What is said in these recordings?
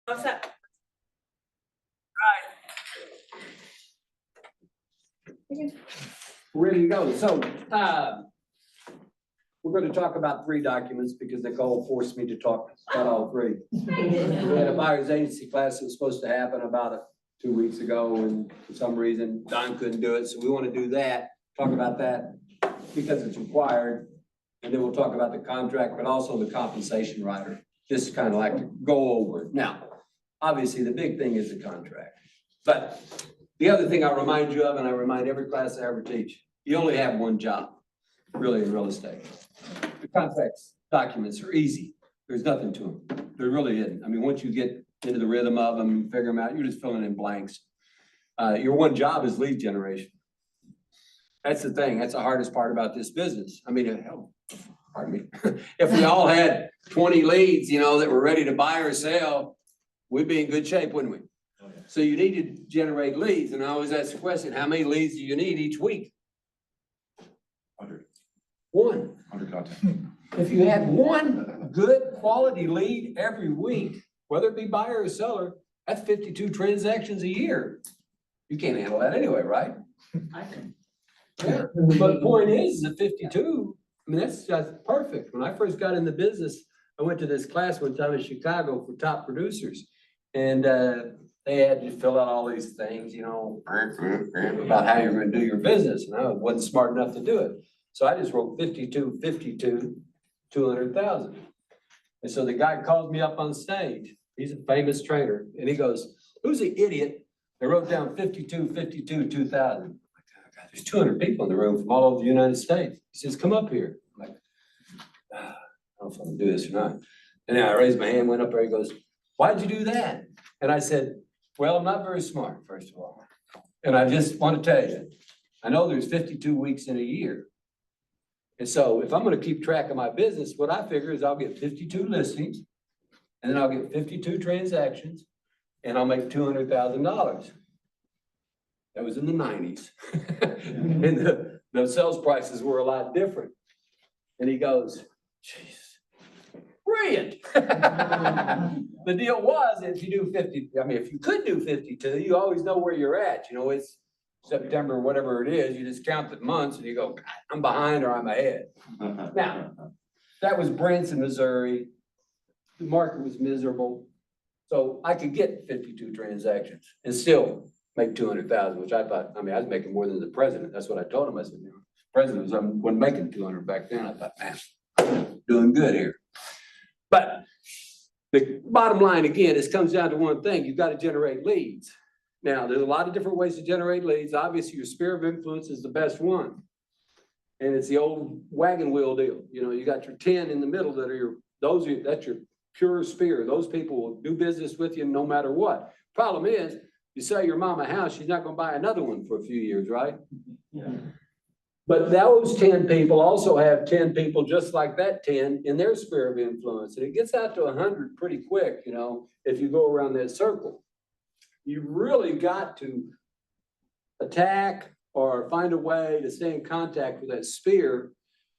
What's that? Ready to go. So, we're going to talk about 3 documents because Nicole forced me to talk about all 3. We had a buyer's agency class that was supposed to happen about 2 weeks ago, and for some reason Don couldn't do it. So we want to do that, talk about that because it's required. And then we'll talk about the contract, but also the compensation rider, just kind of like to go over it. Now, obviously, the big thing is the contract. But the other thing I'll remind you of, and I remind every class I ever teach, you only have one job, really, in real estate. The contracts documents are easy. There's nothing to them. There really isn't. I mean, once you get into the rhythm of them, figure them out, you're just filling in blanks. Your one job is lead generation. That's the thing. That's the hardest part about this business. I mean, hell, pardon me. If we all had 20 leads, that were ready to buy or sell, we'd be in good shape, wouldn't we? So you need to generate leads. And I always ask the question, how many leads do you need each week? 100. 100 contact. If you had one good quality lead every week, whether it be buyer or seller, that's 52 transactions a year. You can't handle that anyway, right? I can. Yeah. But the point is at 52, I mean, that's just perfect. When I first got in the business, I went to this class one time in Chicago for top producers. And they had to fill out all these things, about how you're gonna do your business. And I wasn't smart enough to do it. So I just wrote 52, 52, 200,000. And so the guy called me up on stage. He's a famous trainer. And he goes, who's the idiot that wrote down 52, 52, 2,000? There's 200 people in the room from all over the United States. He says, come up here. I'm like, I don't know if I'm gonna do this or not. And then I raised my hand, went up there, he goes, why'd you do that? And I said, well, I'm not very smart, first of all. And I just want to tell you, I know there's 52 weeks in a year. And so if I'm gonna keep track of my business, what I figure is I'll get 52 listings, and then I'll get 52 transactions, and I'll make $200,000. That was in the 90s. And the sales prices were a lot different. And he goes, geez, brilliant. The deal was, if you do 50, I mean, if you could do 52, you always know where you're at. It's September, or whatever it is, you just count the months and you go, I'm behind or I'm ahead. Now, that was Branson, Missouri. The market was miserable. So I could get 52 transactions and still make 200,000, which I thought, I was making more than the president. That's what I told him. I said, president wasn't making 200 back then. I thought, man, I'm doing good here. But the bottom line, again, is comes down to one thing. You've got to generate leads. Now, there's a lot of different ways to generate leads. Obviously, your sphere of influence is the best one. And it's the old wagon wheel deal. You got your 10 in the middle that are that's your pure sphere. Those people will do business with you no matter what. Problem is, you sell your mom a house, she's not gonna buy another one for a few years, right? Yeah. But those 10 people also have 10 people just like that 10 in their sphere of influence. And it gets out to 100 pretty quick, if you go around that circle. You really got to attack or find a way to stay in contact with that sphere.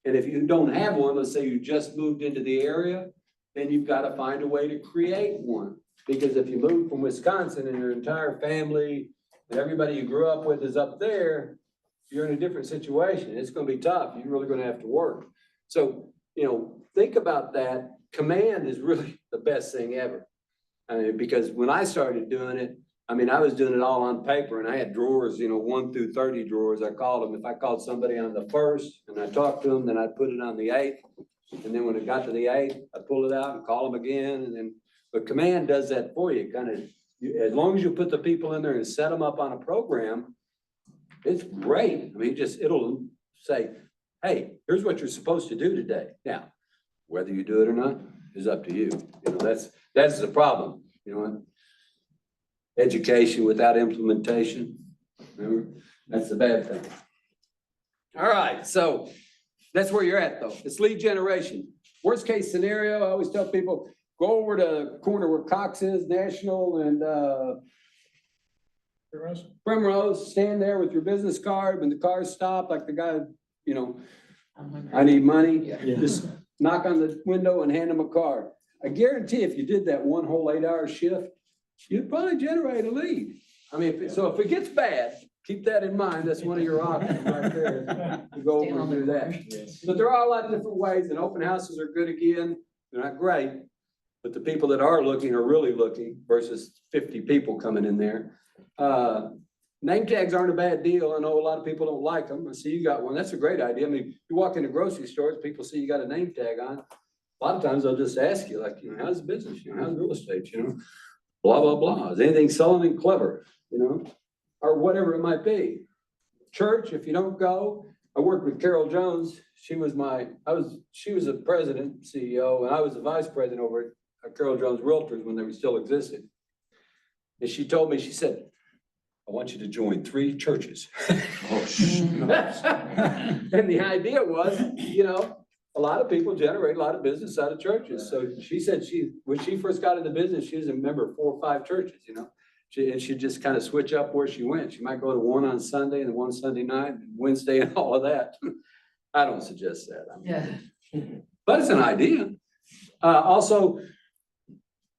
And if you don't have one, let's say you just moved into the area, then you've got to find a way to create one. Because if you move from Wisconsin and your entire family and everybody you grew up with is up there, you're in a different situation. It's going to be tough. You're really going to have to work. So, think about that. Command is really the best thing ever. Because when I started doing it, I was doing it all on paper and I had drawers, 1 through 30 drawers. I called them. If I called somebody on the 1st and I talked to them, then I'd put it on the 8th. And then when it got to the 8th, I pull it out and call them again. But command does that for you. As long as you put the people in there and set them up on a program, it's great. It'll say, hey, here's what you're supposed to do today. Now, whether you do it or not is up to you. That's the problem. Education without implementation, remember, that's the bad thing. All right, so that's where you're at though. It's lead generation. Worst case scenario, I always tell people, go over to the corner where Cox is, National and Primrose, stand there with your business card. When the cars stop, like the guy, I need money. Yeah. Just knock on the window and hand them a card. I guarantee if you did that one whole 8-hour shift, you'd probably generate a lead. I mean, if it gets bad, keep that in mind. That's one of your options right there, to go over and do that. But there are a lot of different ways, and open houses are good again. They're not great, but the people that are looking are really looking versus 50 people coming in there. Name tags aren't a bad deal. I know a lot of people don't like them. I see you got one. That's a great idea. I mean, you walk into grocery stores, people see you got a name tag on. A lot of times they'll just ask you, like, how's the business? How's real estate? Blah, blah, blah. Is anything selling and clever, or whatever it might be. Church, if you don't go, I worked with Carol Jones. She was a president, CEO, and I was the vice president over at Carol Jones Realtors when they were still existed. And she told me, she said, I want you to join 3 churches. Oh, And the idea was, a lot of people generate a lot of business out of churches. So she said when she first got into business, she was a member of 4 or 5 churches, She'd just kind of switch up where she went. She might go to one on Sunday and one Sunday night, and Wednesday and all of that. I don't suggest that. But it's an idea. Also,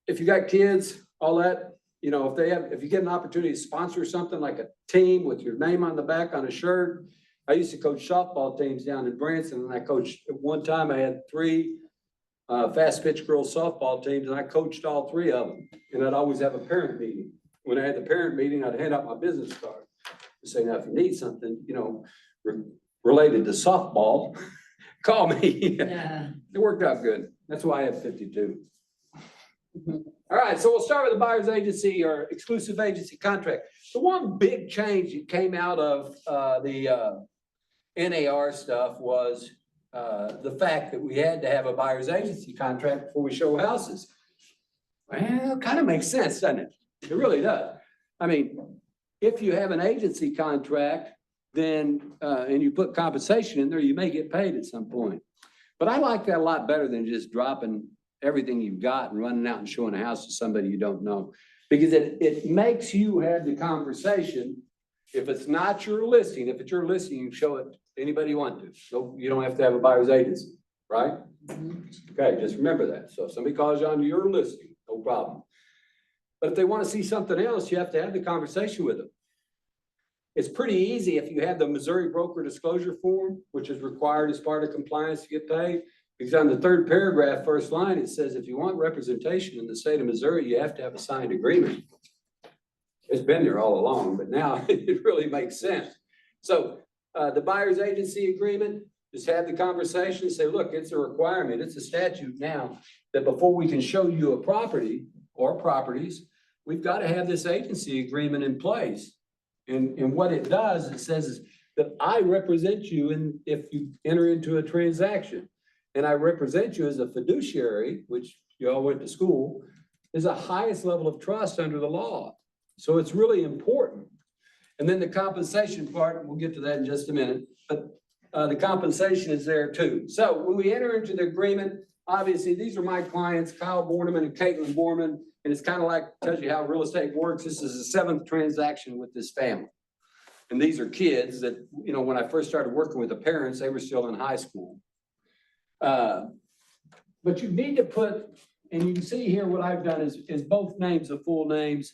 if you got kids, all that, if you get an opportunity to sponsor something like a team with your name on the back on a shirt. I used to coach softball teams down in Branson, and I coached, at one time I had 3 fast pitch girls softball teams, and I coached all 3 of them. And I'd always have a parent meeting. When I had the parent meeting, I'd hand out my business card and say, now, if you need something, related to softball, call me. Yeah. It worked out good. That's why I have 52. All right, so we'll start with the buyer's agency or exclusive agency contract. The one big change that came out of the NAR stuff was the fact that we had to have a buyer's agency contract before we show houses. Well, it kind of makes sense, doesn't it? It really does. I mean, if you have an agency contract, then, and you put compensation in there, you may get paid at some point. But I like that a lot better than just dropping everything you've got and running out and showing a house to somebody you don't know. Because it makes you have the conversation. If it's not your listing, if it's your listing, you show it to anybody you want to. So you don't have to have a buyer's agency, right? Okay, just remember that. So if somebody calls you on your listing, no problem. But if they want to see something else, you have to have the conversation with them. It's pretty easy if you have the Missouri broker disclosure form, which is required as part of compliance to get paid. Because on the 3rd paragraph, first line, it says, if you want representation in the state of Missouri, you have to have a signed agreement. It's been there all along, but now it really makes sense. So the buyer's agency agreement, just have the conversation, say, look, it's a requirement. It's a statute now that before we can show you a property or properties, we've got to have this agency agreement in place. And what it does, it says is that I represent you if you enter into a transaction. And I represent you as a fiduciary, which you all went to school, is the highest level of trust under the law. So it's really important. And then the compensation part, we'll get to that in just a minute, but the compensation is there too. So when we enter into the agreement, obviously these are my clients, Kyle Borneman and Caitlin Borman, and it's kind of like, tells you how real estate works. This is the 7th transaction with this family. And these are kids that, when I first started working with the parents, they were still in high school. But you need to put, and you can see here what I've done is both names of full names.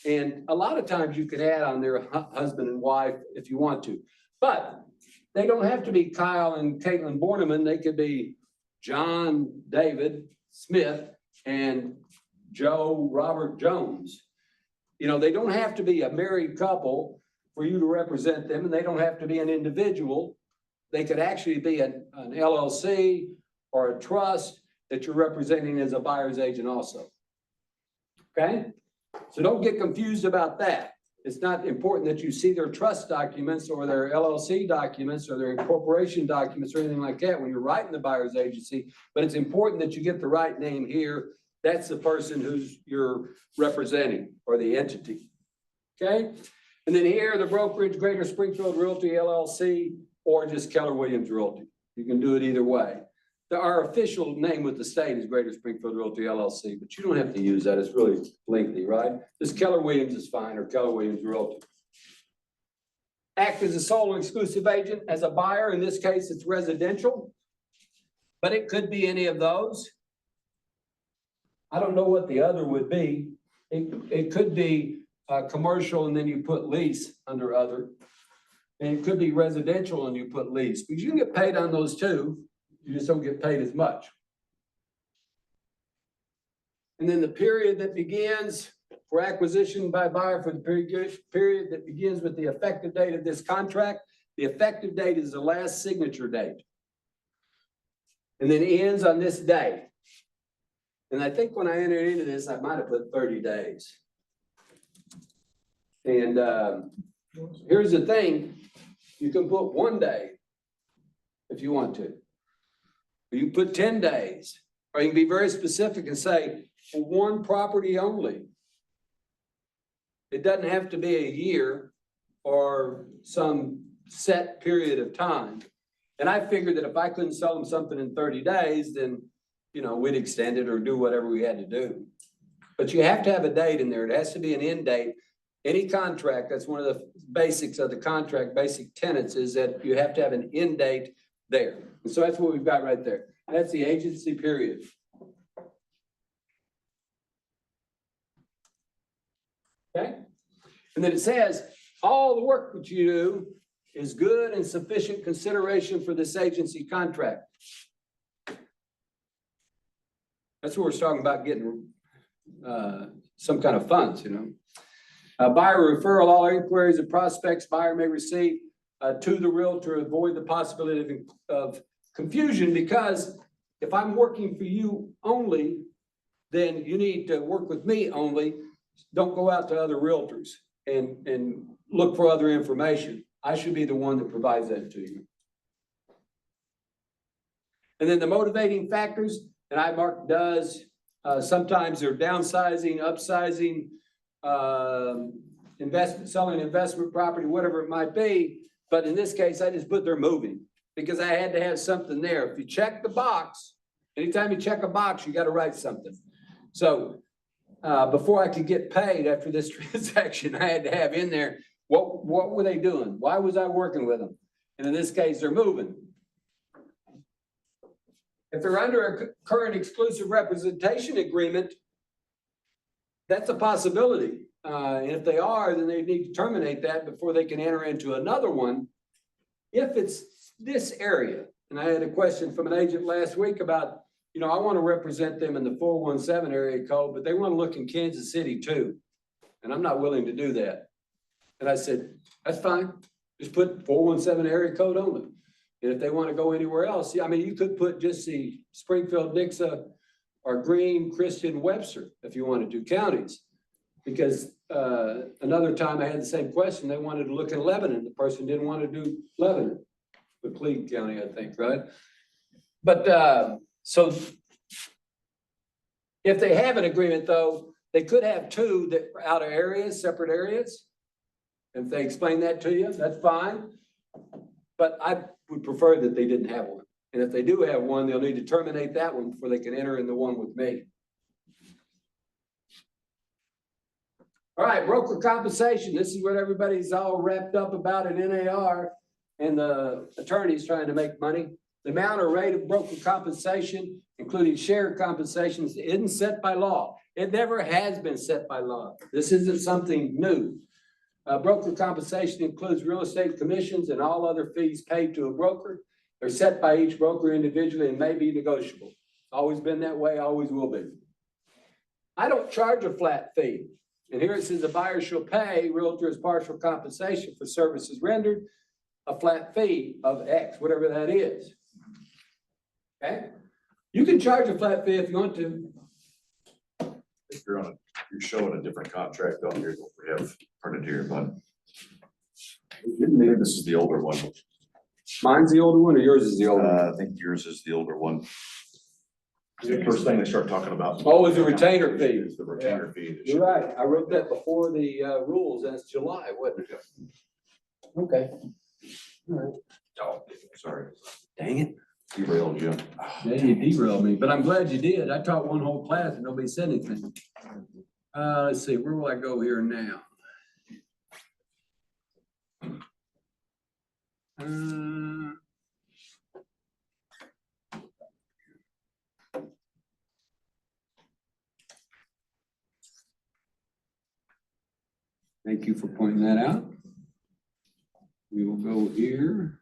And a lot of times you can add on their husband and wife if you want to. But they don't have to be Kyle and Caitlin Borneman. They could be John David Smith and Joe Robert Jones. They don't have to be a married couple for you to represent them, and they don't have to be an individual. They could actually be an LLC or a trust that you're representing as a buyer's agent also. Okay? So don't get confused about that. It's not important that you see their trust documents or their LLC documents or their incorporation documents or anything like that when you're writing the buyer's agency, but it's important that you get the right name here. That's the person who's you're representing or the entity. Okay? And then here, the brokerage, Greater Springfield Realty LLC, or just Keller Williams Realty. You can do it either way. Our official name with the state is Greater Springfield Realty LLC, but you don't have to use that. It's really lengthy, right? Just Keller Williams is fine, or Keller Williams Realty. Act as a sole and exclusive agent as a buyer. In this case, it's residential, but it could be any of those. I don't know what the other would be. It could be, commercial and then you put lease under other. And it could be residential and you put lease, because you can get paid on those too. You just don't get paid as much. And then the period that begins for acquisition by buyer for the period that begins with the effective date of this contract. The effective date is the last signature date. And then ends on this day. And I think when I entered into this, I might have put 30 days. And here's the thing, you can put 1 day if you want to. Or you put 10 days, or you can be very specific and say, for one property only. It doesn't have to be a year or some set period of time. And I figured that if I couldn't sell them something in 30 days, then, you know, we'd extend it or do whatever we had to do. But you have to have a date in there. It has to be an end date. Any contract, that's one of the basics of the contract, basic tenets is that you have to have an end date there. And so that's what we've got right there. That's the agency period. Okay? And then it says, all the work that you do is good and sufficient consideration for this agency contract. That's what we're talking about, getting some kind of funds, you know. Buyer referral, all inquiries and prospects buyer may receive to the realtor, avoid the possibility of confusion, because if I'm working for you only, then you need to work with me only. Don't go out to other realtors and look for other information. I should be the one that provides that to you. And then the motivating factors, and I marked does, sometimes they're downsizing, upsizing, selling investment property, whatever it might be. But in this case, I just put they're moving because I had to have something there. If you check the box, anytime you check a box, you got to write something. So before I could get paid after this transaction, I had to have in there, what were they doing? Why was I working with them? And in this case, they're moving. If they're under a current exclusive representation agreement, that's a possibility. And if they are, then they need to terminate that before they can enter into another one. If it's this area, and I had a question from an agent last week about, you know, I want to represent them in the 417 area code, but they want to look in Kansas City too. And I'm not willing to do that. And I said, that's fine. Just put 417 area code only. And if they want to go anywhere else, I mean, you could put just the Springfield, Nixa, or Greene, Christian, Webster, if you wanted to, counties. Because another time I had the same question. They wanted to look in Lebanon. The person didn't want to do Lebanon, McLean County, I think, right? But so if they have an agreement, though, they could have two that are out of areas, separate areas. If they explain that to you, that's fine. But I would prefer that they didn't have one. And if they do have one, they'll need to terminate that one before they can enter in the one with me. All right, broker compensation. This is what everybody's all wrapped up about at NAR and the attorneys trying to make money. The amount or rate of broker compensation, including share compensation, isn't set by law. It never has been set by law. This isn't something new. Broker compensation includes real estate commissions and all other fees paid to a broker. They're set by each broker individually and may be negotiable. Always been that way, always will be. I don't charge a flat fee. And here it says the buyer shall pay realtors partial compensation for services rendered, a flat fee of X, whatever that is. Okay? You can charge a flat fee if you want to. If you're showing a different contract on here, don't we have printed here, but maybe this is the older one. Mine's the older one or yours is the older one? I think yours is the older one. The first thing they start talking about. Oh, it's a retainer fee. Is the retainer fee. You're right. I wrote that before the rules. That's July, wasn't it? Okay. All right. Oh, sorry. Dang it. Derailed you. Yeah, you derailed me, but I'm glad you did. I taught one whole class and nobody said anything. Let's see, where will I go here now? Thank you for pointing that out. We will go here.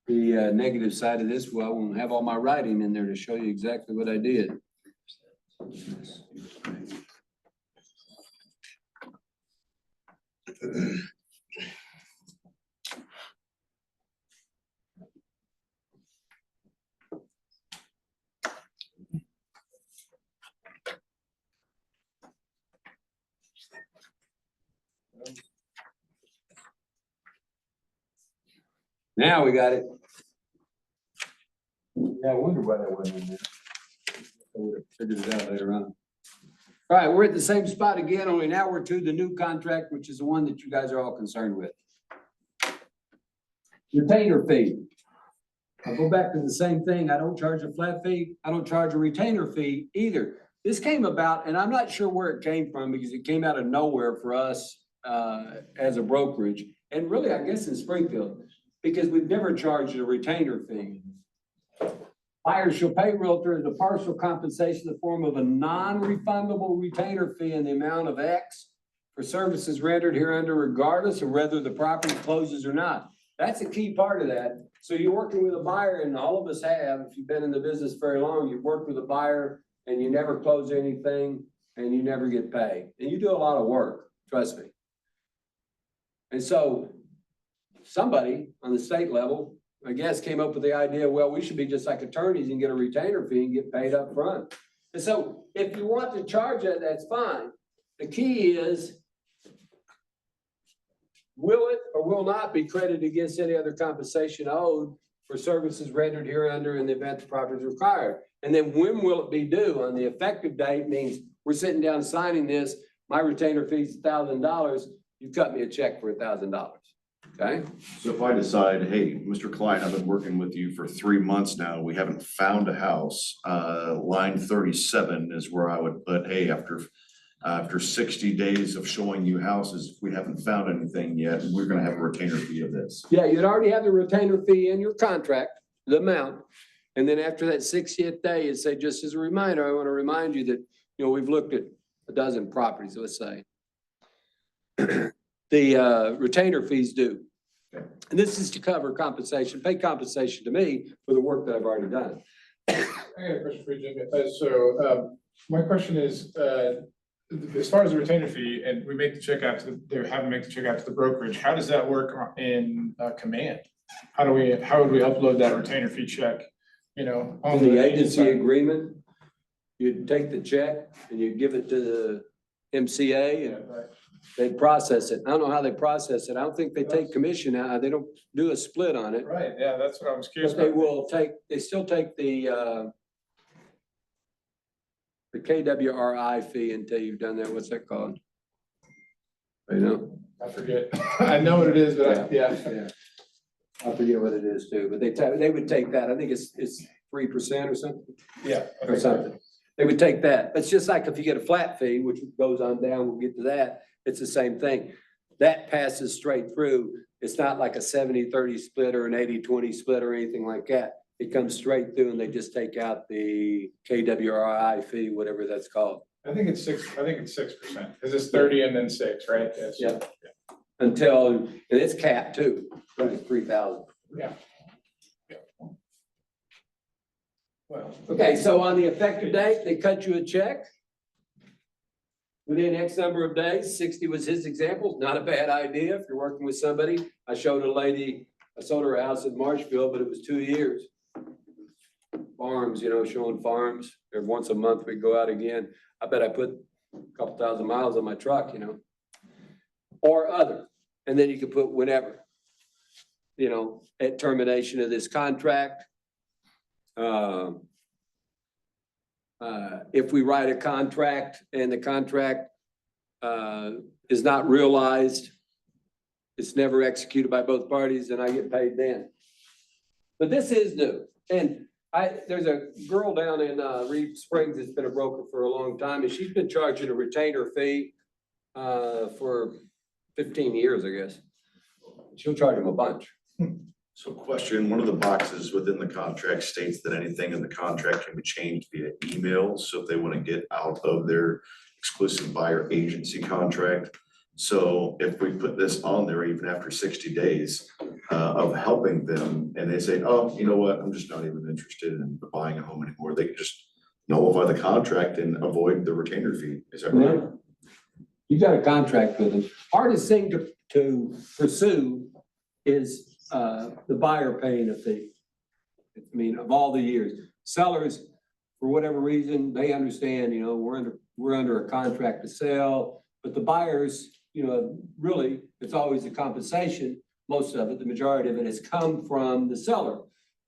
The negative side of this, well, I won't have all my writing in there to show you exactly what I did. Now we got it. Yeah, I wonder why that wasn't in there. I would have figured it out later on. All right, we're at the same spot again, only now we're to the new contract, which is the one that you guys are all concerned with. Retainer fee. I'll go back to the same thing. I don't charge a flat fee. I don't charge a retainer fee either. This came about, and I'm not sure where it came from because it came out of nowhere for us as a brokerage. And really, I guess in Springfield, because we've never charged a retainer fee. Buyers shall pay realtor the partial compensation in the form of a non-refundable retainer fee in the amount of X for services rendered hereunder regardless of whether the property closes or not. That's a key part of that. So you're working with a buyer, and all of us have, if you've been in the business very long, you've worked with a buyer and you never close anything and you never get paid. And you do a lot of work, trust me. And so somebody on the state level, I guess, came up with the idea, well, we should be just like attorneys and get a retainer fee and get paid up front. And so if you want to charge that, that's fine. The key is, will it or will not be credited against any other compensation owed for services rendered hereunder in the event the property is required? And then when will it be due? On the effective date means we're sitting down signing this, my retainer fee is $1,000, you cut me a check for $1,000. Okay. So if I decide, hey, Mr. Klein, I've been working with you for 3 months now, we haven't found a house, line 37 is where I would put, hey, after 60 days of showing you houses, if we haven't found anything yet, we're gonna have a retainer fee of this. Yeah, you'd already have the retainer fee in your contract, the amount. And then after that 60th day, you say, just as a reminder, I want to remind you that, you know, we've looked at a dozen properties, let's say. The retainer fees due. And this is to cover compensation, pay compensation to me for the work that I've already done. I got a question for you, Jim. My question is, as far as the retainer fee, and we make the check out to they have to make the check out to the brokerage, how does that work in Command? How would we upload that retainer fee check, you know? On the agency agreement, you'd take the check and you give it to the MCA and they process it. I don't know how they process it. I don't think they take commission out. They don't do a split on it. Right, yeah, that's what I was curious But they about. will take, they still take the KWRI fee until you've done that. What's that called? You know? I forget. I know what it is, but yeah. I forget what it is too, but they would take that. I think it's 3% or something. Yeah. Or something. They would take that. It's just like if you get a flat fee, which goes on down, we'll get to that. It's the same thing. That passes straight through. It's not like a 70-30 split or an 80-20 split or anything like that. It comes straight through and they just take out the KWRI fee, whatever that's called. I think it's 6%, because it's 30 and then 6, right? Yes. Yeah. Until, and it's capped too, it's 3,000. Yeah. Well, Okay, so on the effective date, they cut you a check. Within X number of days, 60 was his example, not a bad idea if you're working with somebody. I showed a lady, I sold her a house in Marshfield, but it was 2 years. Farms, you know, showing farms. Every once a month we go out again. I bet I put a couple thousand miles on my truck, you know. Or other, and then you can put whenever, you know, at termination of this contract. If we write a contract and the contract is not realized, it's never executed by both parties, and I get paid then. But this is new, and there's a girl down in Reed Springs that's been a broker for a long time, and she's been charging a retainer fee for 15 years, I guess. She'll charge them a bunch. So question, one of the boxes within the contract states that anything in the contract can be changed via email. So if they want to get out of their exclusive buyer agency contract. So if we put this on there, even after 60 days of helping them, and they say, oh, you know what, I'm just not even interested in buying a home anymore, they can just nullify the contract and avoid the retainer fee. Is that right? You got a contract with them. Hardest thing to pursue is the buyer paying a fee. I mean, of all the years, sellers, for whatever reason, they understand, you know, we're under a contract to sell, but the buyers, you know, really, it's always the compensation. Most of it, the majority of it has come from the seller.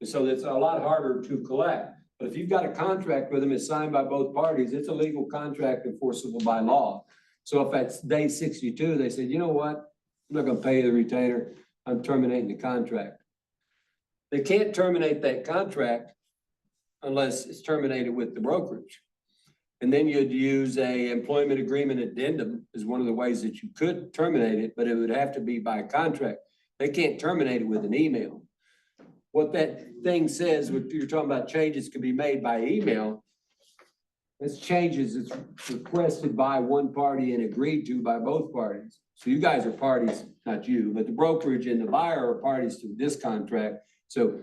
And so it's a lot harder to collect. But if you've got a contract with them, it's signed by both parties, it's a legal contract enforceable by law. So if at day 62, they said, you know what, I'm not gonna pay you the retainer, I'm terminating the contract. They can't terminate that contract unless it's terminated with the brokerage. And then you'd use a employment agreement addendum is one of the ways that you could terminate it, but it would have to be by contract. They can't terminate it with an email. What that thing says, what you're talking about, changes can be made by email. It's changes, it's requested by one party and agreed to by both parties. So you guys are parties, not you, but the brokerage and the buyer are parties to this contract. So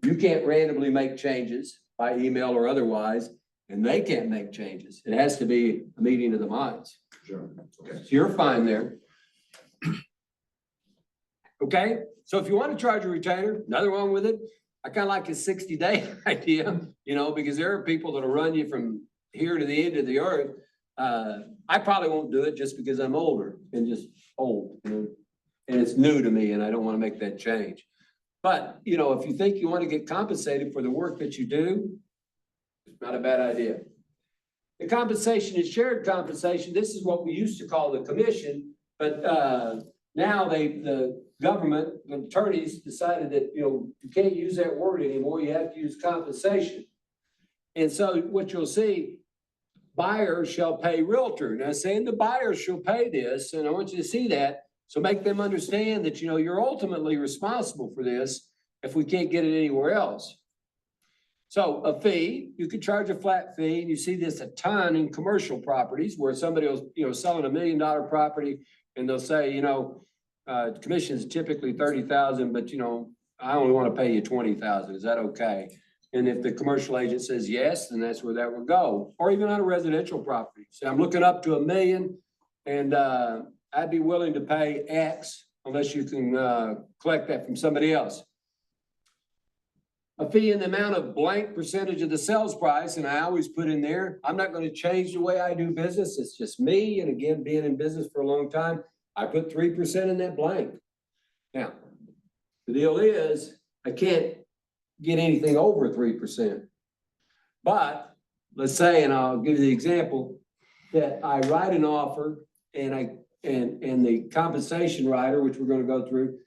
you can't randomly make changes by email or otherwise, and they can't make changes. It has to be a meeting of the minds. Sure. Okay. So you're fine there. Okay, so if you want to charge a retainer, nothing wrong with it. I kind of like his 60-day idea, you know, because there are people that'll run you from here to the end of the earth. I probably won't do it just because I'm older and just old, you know, and it's new to me and I don't want to make that change. But, you know, if you think you want to get compensated for the work that you do, it's not a bad idea. The compensation is shared compensation. This is what we used to call the commission, but now the government, the attorneys decided that, you know, you can't use that word anymore. You have to use compensation. And so what you'll see, buyer shall pay realtor. Now saying the buyer shall pay this, and I want you to see that. So make them understand that, you know, you're ultimately responsible for this if we can't get it anywhere else. So a fee, you could charge a flat fee, and you see this a ton in commercial properties where somebody was, you know, selling $1 million property and they'll say, you know, commission is typically 30,000, but you know, I only want to pay you 20,000. Is that okay? And if the commercial agent says yes, then that's where that would go. Or even on a residential property. So I'm looking up to $1 million and I'd be willing to pay X unless you can collect that from somebody else. A fee in the amount of blank percentage of the sales price, and I always put in there, I'm not going to change the way I do business. It's just me. And again, being in business for a long time, I put 3% in that blank. Now, the deal is I can't get anything over 3%. But let's say, and I'll give you the example, that I write an offer and the compensation writer, which we're going to go through,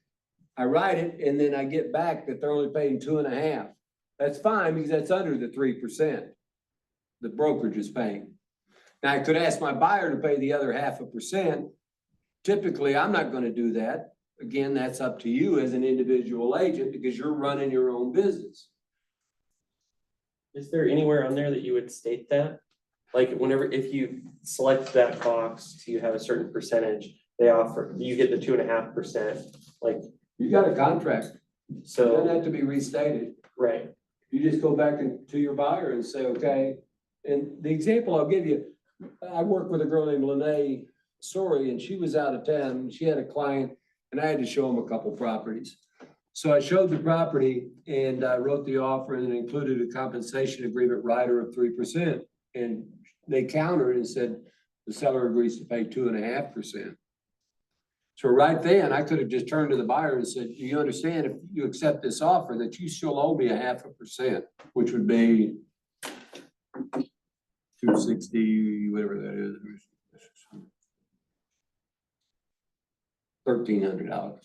I write it and then I get back that they're only paying 2.5. That's fine because that's under the 3% the brokerage is paying. Now I could ask my buyer to pay the other 0.5%. Typically, I'm not going to do that. Again, that's up to you as an individual agent because you're running your own business. Is there anywhere on there that you would state that? Like if you select that box, you have a certain percentage, you get the 2.5%, like. You got a contract, so it doesn't So, have to be restated. right, You just go back to your buyer and say, okay. And the example I'll give you, I worked with a girl named Lene Sorry, and she was out of town. She had a client and I had to show him a couple properties. So I showed the property and I wrote the offer and it included a compensation agreement rider of 3%. And they countered and said, the seller agrees to pay 2.5%. So right then I could have just turned to the buyer and said, do you understand if you accept this offer that you still owe me 0.5%, which would be 260, whatever that is. $1,300.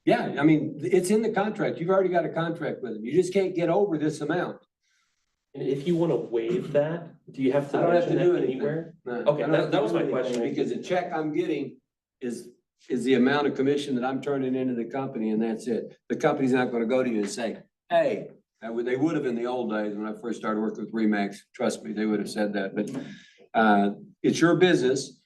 Yeah, I mean, it's in the contract. You've already got a contract with them. You just can't get over this amount. and if you wanna waive that, do you have I to don't have to mention do that anything. anywhere? No, Okay, I don't have that to was do my anything question. Because the check I'm getting is is the amount of commission that I'm turning into the company, and that's it. The company's not gonna go to you and say, hey, they would have in the old days when I first started working with Remax, trust me, they would have said that, but it's your business.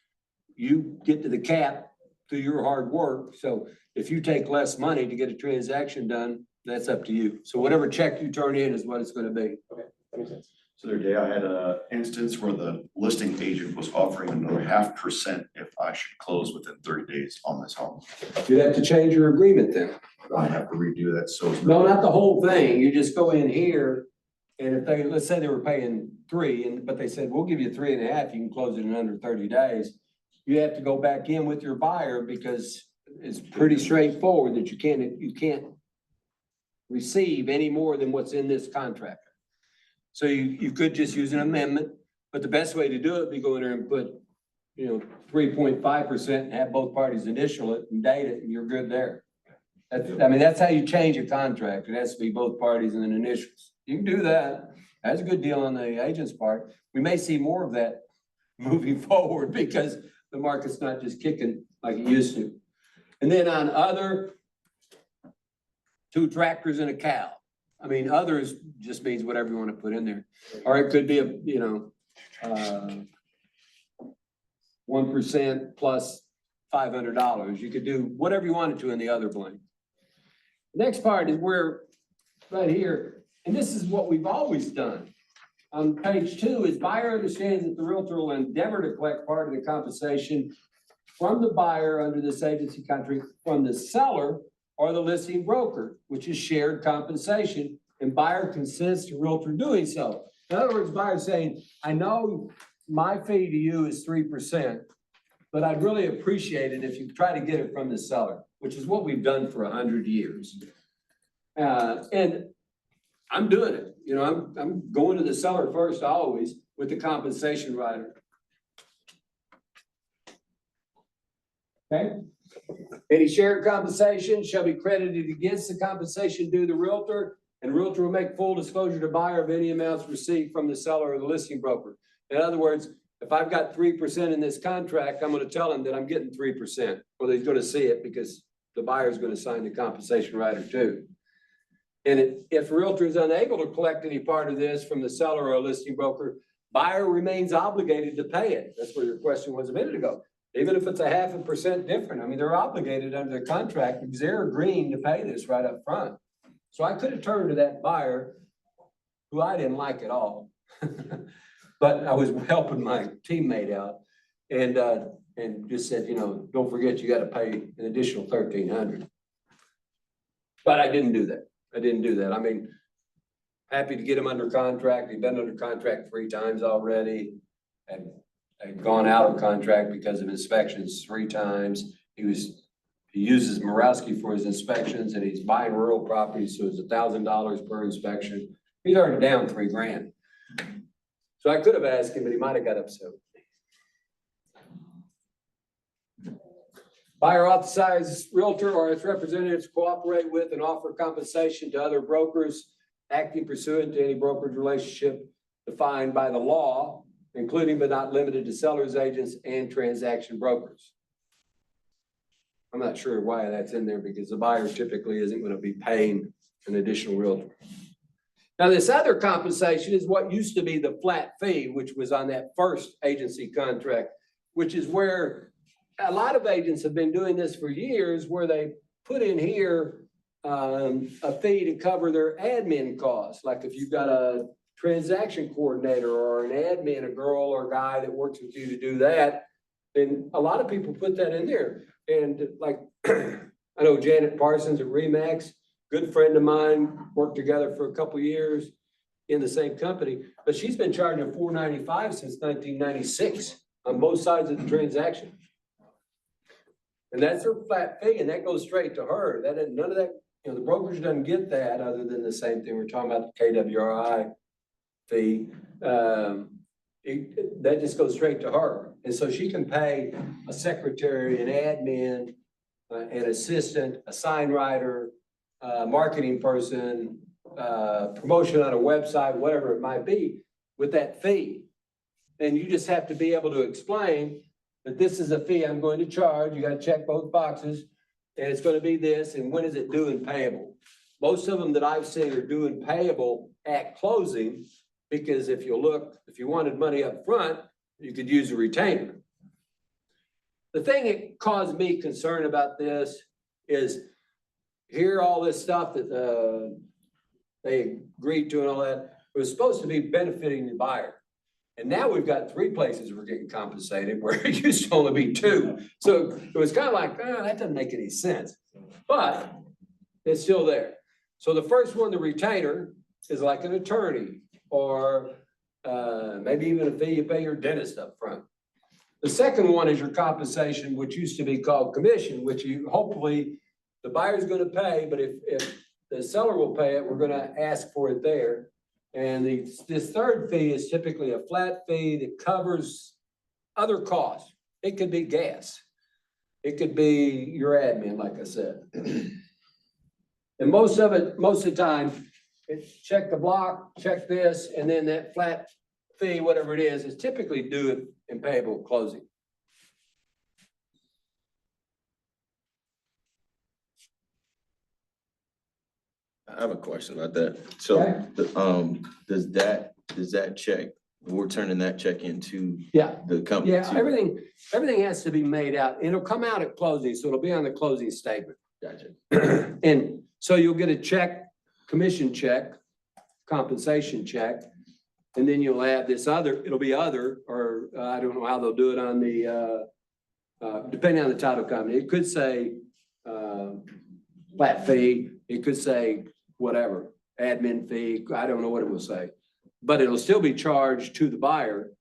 You get to the cap through your hard work, so if you take less money to get a transaction done, that's up to you. So whatever check you turn in is what it's gonna be. That makes sense. So the other day I had a instance where the listing agent was offering another 0.5% if I should close within 30 days on this home. You'd have to change your agreement then. I have to redo that, so. No, not the whole thing. You just go in here, and if they, let's say they were paying 3, but they said, we'll give you 3.5, you can close it in under 30 days. You have to go back in with your buyer because it's pretty straightforward that you can't receive any more than what's in this contract. So you could just use an amendment, but the best way to do it would be go in there and put, 3.5% and have both parties initial it and date it, and you're good there. That's how you change a contract. It has to be both parties and then initials. You can do that. That's a good deal on the agent's part. We may see more of that moving forward because the market's not just kicking like it used to. And then on other, 2 tractors and a cow. Others just means whatever you want to put in there. Or it could be 1% plus $500. You could do whatever you wanted to in the other blank. Next part is where, right here, and this is what we've always done. On page 2 is buyer understands that the realtor will endeavor to collect part of the compensation from the buyer under this agency contract from the seller or the listing broker, which is shared compensation, and buyer consents to realtor doing so. In other words, buyer saying, I know my fee to you is 3%, but I'd really appreciate it if you try to get it from the seller, which is what we've done for 100 years. And I'm doing it, I'm going to the seller first always with the compensation rider. Okay? Any shared compensation shall be credited against the compensation due the realtor, and realtor will make full disclosure to buyer of any amounts received from the seller or the listing broker. In other words, if I've got 3% in this contract, I'm gonna tell him that I'm getting 3%, or he's gonna see it because the buyer's gonna sign the compensation rider too. And if a realtor is unable to collect any part of this from the seller or a listing broker, buyer remains obligated to pay it. That's where your question was a minute ago. Even if it's 0.5% different, they're obligated under the contract because they're agreeing to pay this right up front. So I could have turned to that buyer who I didn't like at all. But I was helping my teammate out and just said, don't forget you got to pay an additional $1,300. But I didn't do that. Happy to get him under contract. He'd been under contract 3 times already. And had gone out of contract because of inspections 3 times. He uses Morawski for his inspections, and he's buying rural properties, so it's $1,000 per inspection. He's already down $3,000. So I could have asked him, but he might have got upset with me. Buyer authorizes realtor or its representatives cooperate with and offer compensation to other brokers acting pursuant to any brokerage relationship defined by the law, including but not limited to sellers, agents, and transaction brokers. I'm not sure why that's in there because the buyer typically isn't going to be paying an additional realtor. Now, this other compensation is what used to be the flat fee, which was on that first agency contract, which is where a lot of agents have been doing this for years, where they put in here a fee to cover their admin costs. Like if you've got a transaction coordinator or an admin, a girl or guy that works with you to do that, then a lot of people put that in there. And like, I know Janet Parsons at Remax, good friend of mine, worked together for a couple of years in the same company, but she's been charging $495 since 1996 on both sides of the transaction. And that's her flat fee, and that goes straight to her. None of that, the brokerage doesn't get that other than the same thing. We're talking about the KWRI fee. That just goes straight to her. And so she can pay a secretary, an admin, an assistant, a sign writer, marketing person, promotion on a website, whatever it might be, with that fee. And you just have to be able to explain that this is a fee I'm going to charge, you gotta check both boxes, and it's gonna be this, and when is it due and payable? Most of them that I've seen are due and payable at closing, because if you look, if you wanted money up front, you could use a retainer. The thing that caused me concern about this is hear all this stuff that they agreed to and all that, it was supposed to be benefiting the buyer. And now we've got 3 places we're getting compensated where it used to only be 2. So it was kind of like, oh, that doesn't make any sense, but it's still there. So the first one, the retainer, is like an attorney or maybe even a fee you pay your dentist up front. The second one is your compensation, which used to be called commission, which you hopefully the buyer's gonna pay, but if the seller will pay it, we're gonna ask for it there. And this third fee is typically a flat fee that covers other costs. It could be gas. It could be your admin, like I said. And most of the time, it's check the block, check this, and then that flat fee, whatever it is typically due and payable at closing. I have a question about that. So, does that check, we're turning that check into Yeah. the company? Yeah, too? everything has to be made out. It'll come out at closing, so it'll be on the closing statement. Gotcha. And so you'll get a check, commission check, compensation check, and then you'll add this other, it'll be other, or I don't know how they'll do it on the, depending on the title company. It could say, flat fee, it could say whatever, admin fee, I don't know what it will say. But it'll still be charged to the buyer,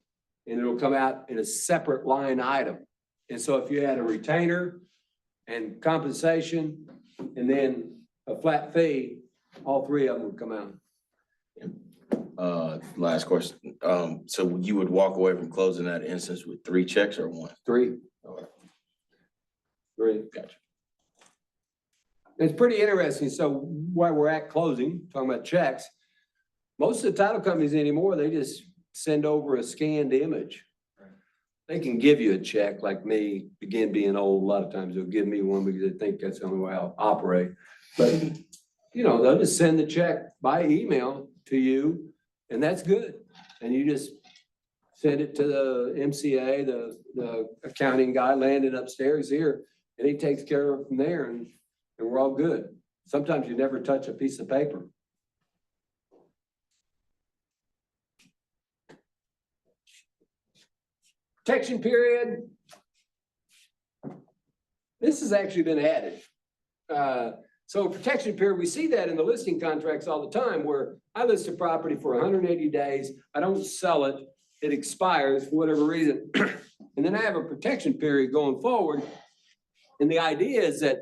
and it'll come out in a separate line item. And so if you had a retainer and compensation, and then a flat fee, all 3 of them would come out. Last question. So you would walk away from closing that instance with 3 checks or 1? 3. Okay. 3. Gotcha. It's pretty interesting. So while we're at closing, talking about checks, most of the title companies anymore, they just send over a scanned image. They can give you a check like me, again, being old, a lot of times they'll give me one because they think that's the only way I'll operate. But, they'll just send the check by email to you, and that's good. And you just send it to the MCA, the accounting guy landed upstairs here, and he takes care of it from there, and we're all good. Sometimes you never touch a piece of paper. Protection period. This has actually been added. So protection period, we see that in the listing contracts all the time where I list a property for 180 days, I don't sell it, it expires for whatever reason. And then I have a protection period going forward. And the idea is that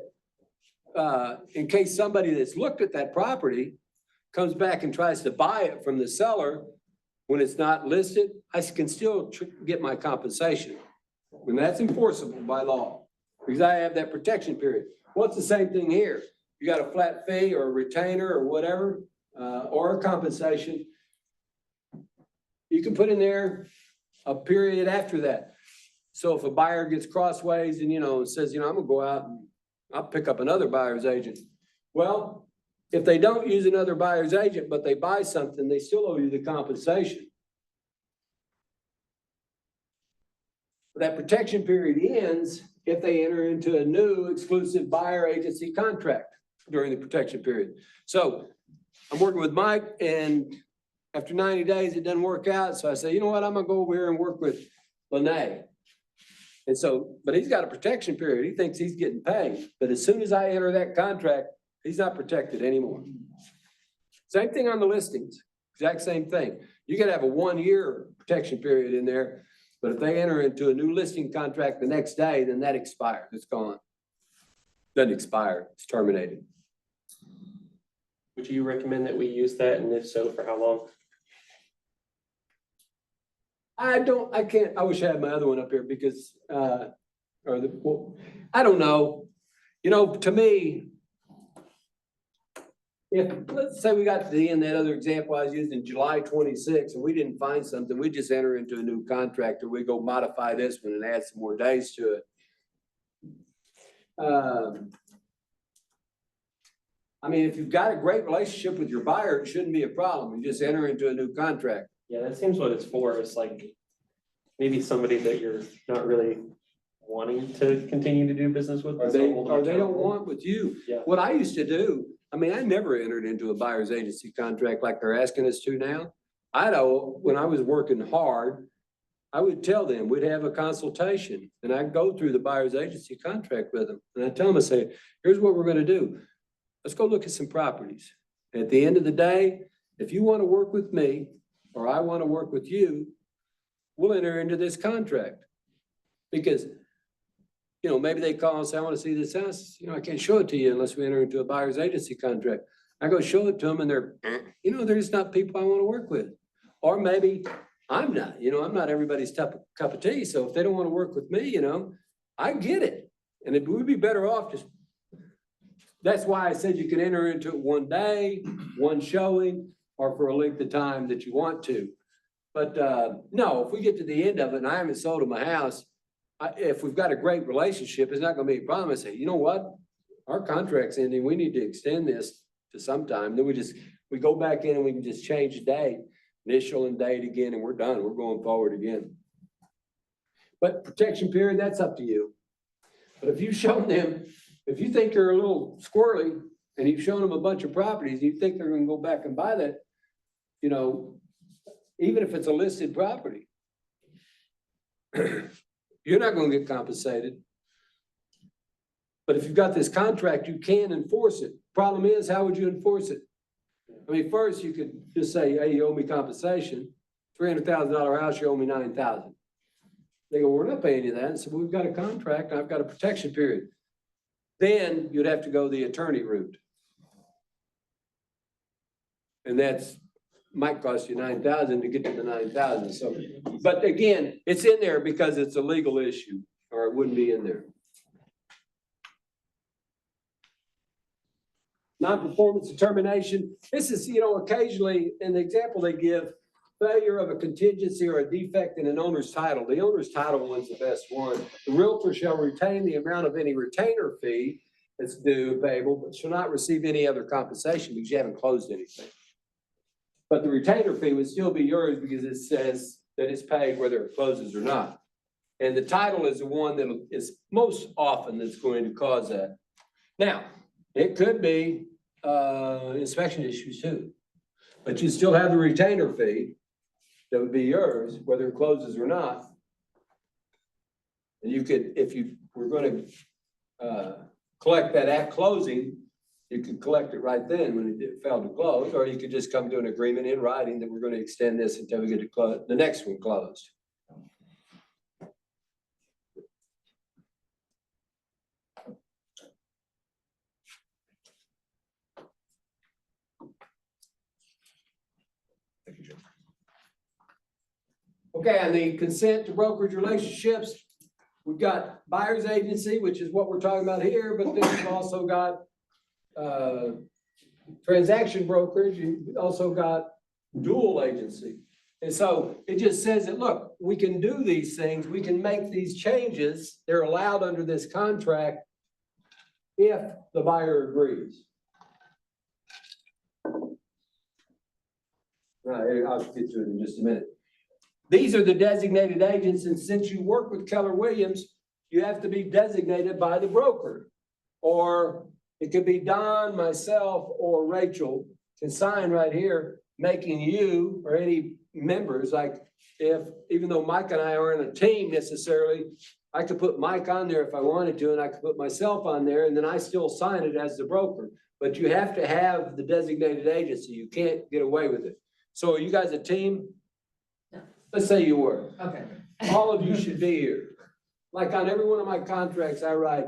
in case somebody that's looked at that property comes back and tries to buy it from the seller, when it's not listed, I can still get my compensation. And that's enforceable by law, because I have that protection period. Well, it's the same thing here. You got a flat fee or a retainer or whatever, or a compensation. You can put in there a period after that. So if a buyer gets crossways and, says, I'm gonna go out and I'll pick up another buyer's agent. Well, if they don't use another buyer's agent, but they buy something, they still owe you the compensation. That protection period ends if they enter into a new exclusive buyer agency contract during the protection period. So I'm working with Mike, and after 90 days, it doesn't work out. So I say, you know what, I'm gonna go over here and work with Lene. And so, but he's got a protection period. He thinks he's getting paid. But as soon as I enter that contract, he's not protected anymore. Same thing on the listings, exact same thing. You gotta have a 1-year protection period in there. But if they enter into a new listing contract the next day, then that expires, it's gone. Doesn't expire, it's terminated. Would you recommend that we use that, and if so, for how long? I wish I had my other one up here because, I don't know. To me, if, let's say we got to the end, that other example I was using, July 26, and we didn't find something, we just enter into a new contract, or we go modify this one and add some more days to it. I mean, if you've got a great relationship with your buyer, it shouldn't be a problem. You just enter into a new contract. Yeah, that seems what it's for, is like maybe somebody that you're not really wanting to continue to do business with. Or so they, hold them or they don't accountable. want with you. Yeah. What I used to do, I mean, I never entered into a buyer's agency contract like they're asking us to now. I know when I was working hard, I would tell them, we'd have a consultation, and I'd go through the buyer's agency contract with them. And I'd tell them, I say, here's what we're gonna do. Let's go look at some properties. At the end of the day, if you wanna work with me, or I wanna work with you, we'll enter into this contract. Because, you know, maybe they call and say, I wanna see this house, you know, I can't show it to you unless we enter into a buyer's agency contract. I go show it to them and they're, you know, they're just not people I wanna work with. Or maybe I'm not, you know, I'm not everybody's cup of tea, so if they don't wanna work with me, you know, I get it. And it would be better off just, that's why I said you can enter into it one day, one showing, or for a length of time that you want to. But, no, if we get to the end of it and I haven't sold them a house, if we've got a great relationship, it's not gonna be a problem. I say, you know what? Our contract's ending, we need to extend this to sometime. Then we go back in and we can just change the date, initial and date again, and we're done. We're going forward again. But protection period, that's up to you. But if you've shown them, if you think they're a little squirrely and you've shown them a bunch of properties, you think they're gonna go back and buy that, you know, even if it's a listed property, you're not gonna get compensated. But if you've got this contract, you can enforce it. Problem is, how would you enforce it? I mean, first you could just say, hey, you owe me compensation, $300,000 house, you owe me $9,000. They go, we're not paying you that. And so we've got a contract, and I've got a protection period. Then you'd have to go the attorney route. And that's, might cost you $9,000 to get to the $9,000. So, but again, it's in there because it's a legal issue, or it wouldn't be in there. Non-performance determination. This is, you know, occasionally in the example they give, failure of a contingency or a defect in an owner's title. The owner's title one's the best one. The realtor shall retain the amount of any retainer fee that's due payable, but shall not receive any other compensation because you haven't closed anything. But the retainer fee would still be yours because it says that it's paid whether it closes or not. And the title is the one that is most often that's going to cause that. Now, it could be inspection issues too, but you still have the retainer fee that would be yours, whether it closes or not. And you could, if you were going to collect that at closing, you could collect it right then when it failed to close, or you could just come to an agreement in writing that we're going to extend this until we get to the next one closed. Okay, on the consent to brokerage relationships, we've got buyer's agency, which is what we're talking about here, but then we've also got transaction brokerage, you've also got dual agency. And so it just says that, look, we can do these things, we can make these changes, they're allowed under this contract if the buyer agrees. Right, I'll get to it in just a minute. These are the designated agents, and since you work with Keller Williams, you have to be designated by the broker. Or it could be Don, myself, or Rachel can sign right here, making you or any members, like if, even though Mike and I aren't a team necessarily, I could put Mike on there if I wanted to, and I could put myself on there, and then I still sign it as the broker. But you have to have the designated agency. You can't get away with it. So are you guys a team? No. Let's say you were. Okay. All of you should be here. Like on every one of my contracts, I write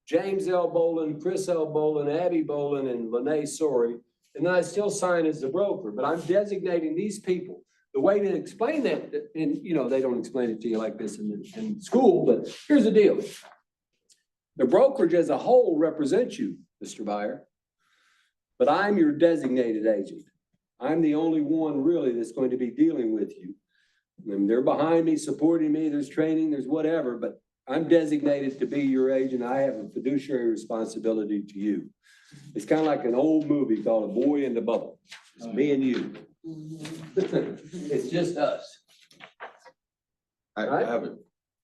James L. Bolin, Chris L. Bolin, Abby Bolin, and Lene Sori. And then I still sign as the broker, but I'm designating these people. The way to explain that, and you know, they don't explain it to you like this in school, but here's the deal. The brokerage as a whole represents you, Mr. Buyer. but I'm your designated agent. I'm the only one really that's going to be dealing with you. And they're behind me, supporting me, there's training, there's whatever, but I'm designated to be your agent. I have a fiduciary responsibility to you. It's kind of like an old movie called A Boy in the Bubble. It's me and you. It's just us. I Right.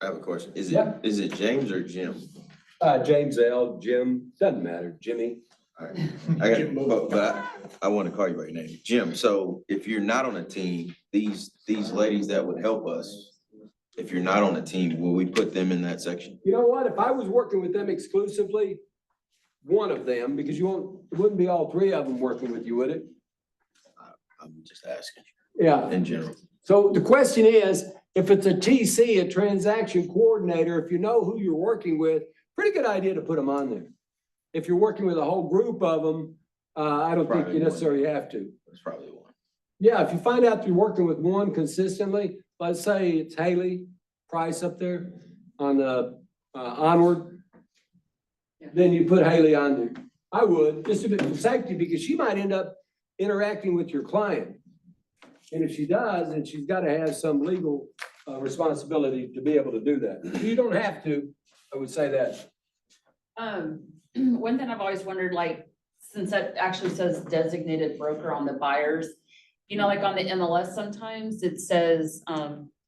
I have a question. Yeah. Is it James or Jim? James L., Jim, doesn't matter, Jimmy. All right. I want to call you by your name. Jim, so if you're not on a team, these ladies that would help us, if you're not on a team, will we put them in that section? You know what? If I was working with them exclusively, one of them, because it wouldn't be all three of them working with you, would it? I'm just asking Yeah. in general. So the question is, if it's a TC, a transaction coordinator, if you know who you're working with, pretty good idea to put them on there. If you're working with a whole group of them, I don't think Probably you one. necessarily have to. That's probably one. Yeah, if you find out you're working with one consistently, let's say it's Haley Price up there on the Onward, then you put Haley on there. I would, just a bit of safety, because she might end up interacting with your client. And if she does, then she's got to have some legal responsibility to be able to do that. You don't have to, I would say that. One thing I've always wondered, like, since that actually says designated broker on the buyers, you know, like on the MLS, sometimes it says,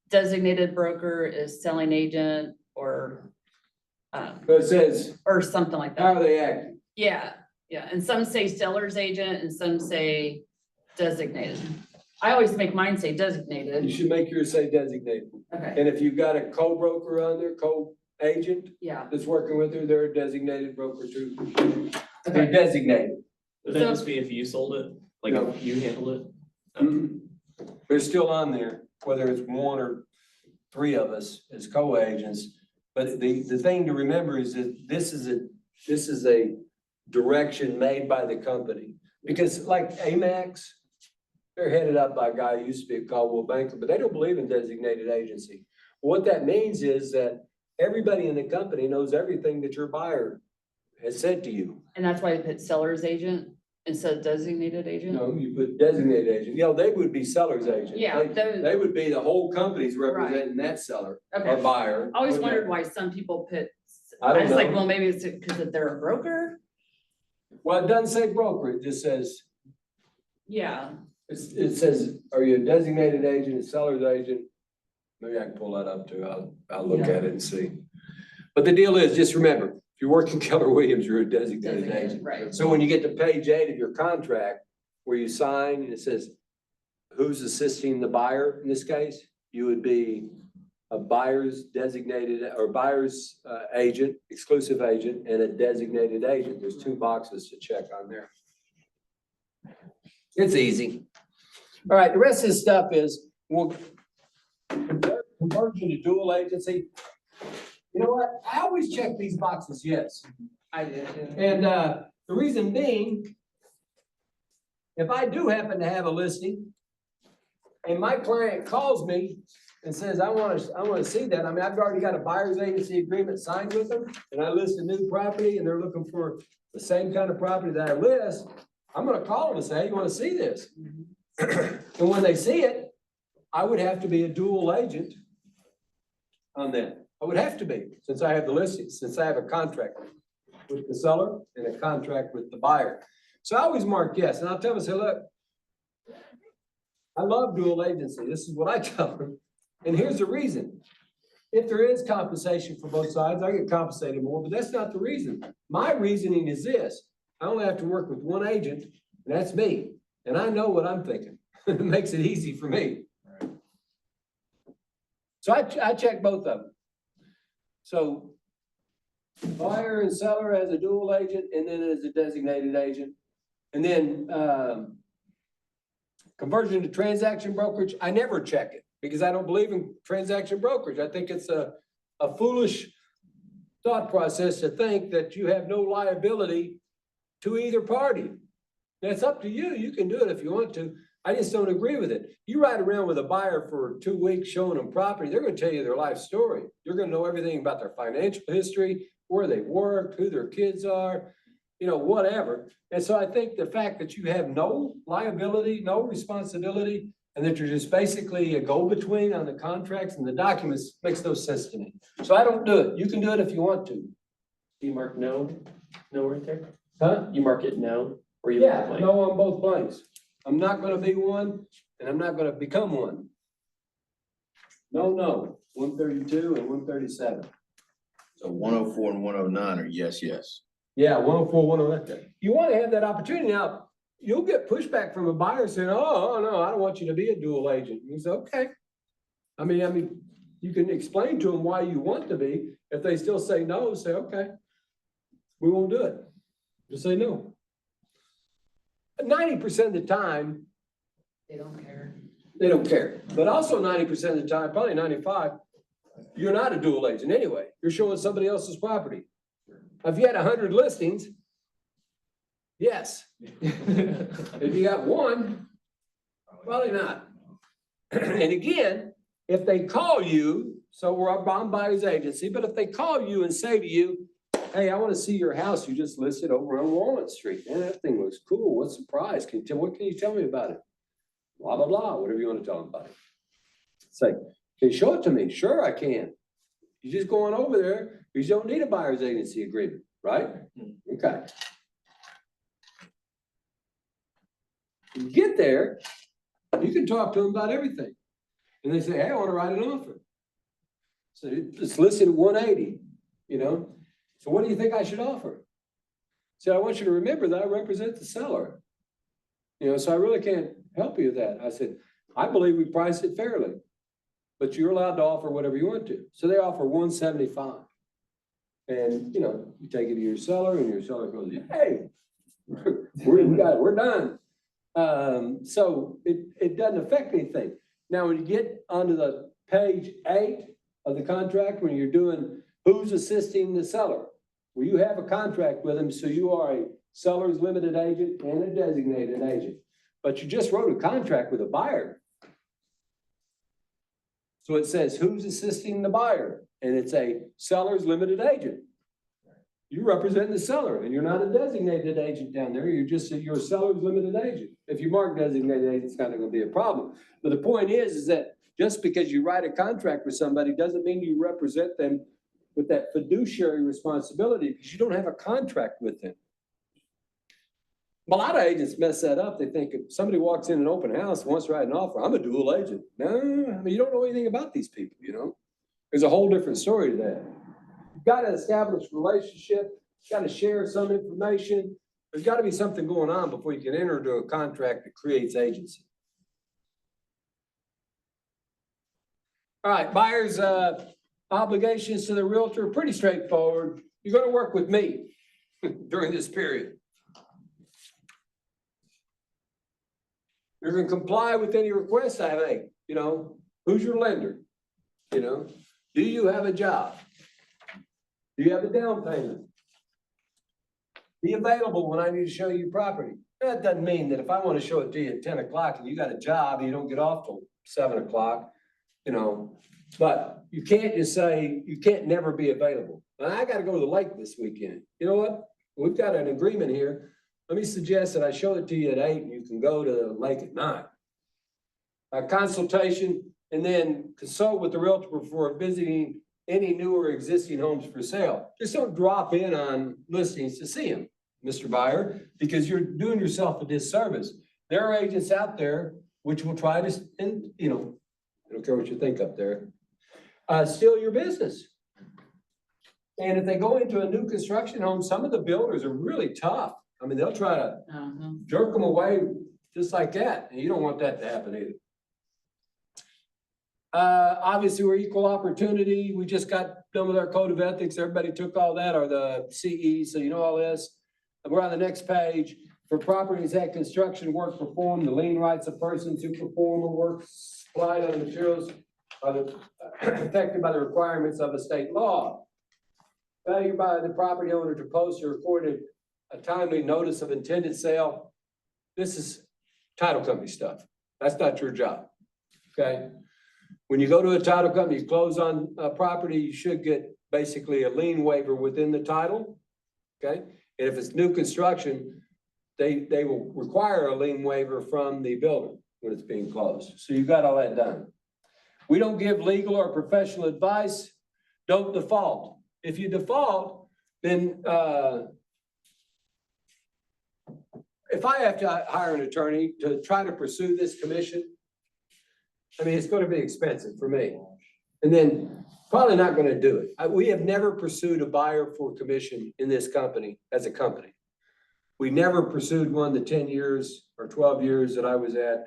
designated broker is selling agent or, But it says, or something like how are that. they acting? Yeah, yeah. And some say seller's agent and some say designated. I always make mine say You designated. should make yours say designated. Okay, And if you've got a co-broker on there, co-agent yeah. that's working with her, they're a designated broker too. They're Okay. designated. Would that just be if you sold it, like No. if you handled it? Mhm. They're still on there, whether it's one or three of us as co-agents. But the thing to remember is that this is a direction made by the company. Because like Amax, they're headed up by a guy who used to be a Caldwell banker, but they don't believe in designated agency. What that means is that everybody in the company knows everything that your buyer has said to you. And that's why I put seller's agent instead of designated agent? No, you put designated agent, they would be seller's agent. Yeah, They would be the whole company's representing that seller or Okay. buyer. I always wondered why some people put, I I don't was like, know. well, maybe it's because they're a broker? Well, it doesn't say broker, it just says, Yeah, it says, are you a designated agent, a seller's agent? Maybe I can pull that up too, I'll look at it and see. But the deal is, just remember, if you're working Keller Williams, you're a designated designated, agent. right. So when you get to page 8 of your contract, where you sign and it says, who's assisting the buyer in this case? You would be a buyer's designated or buyer's agent, exclusive agent, and a designated agent. There's 2 boxes to check on there. It's easy. All right, the rest of this stuff is, conversion to dual agency. You know what? I always check these boxes, yes. I did. And the reason being, if I do happen to have a listing and my client calls me and says, I want to see that, I mean, I've already got a buyer's agency agreement signed with them, and I list a new property and they're looking for the same kind of property that I list, I'm gonna call them and say, hey, you want to see this? And when they see it, I would have to be a dual agent on that. I would have to be, since I have the listing, since I have a contract with the seller and a contract with the buyer. So I always mark yes, and I'll tell them, say, look, I love dual agency. This is what I tell them. And here's the reason. If there is compensation for both sides, I get compensated more, but that's not the reason. My reasoning is this: I only have to work with one agent, and that's me. And I know what I'm thinking. It makes it easy for me. So I check both of them. So buyer and seller as a dual agent, and then as a designated agent. And then conversion to transaction brokerage, I never check it because I don't believe in transaction brokerage. I think it's a foolish thought process to think that you have no liability to either party. That's up to you. You can do it if you want to. I just don't agree with it. You ride around with a buyer for 2 weeks showing them property, they're gonna tell you their life story. You're gonna know everything about their financial history, where they worked, who their kids are. whatever. And so I think the fact that you have no liability, no responsibility, and that you're just basically a go-between on the contracts and the documents makes no sense to me. So I don't do it. You can do it if you want to. Do you mark no right there? Huh? You mark it no, or you? leave it Yeah, blank? no on both blanks. I'm not gonna be one, and I'm not gonna become one. No, 132 and 137. So 104 and 109 are yes, yes. Yeah, 104, 109. You wanna have that opportunity. Now, you'll get pushback from a buyer saying, oh, no, I don't want you to be a dual agent. You say, okay. I mean, you can explain to them why you want to be. If they still say no, say, okay, we won't do it. Just say no. 90% of the time, They don't care. they don't care. But also 90% of the time, probably 95, you're not a dual agent anyway. You're showing somebody else's property. If you had 100 listings, yes. If you got one, probably not. And again, if they call you, so we're a bond buyer's agency, but if they call you and say to you, hey, I want to see your house you just listed over on Walnut Street. Man, that thing looks cool. What's the price? What can you tell me about it? Blah, blah, blah, whatever you want to tell them about it. Say, can you show it to me? Sure, I can. You just go on over there. You don't need a buyer's agency agreement, right? Okay. You get there, you can talk to them about everything. And they say, hey, I want to write an offer. So it's listed at 180, So what do you think I should offer? So I want you to remember that I represent the seller. So I really can't help you with that. I said, I believe we price it fairly, but you're allowed to offer whatever you want to. So they offer 175. And, you take it to your seller and your seller goes, hey, we're done. So it doesn't affect anything. Now, when you get onto the page 8 of the contract, when you're doing who's assisting the seller, well, you have a contract with them, so you are a seller's limited agent and a designated agent. But you just wrote a contract with a buyer. So it says who's assisting the buyer, and it's a seller's limited agent. You represent the seller, and you're not a designated agent down there. You're a seller's limited agent. If you mark designated agent, it's kind of going to be a problem. But the point is that just because you write a contract with somebody doesn't mean you represent them with that fiduciary responsibility, because you don't have a contract with them. A lot of agents mess that up. They think if somebody walks in an open house and wants to write an offer, I'm a dual agent. No, you don't know anything about these people, There's a whole different story to that. You've got to establish a relationship, you've got to share some information. There's got to be something going on before you can enter into a contract that creates agency. All right, buyer's obligations to the realtor, pretty straightforward. You're going to work with me during this period. You're going to comply with any requests I make. Who's your lender? Do you have a job? Do you have a down payment? Be available when I need to show you property. That doesn't mean that if I want to show it to you at 10 o'clock and you got a job and you don't get off till 7 o'clock, but you can't just say, you can't never be available. And I got to go to the lake this weekend. You know what? We've got an agreement here. Let me suggest that I show it to you at 8 and you can go to the lake at 9. A consultation, and then consult with the realtor before visiting any new or existing homes for sale. Just don't drop in on listings to see them, Mr. Buyer, because you're doing yourself a disservice. There are agents out there which will try to, and I don't care what you think up there, steal your business. And if they go into a new construction home, some of the builders are really tough. I mean, they'll try to jerk them away just like that, and you don't want that to happen either. Obviously, we're equal opportunity. We just got done with our code of ethics. Everybody took all that, or the CE, so you know all this. And we're on the next page. For properties that construction work performed, the lien rights of persons who perform or work supplied on the materials are affected by the requirements of a state law. Failure by the property owner to post or record a timely notice of intended sale. This is title company stuff. That's not your job, okay? When you go to a title company, you close on a property, you should get basically a lien waiver within the title, okay? And if it's new construction, they will require a lien waiver from the builder when it's being closed. So you got all that done. We don't give legal or professional advice. Don't default. If you default, then, if I have to hire an attorney to try to pursue this commission, I mean, it's gonna be expensive for me. And then probably not gonna do it. We have never pursued a buyer for commission in this company as a company. We never pursued one the 10 years or 12 years that I was at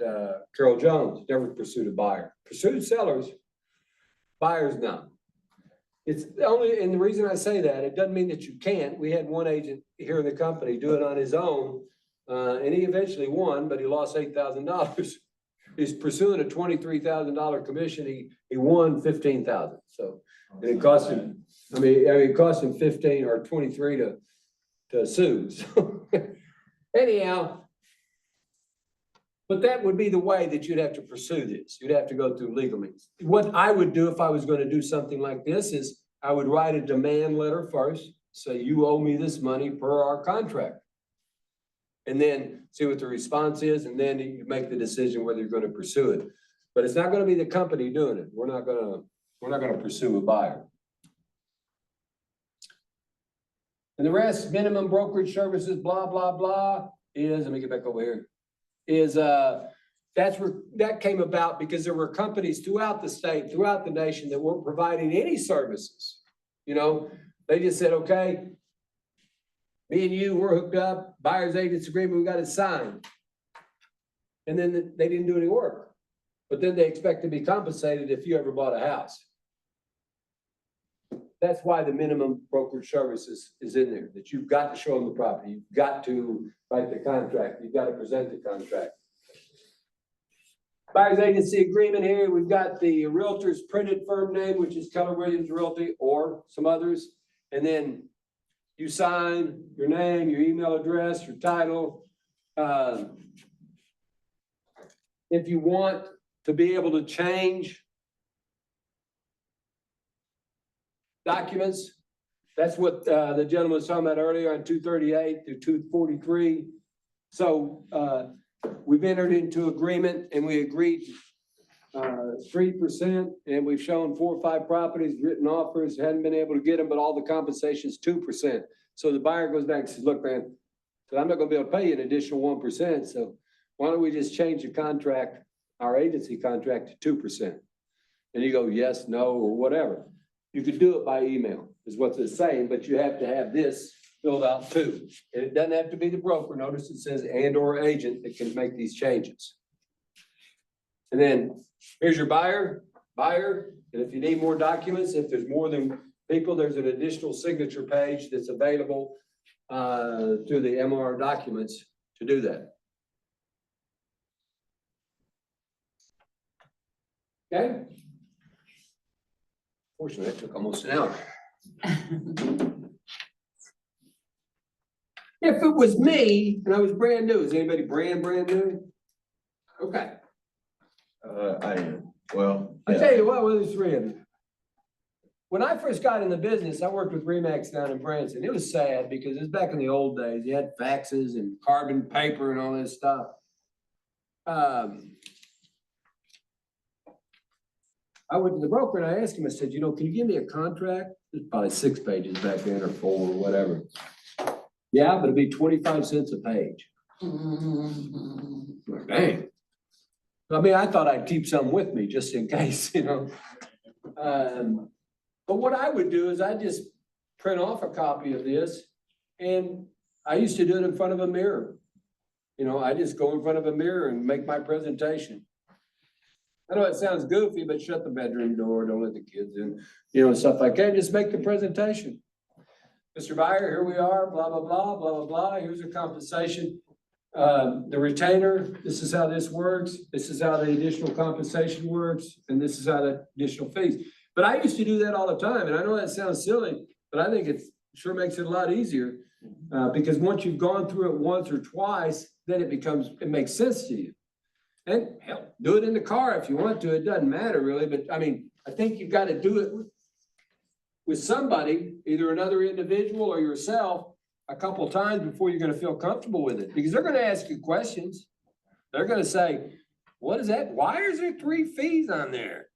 Carroll Jones, never pursued a buyer. Pursued sellers, buyers no. It's only, and the reason I say that, it doesn't mean that you can't. We had one agent here in the company do it on his own, and he eventually won, but he lost $8,000. He's pursuing a $23,000 commission. He won $15,000. So, and it cost him, I mean, it cost him 15 or 23 to sue. So anyhow, but that would be the way that you'd have to pursue this. You'd have to go through legal means. What I would do if I was going to do something like this is I would write a demand letter first, say you owe me this money per our contract. And then see what the response is, and then you make the decision whether you're going to pursue it. But it's not going to be the company doing it. We're not going to pursue a buyer. And the rest, minimum brokerage services, blah, blah, blah, is, let me get back over here, is, that's where, that came about because there were companies throughout the state, throughout the nation that weren't providing any services. You know, they just said, okay, me and you, we're hooked up, buyer's agents agreement, we got it signed. And then they didn't do any work, but then they expect to be compensated if you ever bought a house. That's why the minimum brokerage services is in there, that you've got to show them the property. You've got to write the contract. You've got to present the contract. Buyer's agency agreement here. We've got the realtor's printed firm name, which is Keller Williams Realty or some others. And then you sign your name, your email address, your title. If you want to be able to change documents, that's what the gentleman was talking about earlier on 238 through 243. So we've entered into agreement and we agreed 3%, and we've shown 4 or 5 properties, written offers, hadn't been able to get them, but all the compensation is 2%. So the buyer goes back and says, look, man, I'm not gonna be able to pay you an additional 1%. So why don't we just change the contract, our agency contract, to 2%? And you go, yes, no, or whatever. You could do it by email, is what it's saying, but you have to have this filled out too. And it doesn't have to be the broker. Notice it says and or agent that can make these changes. And then here's your buyer. And if you need more documents, if there's more than people, there's an additional signature page that's available through the MR documents to do that. Okay. Fortunately, that took almost an hour. If it was me and I was brand new, is anybody brand new? Okay. I am, well. I tell you what, well, there's 3 of you. When I first got in the business, I worked with Remax down in Branson. It was sad because it was back in the old days. You had faxes and carbon paper and all this stuff. I went to the broker and I asked him, I said, you know, can you give me a contract? It's probably 6 pages back then or 4 or whatever. Yeah, but it'd be 25 cents a page. Like, dang. I mean, I thought I'd keep some with me just in case, you know. But what I would do is I'd just print off a copy of this, and I used to do it in front of a mirror. You know, I just go in front of a mirror and make my presentation. I know it sounds goofy, but shut the bedroom door, don't let the kids in, you know, stuff like that. Just make the presentation. Mr. Buyer, here we are, blah, blah, blah, blah, blah, blah. Here's the compensation. The retainer, this is how this works. This is how the additional compensation works. And this is how the additional fees. But I used to do that all the time. And I know that sounds silly, but I think it sure makes it a lot easier. Because once you've gone through it once or twice, then it makes sense to you. And hell, do it in the car if you want to. It doesn't matter really. But I mean, I think you've got to do it with somebody, either another individual or yourself, a couple of times before you're gonna feel comfortable with it, because they're gonna ask you questions. They're gonna say, what is that? Why is there 3 fees on there?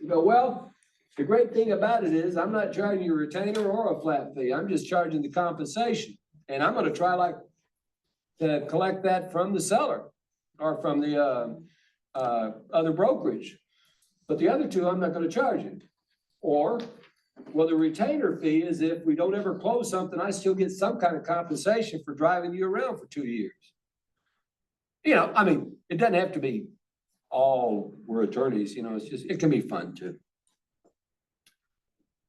You go, well, the great thing about it is I'm not charging you a retainer or a flat fee. I'm just charging the compensation. And I'm gonna try to collect that from the seller or from the, other brokerage. But the other 2, I'm not gonna charge you. Or, well, the retainer fee is if we don't ever close something, I still get some kind of compensation for driving you around for 2 years. You know, I mean, it doesn't have to be all we're attorneys, you know, it's just, it can be fun too.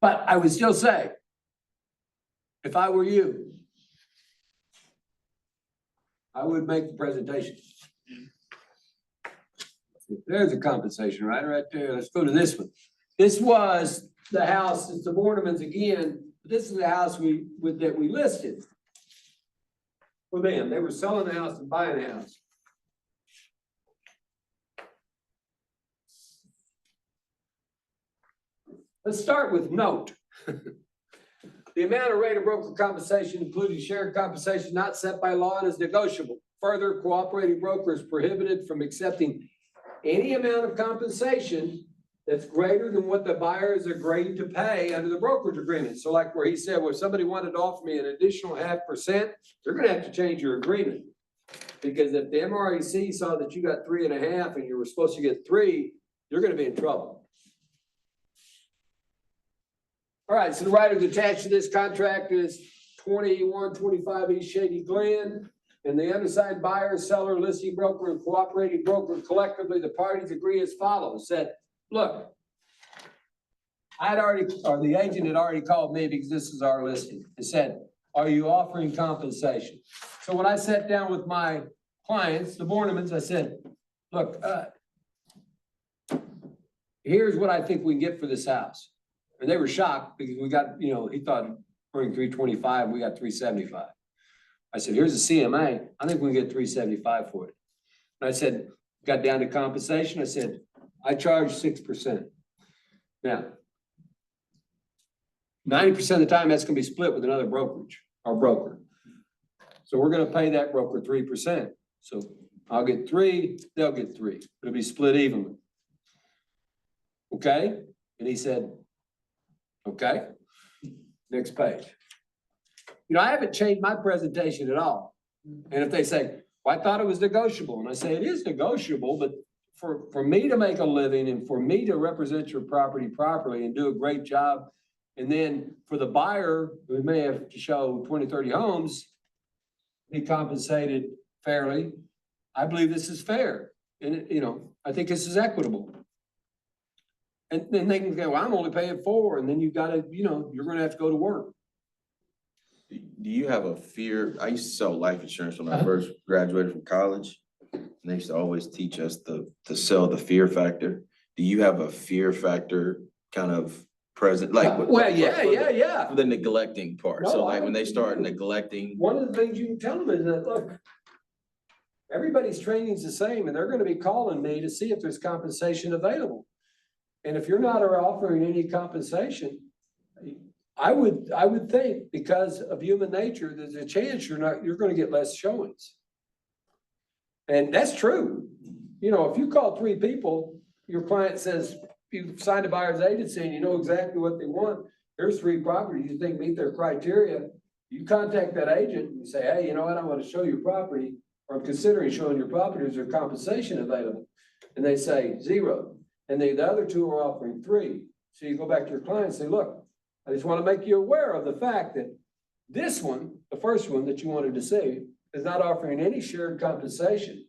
But I would still say, if I were you, I would make the presentation. There's a compensation right there. Let's go to this one. This was the house, it's the Bornemans again, but this is the house that we listed. For them, they were selling the house and buying the house. Let's start with note. The amount of rate of broker compensation, including shared compensation not set by law and is negotiable. Further, cooperating broker is prohibited from accepting any amount of compensation that's greater than what the buyer is agreed to pay under the brokerage agreement. So like where he said, well, if somebody wanted to offer me an additional 0.5%, they're gonna have to change your agreement. Because if the MREC saw that you got 3.5 and you were supposed to get 3, you're gonna be in trouble. All right, so the writers attached to this contract is 2125 East Shady Glen. And the undersigned buyer, seller, listing broker, and cooperating broker collectively, the parties agree as follows, said, look, the agent had already called me because this is our listing. It said, are you offering compensation? So when I sat down with my clients, the Bornemans, I said, look, here's what I think we can get for this house. And they were shocked because we got, you know, he thought bring 325, we got 375. I said, here's a CMA. I think we can get 375 for it. And I said, got down to compensation. I said, I charge 6%. Now, 90% of the time that's gonna be split with another brokerage or broker. So we're gonna pay that broker 3%. So I'll get 3, they'll get 3. It'll be split evenly. Okay? And he said, okay, next page. You know, I haven't changed my presentation at all. And if they say, well, I thought it was negotiable, and I say, it is negotiable, but for me to make a living and for me to represent your property properly and do a great job, and then for the buyer who may have to show 20, 30 homes, be compensated fairly, I believe this is fair. And, you know, I think this is equitable. And then they can go, well, I'm only paying 4, and then you gotta, you know, you're gonna have to go to work. Do you have a fear? I used to sell life insurance when I first graduated from college. And they used to always teach us to sell the fear factor. Do you have a fear factor kind of present, like? Well, yeah. For the neglecting part. No, So I like when they agree. start neglecting, One of the things you can tell them is that, look, everybody's training's the same, and they're gonna be calling me to see if there's compensation available. And if you're not offering any compensation, I would think because of human nature, there's a chance you're gonna get less showings. And that's true. You know, if you call 3 people, your client says, you signed a buyer's agency and you know exactly what they want, there's 3 properties you think meet their criteria. You contact that agent and you say, hey, you know what, I want to show your property, or I'm considering showing your property, is there compensation available? And they say 0. And the other 2 are offering 3. So you go back to your client and say, look, I just want to make you aware of the fact that this one, the first one that you wanted to see, is not offering any shared compensation.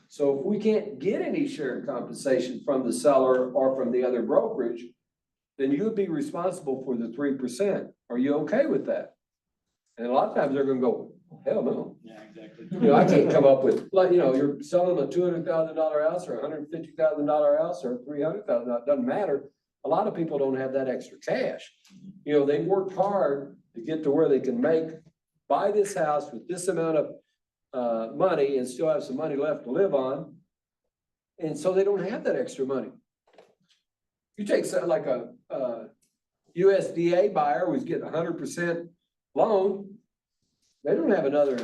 So if we can't get any shared compensation from the seller or from the other brokerage, then you would be responsible for the 3%. Are you okay with that? And a lot of times they're gonna go, hell no. Yeah, exactly. You know, I can't come up with, like, you know, you're selling a $200,000 house or a $150,000 house or $300,000, it doesn't matter. A lot of people don't have that extra cash. You know, they worked hard to get to where they can buy this house with this amount of money and still have some money left to live on. And so they don't have that extra money. You take something like a USDA buyer who's getting 100% loan, they don't have another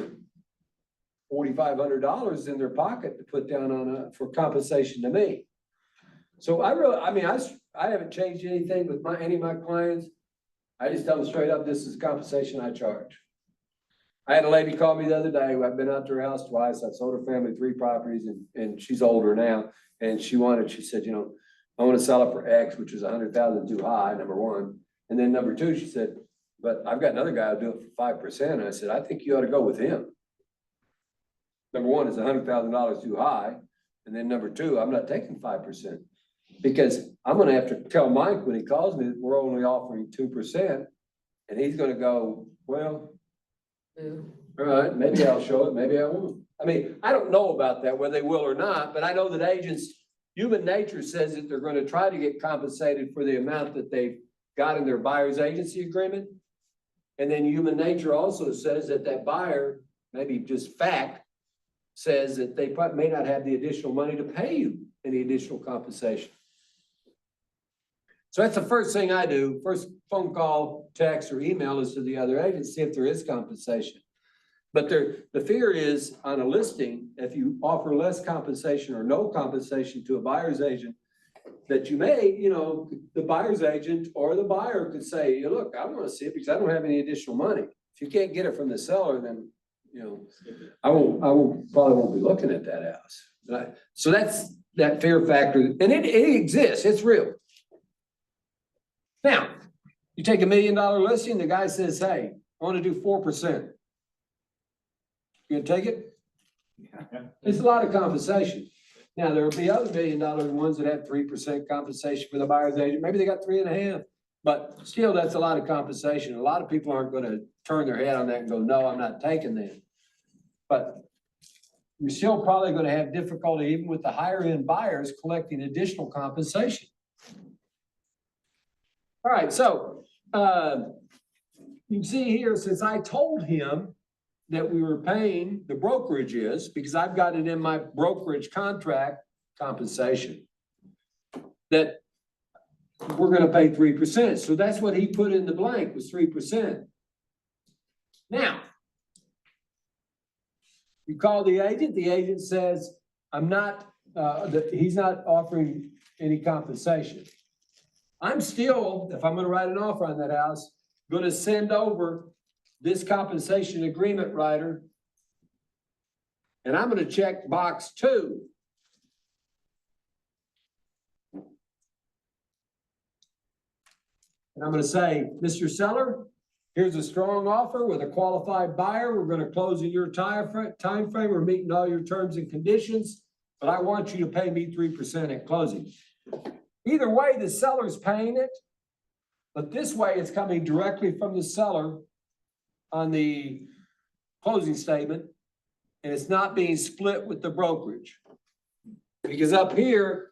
$4,500 in their pocket to put down for compensation to me. So I haven't changed anything with any of my clients. I just tell them straight up, this is compensation I charge. I had a lady call me the other day, I've been out to her house twice, I've sold her family 3 properties and she's older now. And she said, I want to sell it for X, which is 100,000 too high, number one. And then number two, she said, but I've got another guy who'll do it for 5%. And I said, I think you ought to go with him. Number one, is $100,000 too high. And then number two, I'm not taking 5%. Because I'm gonna have to tell Mike when he calls me that we're only offering 2%. And he's gonna go, well, Boo. all right, maybe I'll show it, maybe I won't. I mean, I don't know about that, whether they will or not, but I know that agents, human nature says that they're gonna try to get compensated for the amount that they've got in their buyer's agency agreement. And then human nature also says that that buyer, maybe just fact, says that they may not have the additional money to pay you any additional compensation. So that's the first thing I do. First phone call, text, or email is to the other agent, see if there is compensation. But the fear is on a listing, if you offer less compensation or no compensation to a buyer's agent, that you may, the buyer's agent or the buyer could say, look, I want to see it because I don't have any additional money. If you can't get it from the seller, then, I probably won't be looking at that house. So that's that fear factor, and it exists, it's real. Now, you take $1 million listing, the guy says, hey, I want to do 4%. You gonna take it? Yeah. It's a lot of compensation. Now, there will be other $1 million ones that have 3% compensation for the buyer's agent. Maybe they got 3.5, but still, that's a lot of compensation. A lot of people aren't gonna turn their head on that and go, no, I'm not taking that. But you're still probably gonna have difficulty even with the higher end buyers collecting additional compensation. All right, so you can see here, since I told him that we were paying the brokerages, because I've got it in my brokerage contract compensation, that we're gonna pay 3%. So that's what he put in the blank, was 3%. Now, you call the agent says, I'm not, he's not offering any compensation. I'm still, if I'm gonna write an offer on that house, gonna send over this compensation agreement writer. And I'm gonna check box 2. And I'm gonna say, Mr. Seller, here's a strong offer with a qualified buyer. We're gonna close in your time frame. We're meeting all your terms and conditions, but I want you to pay me 3% at closing. Either way, the seller's paying it, but this way it's coming directly from the seller on the closing statement, and it's not being split with the brokerage. Because up here,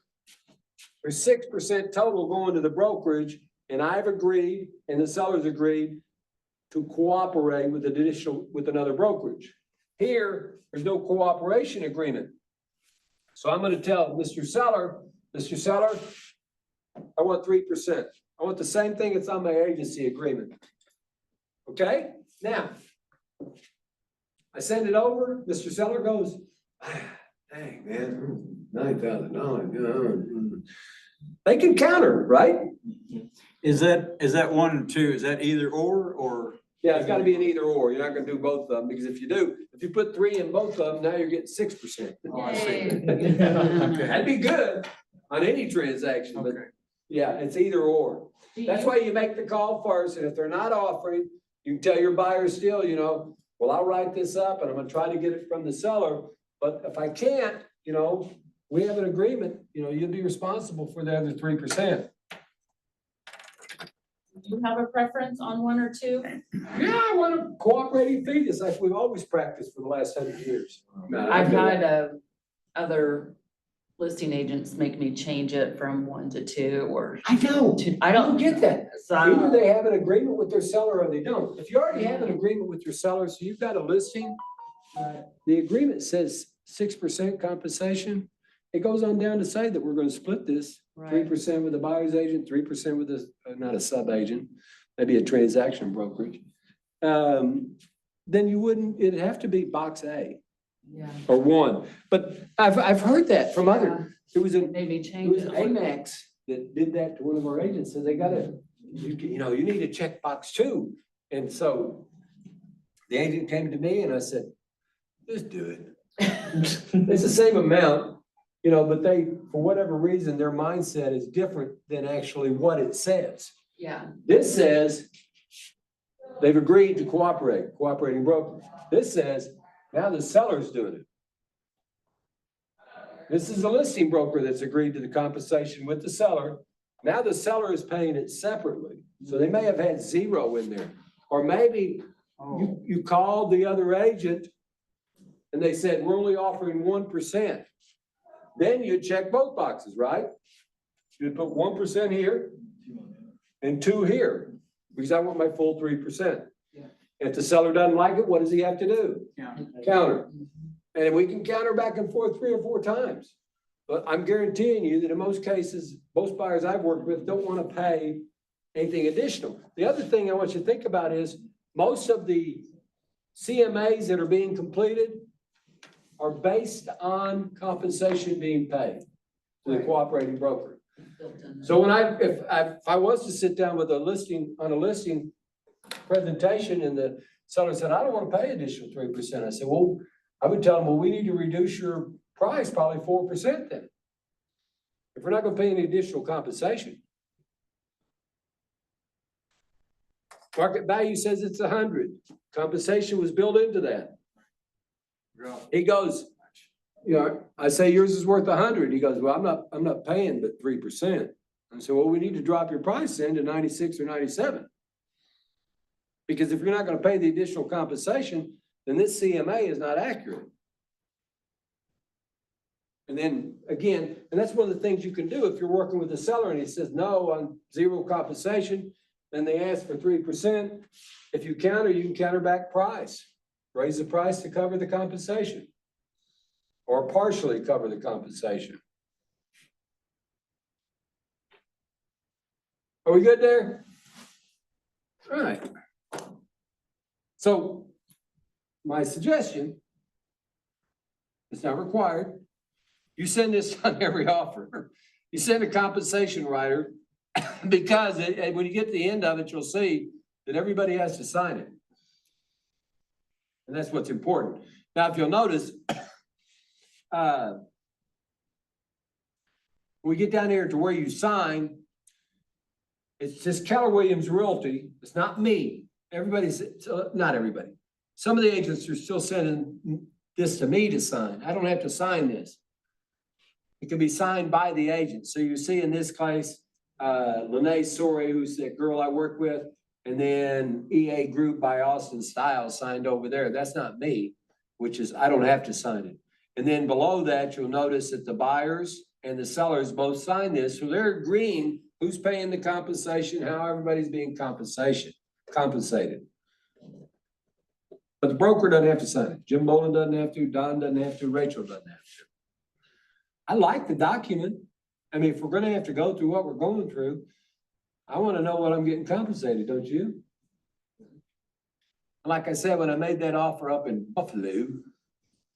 there's 6% total going to the brokerage, and I've agreed, and the seller's agreed to cooperate with another brokerage. Here, there's no cooperation agreement. So I'm gonna tell Mr. Seller, I want 3%. I want the same thing that's on my agency agreement. Okay? Now, I send it over, Mr. Seller goes, dang, man, $9,000. They can counter, right? Is that 1 and 2? Is that either or? Yeah, it's gotta be an either or. You're not gonna do both of them, because if you put 3 in both of them, now you're getting 6%. Oh, I see. Yay. That'd be good on any transaction, but Okay. yeah, it's either or. That's why you make the call first, and if they're not offering, you can tell your buyer still, well, I'll write this up and I'm gonna try to get it from the seller, but if I can't, we have an agreement, you'll be responsible for the other 3%. Do you have a preference on 1 or 2? Yeah, I want a cooperating fee, just like we've always practiced for the last 100 years. I've had other listing agents make me change it from 1 to 2 or I know, 2. I don't get that. So, Either they have an agreement with their seller or they don't. If you already have an agreement with your seller, so you've got a listing, the agreement says 6% compensation. It goes on down to say that we're gonna split this, right. 3% with the buyer's agent, 3% with not a sub-agent, maybe a transaction brokerage. then you wouldn't, it'd have to be box A Yeah, or one. But I've heard that from other, it was an maybe It change was it. Amex that did that to one of our agents, so they gotta, you know, you need a checkbox too. And so the agent came to me and I said, just do it. It's the same amount, you know, but they, for whatever reason, their mindset is different than actually what it says. Yeah, This says they've agreed to cooperate, cooperating broker. This says now the seller's doing it. This is the listing broker that's agreed to the compensation with the seller. Now the seller is paying it separately. So they may have had zero in there. Or maybe you called the other agent and they said, we're only offering 1%. Then you'd check both boxes, right? You'd put 1% here and 2 here, because I want my full 3%. If the seller doesn't like it, what does he have to do? Counter. And we can counter back and forth 3 or 4 times. But I'm guaranteeing you that in most cases, most buyers I've worked with don't want to pay anything additional. The other thing I want you to think about is most of the CMAs that are being completed are based on compensation being paid to the cooperating broker. built in. So when if I was to sit down with a listing presentation and the seller said, I don't want to pay additional 3%. I said, well, I would tell them, well, we need to reduce your price probably 4% then. If we're not going to pay any additional compensation. Market value says it's 100. Compensation was built into that. He goes, you know, I say yours is worth 100. He goes, well, I'm not paying but 3%. I said, well, we need to drop your price then to 96 or 97. Because if you're not going to pay the additional compensation, then this CMA is not accurate. And then again, and that's one of the things you can do if you're working with a seller and he says no on 0 compensation, then they ask for 3%. If you counter, you can counter back price. Raise the price to cover the compensation. Or partially cover the compensation. Are we good there? All right. So my suggestion, it's not required. You send this on every offer. You send a compensation writer because when you get to the end of it, you'll see that everybody has to sign it. And that's what's important. Now, if you'll notice, we get down here to where you sign, it's just Keller Williams Realty. It's not me. Everybody's, not everybody. Some of the agents are still sending this to me to sign. I don't have to sign this. It can be signed by the agent. So you see in this case, Lene Sori, who's that girl I work with, and then EA Group by Austin Styles signed over there. That's not me, which is, I don't have to sign it. And then below that, you'll notice that the buyers and the sellers both sign this. So they're agreeing who's paying the compensation, how everybody's being compensated. But the broker doesn't have to sign it. Jim Bolin doesn't have to, Don doesn't have to, Rachel doesn't have to. I like the document. I mean, if we're gonna have to go through what we're going through, I wanna know what I'm getting compensated, don't you? Like I said, when I made that offer up in Buffalo,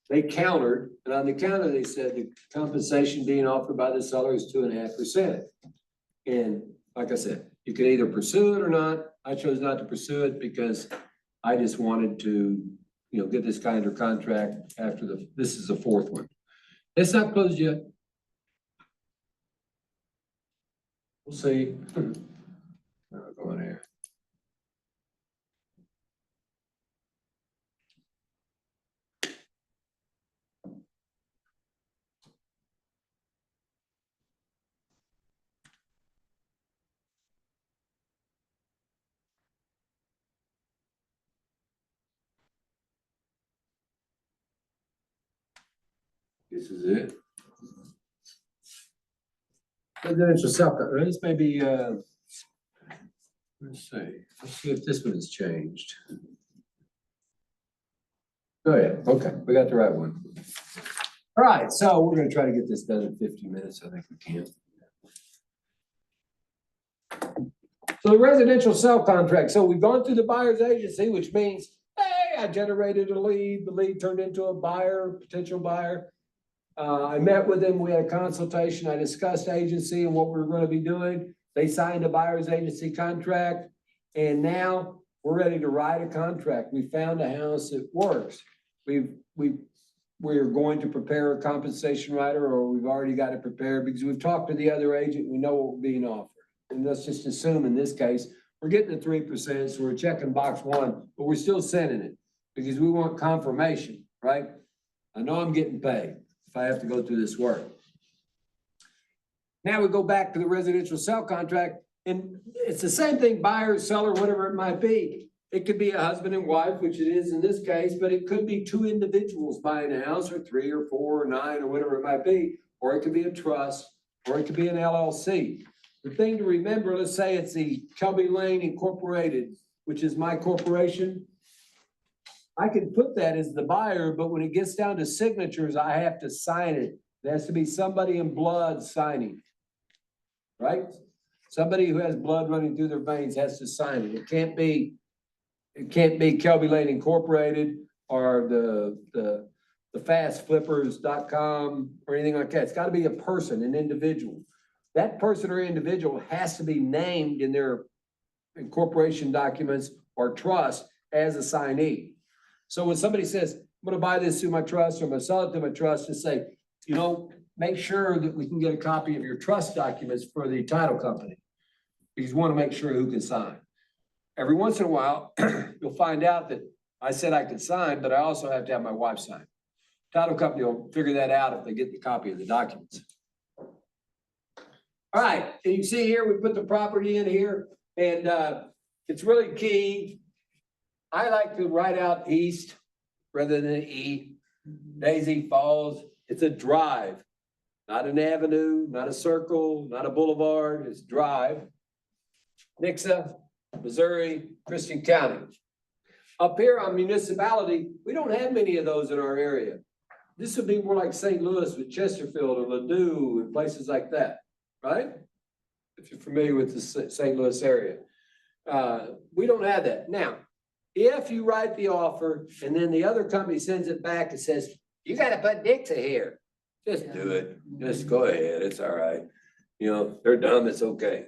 they countered, and on the counter, they said the compensation being offered by the seller is 2.5%. And like I said, you can either pursue it or not. I chose not to pursue it because I just wanted to, you know, get this guy under contract after this is the 4th one. It's not closed yet. We'll see. I'll go in here. This is it. Residential self-government, this may be, let's see if this one has changed. Oh yeah, okay, we got the right one. All right, so we're gonna try to get this done in 50 minutes, I think we can. So the residential sale contract, so we've gone through the buyer's agency, which means, hey, I generated a lead, the lead turned into a buyer, potential buyer. I met with them, we had a consultation, I discussed agency and what we were gonna be doing. They signed a buyer's agency contract, and now we're ready to write a contract. We found a house that works. We're going to prepare a compensation writer, or we've already got it prepared, because we've talked to the other agent, we know what we're being offered. And let's just assume in this case, we're getting the 3%, so we're checking box one, but we're still sending it, because we want confirmation, right? I know I'm getting paid if I have to go through this work. Now we go back to the residential sale contract, and it's the same thing, buyer, seller, whatever it might be. It could be a husband and wife, which it is in this case, but it could be two individuals buying a house, or 3 or 4 or 9 or whatever it might be, or it could be a trust, or it could be an LLC. The thing to remember, let's say it's the Kelby Lane Incorporated, which is my corporation. I can put that as the buyer, but when it gets down to signatures, I have to sign it. There has to be somebody in blood signing. Right? Somebody who has blood running through their veins has to sign it. It can't be Kelby Lane Incorporated or the fastflippers.com or anything like that. It's gotta be a person, an individual. That person or individual has to be named in their incorporation documents or trust as a signee. So when somebody says, I'm gonna buy this through my trust, or I'm gonna sell it through my trust, just say, make sure that we can get a copy of your trust documents for the title company. Because you wanna make sure who can sign. Every once in a while, you'll find out that I said I could sign, but I also have to have my wife sign. Title company will figure that out if they get the copy of the documents. All right, and you see here, we put the property in here, and it's really key. I like to write out east rather than E. Daisy Falls, it's a drive, not an avenue, not a circle, not a boulevard, it's drive. Nixa, Missouri, Christian County. Up here on municipality, we don't have many of those in our area. This would be more like St. Louis with Chesterfield or Ladue and places like that, right? If you're familiar with the St. Louis area. We don't have that. Now, if you write the offer and then the other company sends it back and says, you gotta put Nixa here, just do it. Just go ahead, it's all right. They're dumb, it's okay.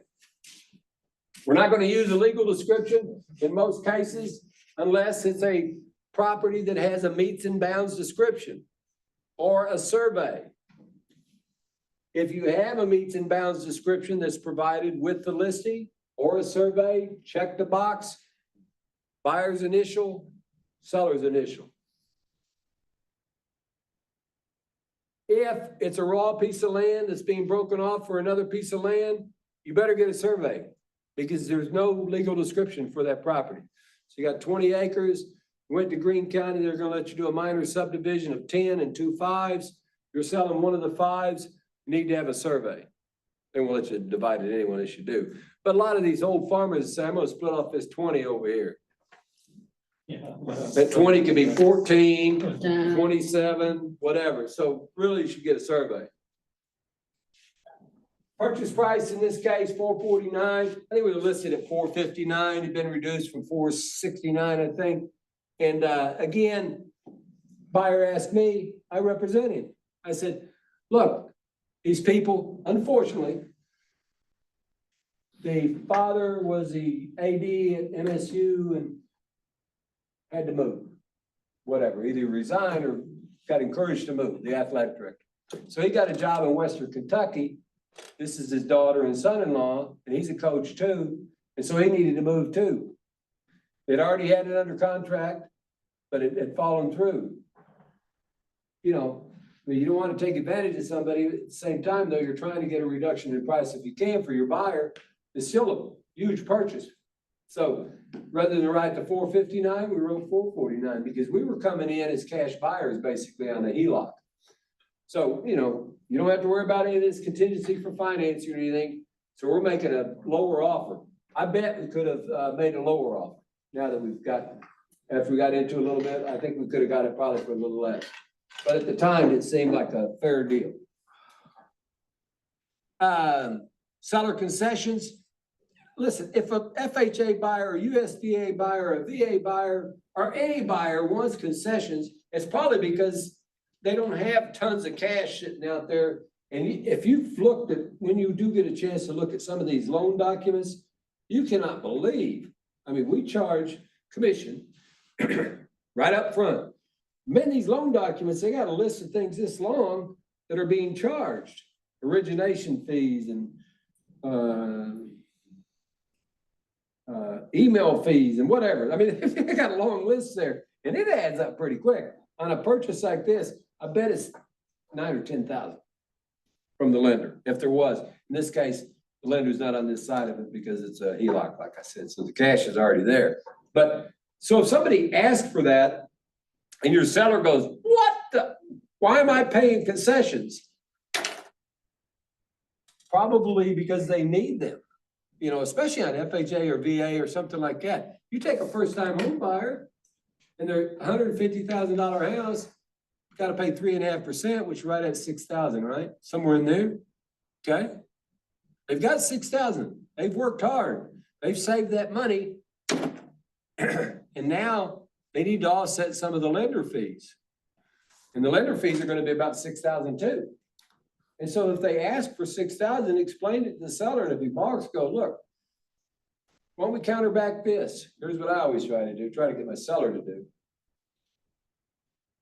We're not gonna use a legal description in most cases unless it's a property that has a meets and bounds description or a survey. If you have a meets and bounds description that's provided with the listing or a survey, check the box. Buyer's initial, seller's initial. If it's a raw piece of land that's being broken off for another piece of land, you better get a survey because there's no legal description for that property. So you got 20 acres, you went to Greene County, they're gonna let you do a minor subdivision of 10 and 2 5s. You're selling one of the 5s, you need to have a survey. They won't let you divide it anyway as you do. But a lot of these old farmers say, I'm gonna split off this 20 over here. That 20 could be 14, 27, whatever. So really you should get a survey. Purchase price in this case, $449. I think we were listed at $459. It'd been reduced from $469, I think. And again, buyer asked me, I represent him. I said, look, these people, unfortunately, the father was the AD at MSU and had to move, whatever, either resign or got encouraged to move, the athletic director. So he got a job in Western Kentucky. This is his daughter and son-in-law, and he's a coach too. And so he needed to move too. They'd already had it under contract, but it had fallen through. You don't want to take advantage of somebody at the same time, though you're trying to get a reduction in price if you can for your buyer. It's still a huge purchase. So rather than write the $459, we wrote $449 because we were coming in as cash buyers basically on the HELOC. So, you don't have to worry about any of this contingency for financing or anything. So we're making a lower offer. I bet we could have made a lower offer. Now that after we got into a little bit, I think we could have got it probably for a little less. But at the time, it seemed like a fair deal. Seller concessions. Listen, if a FHA buyer, a USDA buyer, a VA buyer or any buyer wants concessions, it's probably because they don't have tons of cash sitting out there. And if you've looked at, when you do get a chance to look at some of these loan documents, you cannot believe, I mean, we charge commission right up front. Man, these loan documents, they got a list of things this long that are being charged, origination fees and email fees and whatever. I mean, they got a long list there and it adds up pretty quick. On a purchase like this, I bet it's 9 or 10,000 from the lender, if there was. In this case, the lender's not on this side of it because it's a HELOC, like I said, so the cash is already there. But, so if somebody asks for that and your seller goes, what the, why am I paying concessions? Probably because they need them, you know, especially on FHA or VA or something like that. You take a first-time home buyer and they're $150,000 house, got to pay 3.5%, which is right at 6,000, right? Somewhere in there, okay? They've got 6,000. They've worked hard. They've saved that money. And now they need to offset some of the lender fees. And the lender fees are going to be about 6,000 too. And so if they ask for 6,000, explain it to the seller, and if he balks, go, look, why don't we counter back this? Here's what I always try to do, try to get my seller to do.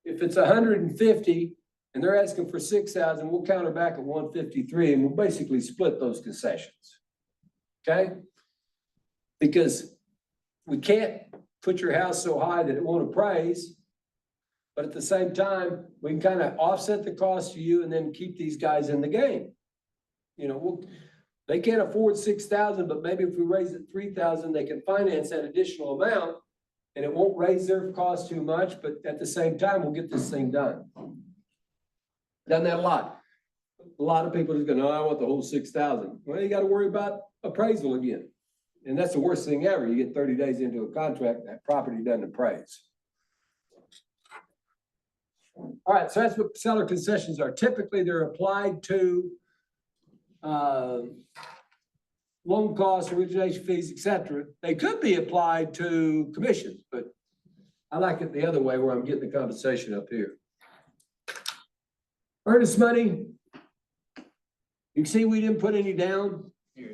If it's 150 and they're asking for 6,000, we'll counter back at 153 and we'll basically split those concessions. Okay? Because we can't put your house so high that it won't appraise. But at the same time, we can kind of offset the cost to you and then keep these guys in the game. You know, they can't afford 6,000, but maybe if we raise it 3,000, they can finance that additional amount and it won't raise their cost too much, but at the same time, we'll get this thing done. Done that a lot. A lot of people just go, no, I want the whole 6,000. Well, you got to worry about appraisal again. And that's the worst thing ever. You get 30 days into a contract, that property doesn't appraise. All right, so that's what seller concessions are. Typically, they're applied to loan costs, origination fees, etc. They could be applied to commissions, but I like it the other way where I'm getting the compensation up here. Earnest money. You see we didn't put any down.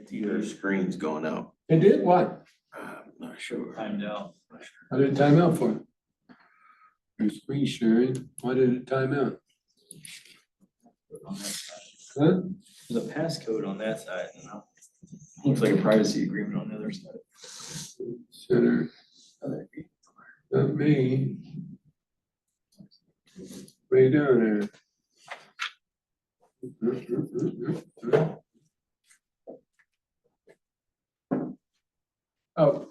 Your screen's going out. It did? Why? I'm not sure. Timed out. I didn't time out for it. Your screen sharing. Why did it time out? Huh? There's a passcode on that side, and looks like a privacy agreement on the other side. Center. Not me. Way down there. Oh.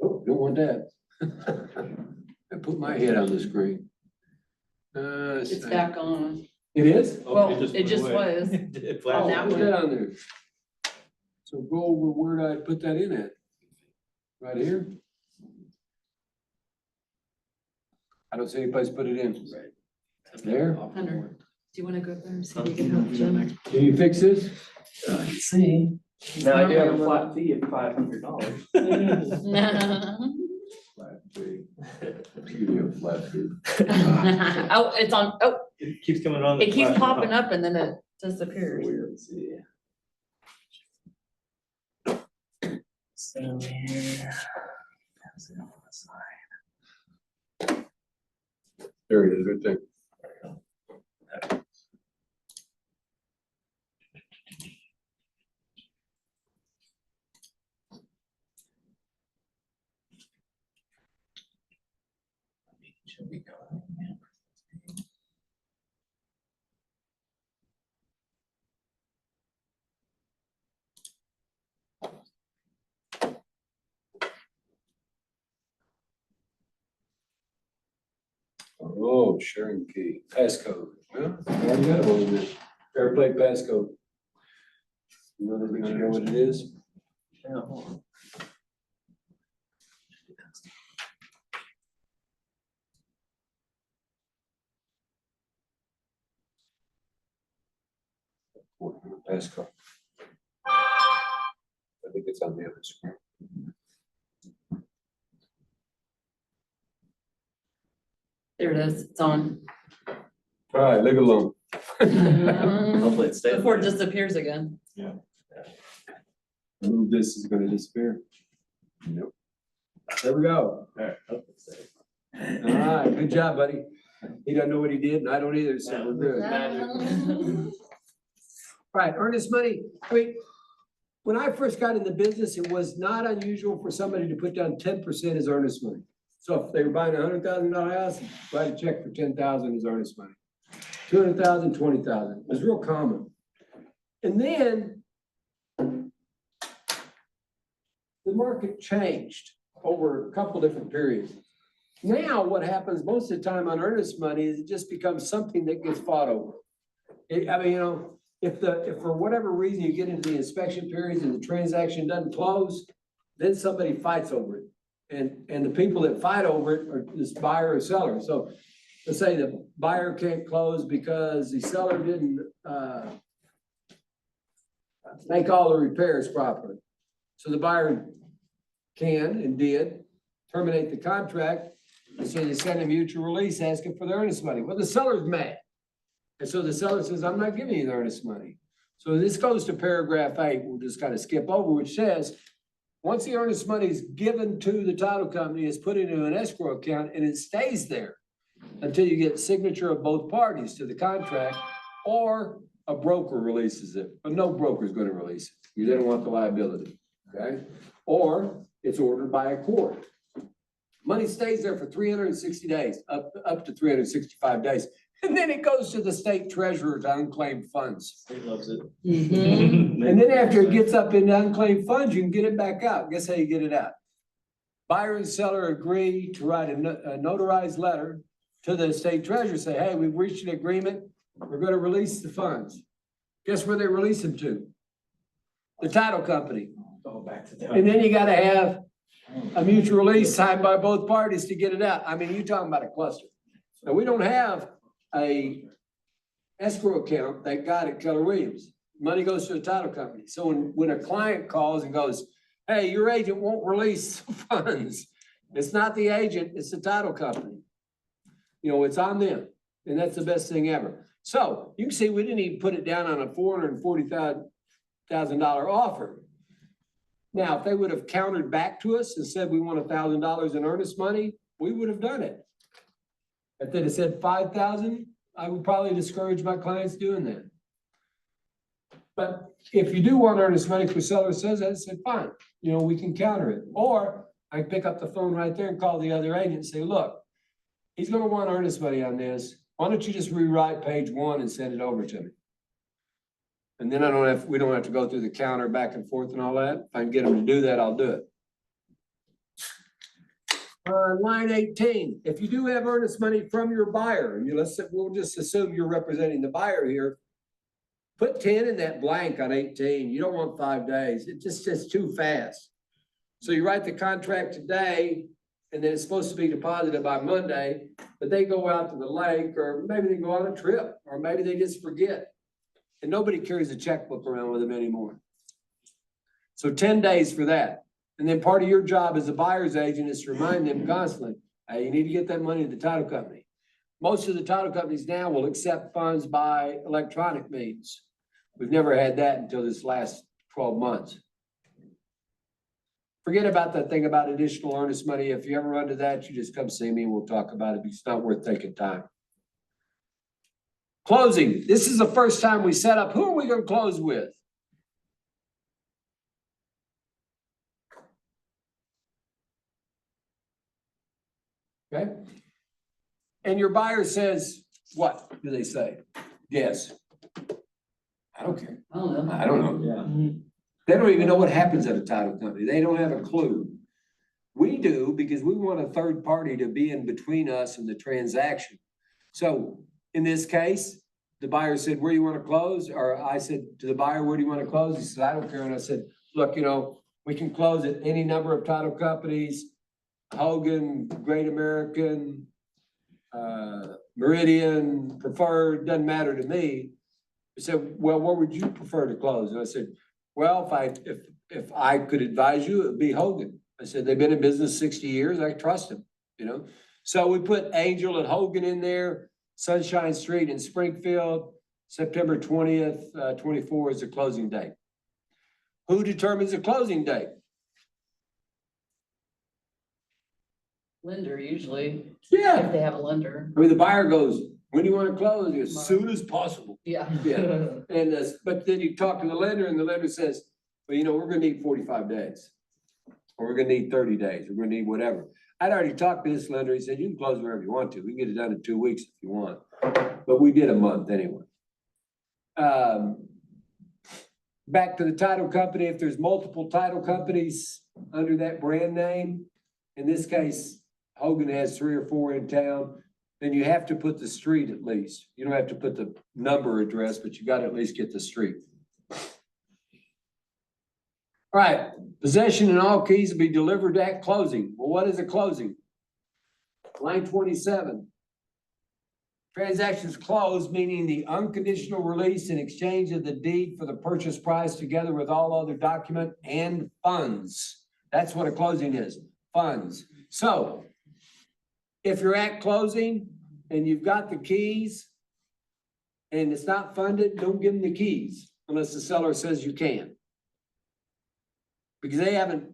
Oh, don't want that. I put my head on the screen. It's back on. It is? Well, it just was. It On flashed. that Put one. that on there. So go over where did I put that in at? Right here? I don't see any place to put it in. There? Hunter, do you want to go there and see if you can help Jim? Can you fix this? See. Now I do have a flat fee of $500. Flat fee. Give you a flat fee. Oh, it's on, oh, It keeps coming on. it keeps popping up and then it disappears. Weird, see. So here. That's it on the side. There it is, right there. Should be going. Oh, sharing key, passcode. Well, I already got one of this. Fair play passcode. You know, they're gonna know what it is. Yeah, hold on. Passcode. think it's on the other screen. There it is, it's on. All right, leave it alone. Hopefully it stays. Before it disappears again. Ooh, this is gonna disappear. Nope. There we go. Alright, hopefully it stays. All right, good job, buddy. He doesn't know what he did, and I don't either, so we're good. Right, earnest money, I mean, when I first got in the business, it was not unusual for somebody to put down 10% as earnest money. So if they were buying $100,000 house, write a check for 10,000 as earnest money. 200,000, 20,000, it was real common. And then the market changed over a couple different periods. Now, what happens most of the time on earnest money is it just becomes something that gets fought over. I mean, you know, if for whatever reason you get into the inspection periods and the transaction doesn't close, then somebody fights over it. And the people that fight over it are this buyer or seller. So let's say the buyer can't close because the seller didn't make all the repairs properly. So the buyer can and did terminate the contract. And so they send a mutual release asking for the earnest money. Well, the seller's mad. And so the seller says, I'm not giving you the earnest money. So this goes to paragraph 8, we'll just kind of skip over, which says, once the earnest money is given to the title company, it's put into an escrow account and it stays there until you get signature of both parties to the contract, or a broker releases it, but no broker is going to release it. You didn't want the liability, okay? Or it's ordered by a court. Money stays there for 360 days, up to 365 days. And then it goes to the state treasurer to unclaimed funds. State loves it. And then after it gets up into unclaimed funds, you can get it back out. Guess how you get it out? Buyer and seller agree to write a notarized letter to the state treasurer, say, hey, we've reached an agreement. We're gonna release the funds. Guess where they release them to? The title company. Go back to that. And then you gotta have a mutual release signed by both parties to get it out. I mean, you're talking about a cluster. Now, we don't have a escrow account that got at Keller Williams. Money goes to the title company. So when a client calls and goes, hey, your agent won't release funds, it's not the agent, it's the title company. You know, it's on them. And that's the best thing ever. So you can see we didn't even put it down on a $440,000 offer. Now, if they would have countered back to us and said we want $1,000 in earnest money, we would have done it. If they'd have said 5,000, I would probably discourage my clients doing that. But if you do want earnest money, if the seller says that, I said, fine, you know, we can counter it. Or I can pick up the phone right there and call the other agent and say, look, he's gonna want earnest money on this. Why don't you just rewrite page 1 and send it over to me? And then we don't have to go through the counter back and forth and all that. If I can get them to do that, I'll do it. Line 18, if you do have earnest money from your buyer, and we'll just assume you're representing the buyer here, put 10 in that blank on 18. You don't want 5 days. It just is too fast. So you write the contract today, and then it's supposed to be deposited by Monday, but they go out to the lake, or maybe they go on a trip, or maybe they just forget. And nobody carries a checkbook around with them anymore. So 10 days for that. And then part of your job as a buyer's agent is to remind them constantly, hey, you need to get that money to the title company. Most of the title companies now will accept funds by electronic means. We've never had that until this last 12 months. Forget about that thing about additional earnest money. If you ever run to that, you just come see me and we'll talk about it. It's not worth taking time. Closing. This is the first time we set up. Who are we going to close with? Okay. And your buyer says, what do they say? Yes. I don't care. I don't know. I don't know. Yeah. They don't even know what happens at a title company. They don't have a clue. We do because we want a third party to be in between us and the transaction. So in this case, the buyer said, where do you want to close? Or I said to the buyer, where do you want to close? He said, I don't care. And I said, look, you know, we can close at any number of title companies, Hogan, Great American, Meridian, Preferred, doesn't matter to me. He said, well, where would you prefer to close? And I said, well, if I could advise you, it would be Hogan. I said, they've been in business 60 years. I trust them, you know? So we put Angel and Hogan in there, Sunshine Street in Springfield, September 20th, 24 is the closing date. Who determines the closing date? Lender usually, Yeah. if they have a lender. I mean, the buyer goes, when do you want to close? As soon as possible. Yeah. Yeah. And but then you talk to the lender and the lender says, well, you know, we're gonna need 45 days. Or we're gonna need 30 days, we're gonna need whatever. I'd already talked to this lender, he said, you can close wherever you want to, we can get it done in 2 weeks if you want. But we did a month anyway. Back to the title company, if there's multiple title companies under that brand name, in this case, Hogan has 3 or 4 in town, then you have to put the street at least. You don't have to put the number address, but you gotta at least get the street. All right, possession and all keys will be delivered at closing. Well, what is a closing? Line 27. Transactions closed, meaning the unconditional release and exchange of the deed for the purchase price together with all other document and funds. That's what a closing is, funds. So if you're at closing and you've got the keys and it's not funded, don't give them the keys unless the seller says you can. Because they haven't,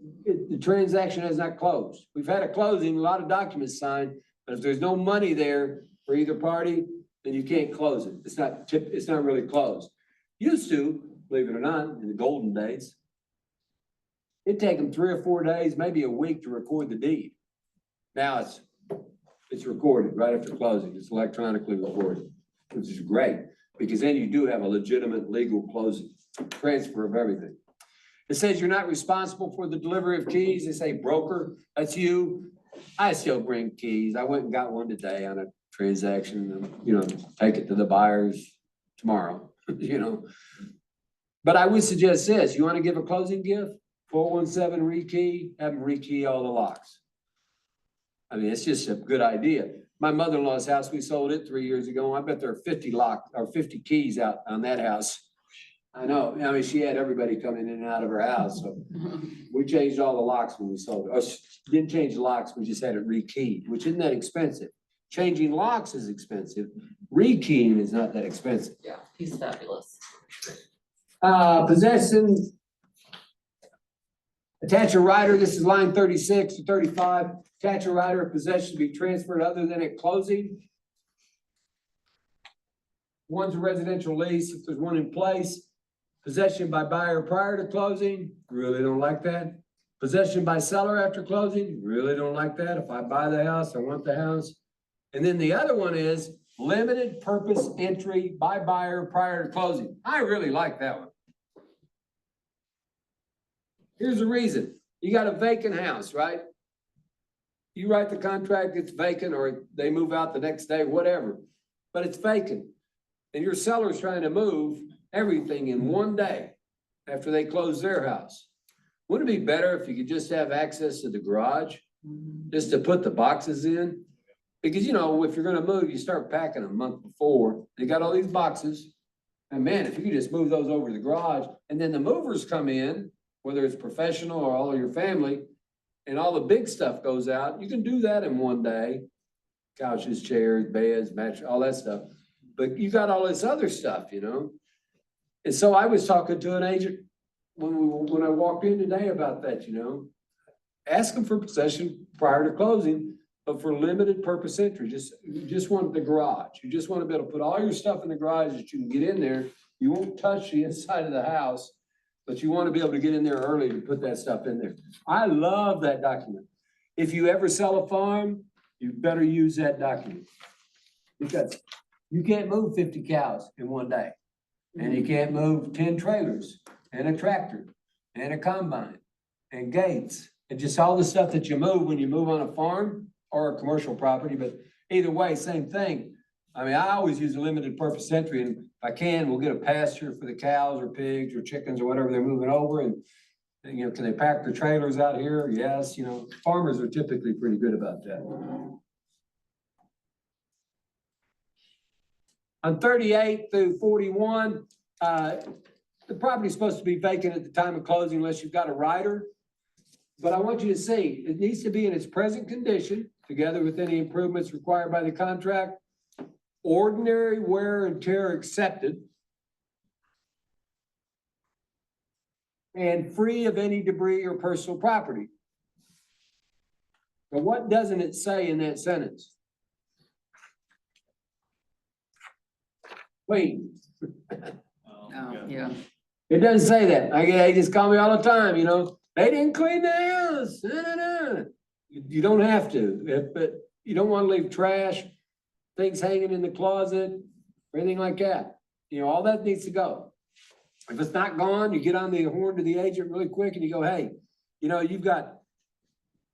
the transaction has not closed. We've had a closing, a lot of documents signed, but if there's no money there for either party, then you can't close it. It's not really closed. Used to, believe it or not, in the golden days, it'd take them 3 or 4 days, maybe a week to record the deed. Now it's recorded right after closing. It's electronically recorded, which is great because then you do have a legitimate legal closing, transfer of everything. It says you're not responsible for the delivery of keys. They say broker, that's you. I still bring keys. I went and got one today on a transaction, and, you know, take it to the buyers tomorrow, you know. But I would suggest this, you want to give a closing gift, 417 rekey, have them rekey all the locks. I mean, it's just a good idea. My mother-in-law's house, we sold it 3 years ago. I bet there are 50 keys out on that house. I know, I mean, she had everybody coming in and out of her house, so we changed all the locks when we sold it. Or didn't change the locks, we just had it rekeyed, which isn't that expensive. Changing locks is expensive. Rekeying is not that expensive. Yeah, he's fabulous. Possession. Attach a rider, this is line 36 to 35. Attach a rider of possession to be transferred other than at closing. One's a residential lease, if there's one in place. Possession by buyer prior to closing, really don't like that. Possession by seller after closing, really don't like that. If I buy the house, I want the house. And then the other one is limited purpose entry by buyer prior to closing. I really like that one. Here's the reason. You got a vacant house, right? You write the contract, it's vacant, or they move out the next day, whatever, but it's vacant. And your seller's trying to move everything in one day after they close their house. Wouldn't it be better if you could just have access to the garage, just to put the boxes in? Because, you know, if you're gonna move, you start packing a month before. You got all these boxes. And man, if you could just move those over to the garage, and then the movers come in, whether it's professional or all of your family, and all the big stuff goes out, you can do that in one day. Couches, chairs, beds, mattress, all that stuff. But you got all this other stuff, you know? And so I was talking to an agent when I walked in today about that, you know? Ask them for possession prior to closing, but for limited purpose entry. You just want the garage. You just want to be able to put all your stuff in the garage that you can get in there. You won't touch the inside of the house, but you want to be able to get in there early to put that stuff in there. I love that document. If you ever sell a farm, you better use that document. Because you can't move 50 cows in one day. And you can't move 10 trailers and a tractor and a combine and gates and just all the stuff that you move when you move on a farm or a commercial property. But either way, same thing. I mean, I always use a limited purpose entry, and if I can, we'll get a pasture for the cows or pigs or chickens or whatever they're moving over. And, you know, can they pack their trailers out here? Yes, you know, farmers are typically pretty good about that. On 38 through 41, the property's supposed to be vacant at the time of closing unless you've got a rider. But I want you to see, it needs to be in its present condition, together with any improvements required by the contract. Ordinary wear and tear accepted. And free of any debris or personal property. But what doesn't it say in that sentence? Clean. Oh, yeah. It doesn't say that. They just call me all the time, you know, they didn't clean the house. No. You don't have to, but you don't want to leave trash, things hanging in the closet, or anything like that. You know, all that needs to go. If it's not gone, you get on the horn to the agent really quick and you go, hey, you know, you've got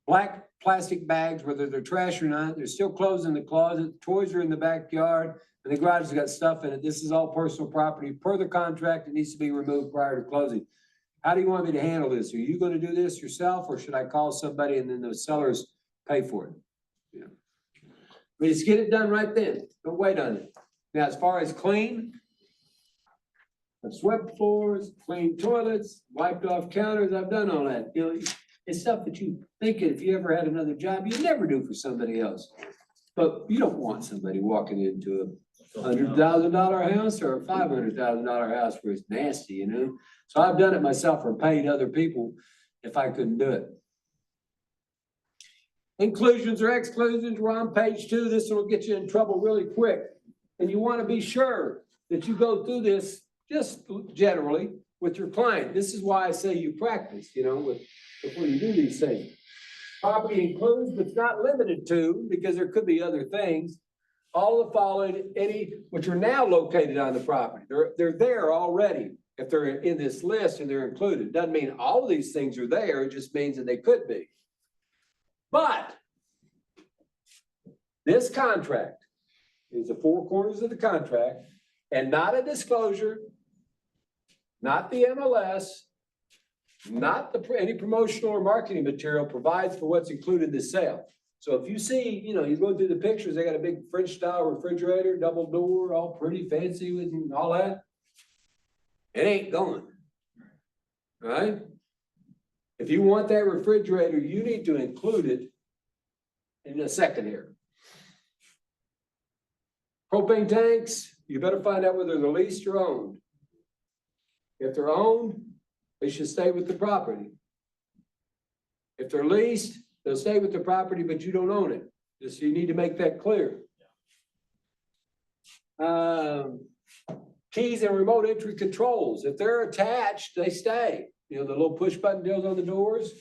black plastic bags, whether they're trash or not, they're still clothes in the closet, toys are in the backyard, and the garage has got stuff in it. This is all personal property. Per the contract, it needs to be removed prior to closing. How do you want me to handle this? Are you gonna do this yourself, or should I call somebody and then the sellers pay for it? Yeah. But just get it done right then. Don't wait on it. Now, as far as clean, I've swept floors, cleaned toilets, wiped off counters. I've done all that. You know, it's stuff that you think if you ever had another job, you'd never do for somebody else. But you don't want somebody walking into a $100,000 house or a $500,000 house where it's nasty, you know? So I've done it myself or paid other people if I couldn't do it. Inclusions or exclusions, we're on page 2. This will get you in trouble really quick. And you want to be sure that you go through this just generally with your client. This is why I say you practice, you know, before you do these things. Property includes, but it's not limited to, because there could be other things. All the following, any which are now located on the property. They're there already. If they're in this list and they're included, doesn't mean all of these things are there. It just means that they could be. But this contract is the 4 corners of the contract, and not a disclosure, not the MLS, not any promotional or marketing material provides for what's included in the sale. So if you see, you know, you go through the pictures, they got a big French style refrigerator, double door, all pretty fancy with all that. It ain't going. Right? If you want that refrigerator, you need to include it in the second here. Propane tanks, you better find out whether they're leased or owned. If they're owned, they should stay with the property. If they're leased, they'll stay with the property, but you don't own it. Just you need to make that clear. Keys and remote entry controls, if they're attached, they stay. You know, the little push button deals on the doors.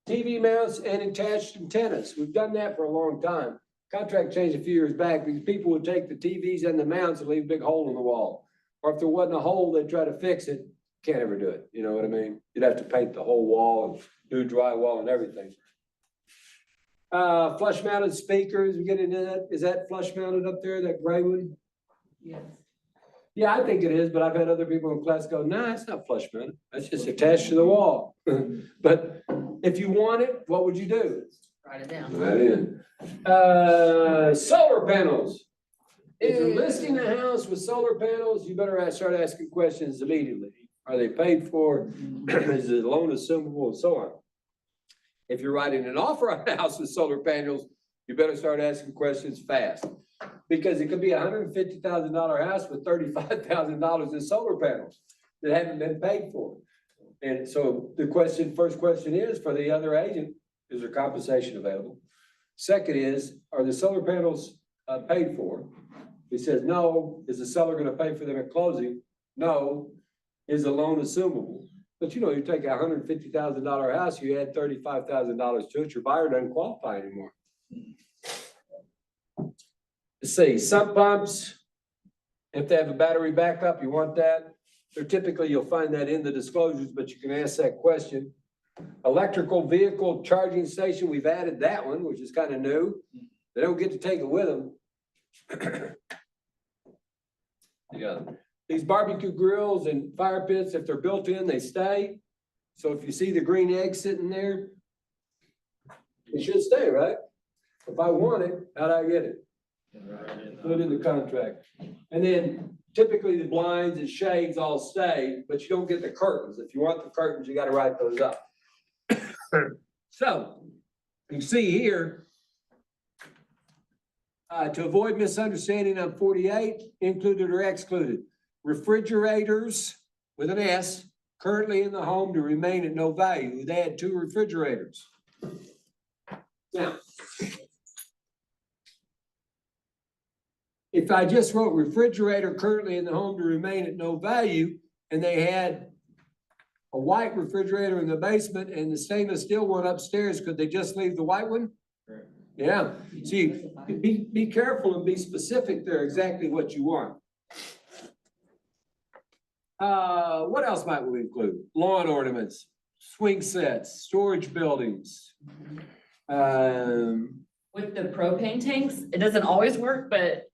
TV mounts and attached antennas. We've done that for a long time. Contract changed a few years back because people would take the TVs and the mounts and leave a big hole in the wall. Or if there wasn't a hole, they'd try to fix it. Can't ever do it. You know what I mean? You'd have to paint the whole wall and do drywall and everything. Flush mounted speakers, we get into that. Is that flush mounted up there, that gray one? Yes. Yeah, I think it is, but I've had other people in class go, nah, it's not flush mounted. That's just attached to the wall. But if you want it, what would you do? Write it down. Right in. Solar panels. If you're listing a house with solar panels, you better start asking questions immediately. Are they paid for? Is the loan assumable and so on? If you're writing an offer on a house with solar panels, you better start asking questions fast. Because it could be a $150,000 house with $35,000 in solar panels that haven't been paid for. And so the first question is for the other agent, is there compensation available? Second is, are the solar panels paid for? He says, no. Is the seller going to pay for them at closing? No. Is the loan assumable? But you know, you take a $150,000 house, you add $35,000 to it, your buyer doesn't qualify anymore. Let's see, sump pumps. If they have a battery backup, you want that. They're typically, you'll find that in the disclosures, but you can ask that question. Electrical vehicle charging station, we've added that one, which is kind of new. They don't get to take it with them. Yeah. These barbecue grills and fire pits, if they're built in, they stay. So if you see the green egg sitting there, it should stay, right? If I want it, how do I get it? Put it in the contract. And then typically the blinds and shades all stay, but you don't get the curtains. If you want the curtains, you gotta write those up. So, you see here, to avoid misunderstanding on 48, included or excluded. Refrigerators with an S currently in the home to remain at no value. They had 2 refrigerators. Now, if I just wrote refrigerator currently in the home to remain at no value, and they had a white refrigerator in the basement and the stainless steel one upstairs, could they just leave the white one? Correct. Yeah, see, be careful and be specific there, exactly what you want. What else might we include? Lawn ornaments, swing sets, storage buildings. With the propane tanks, it doesn't always work, but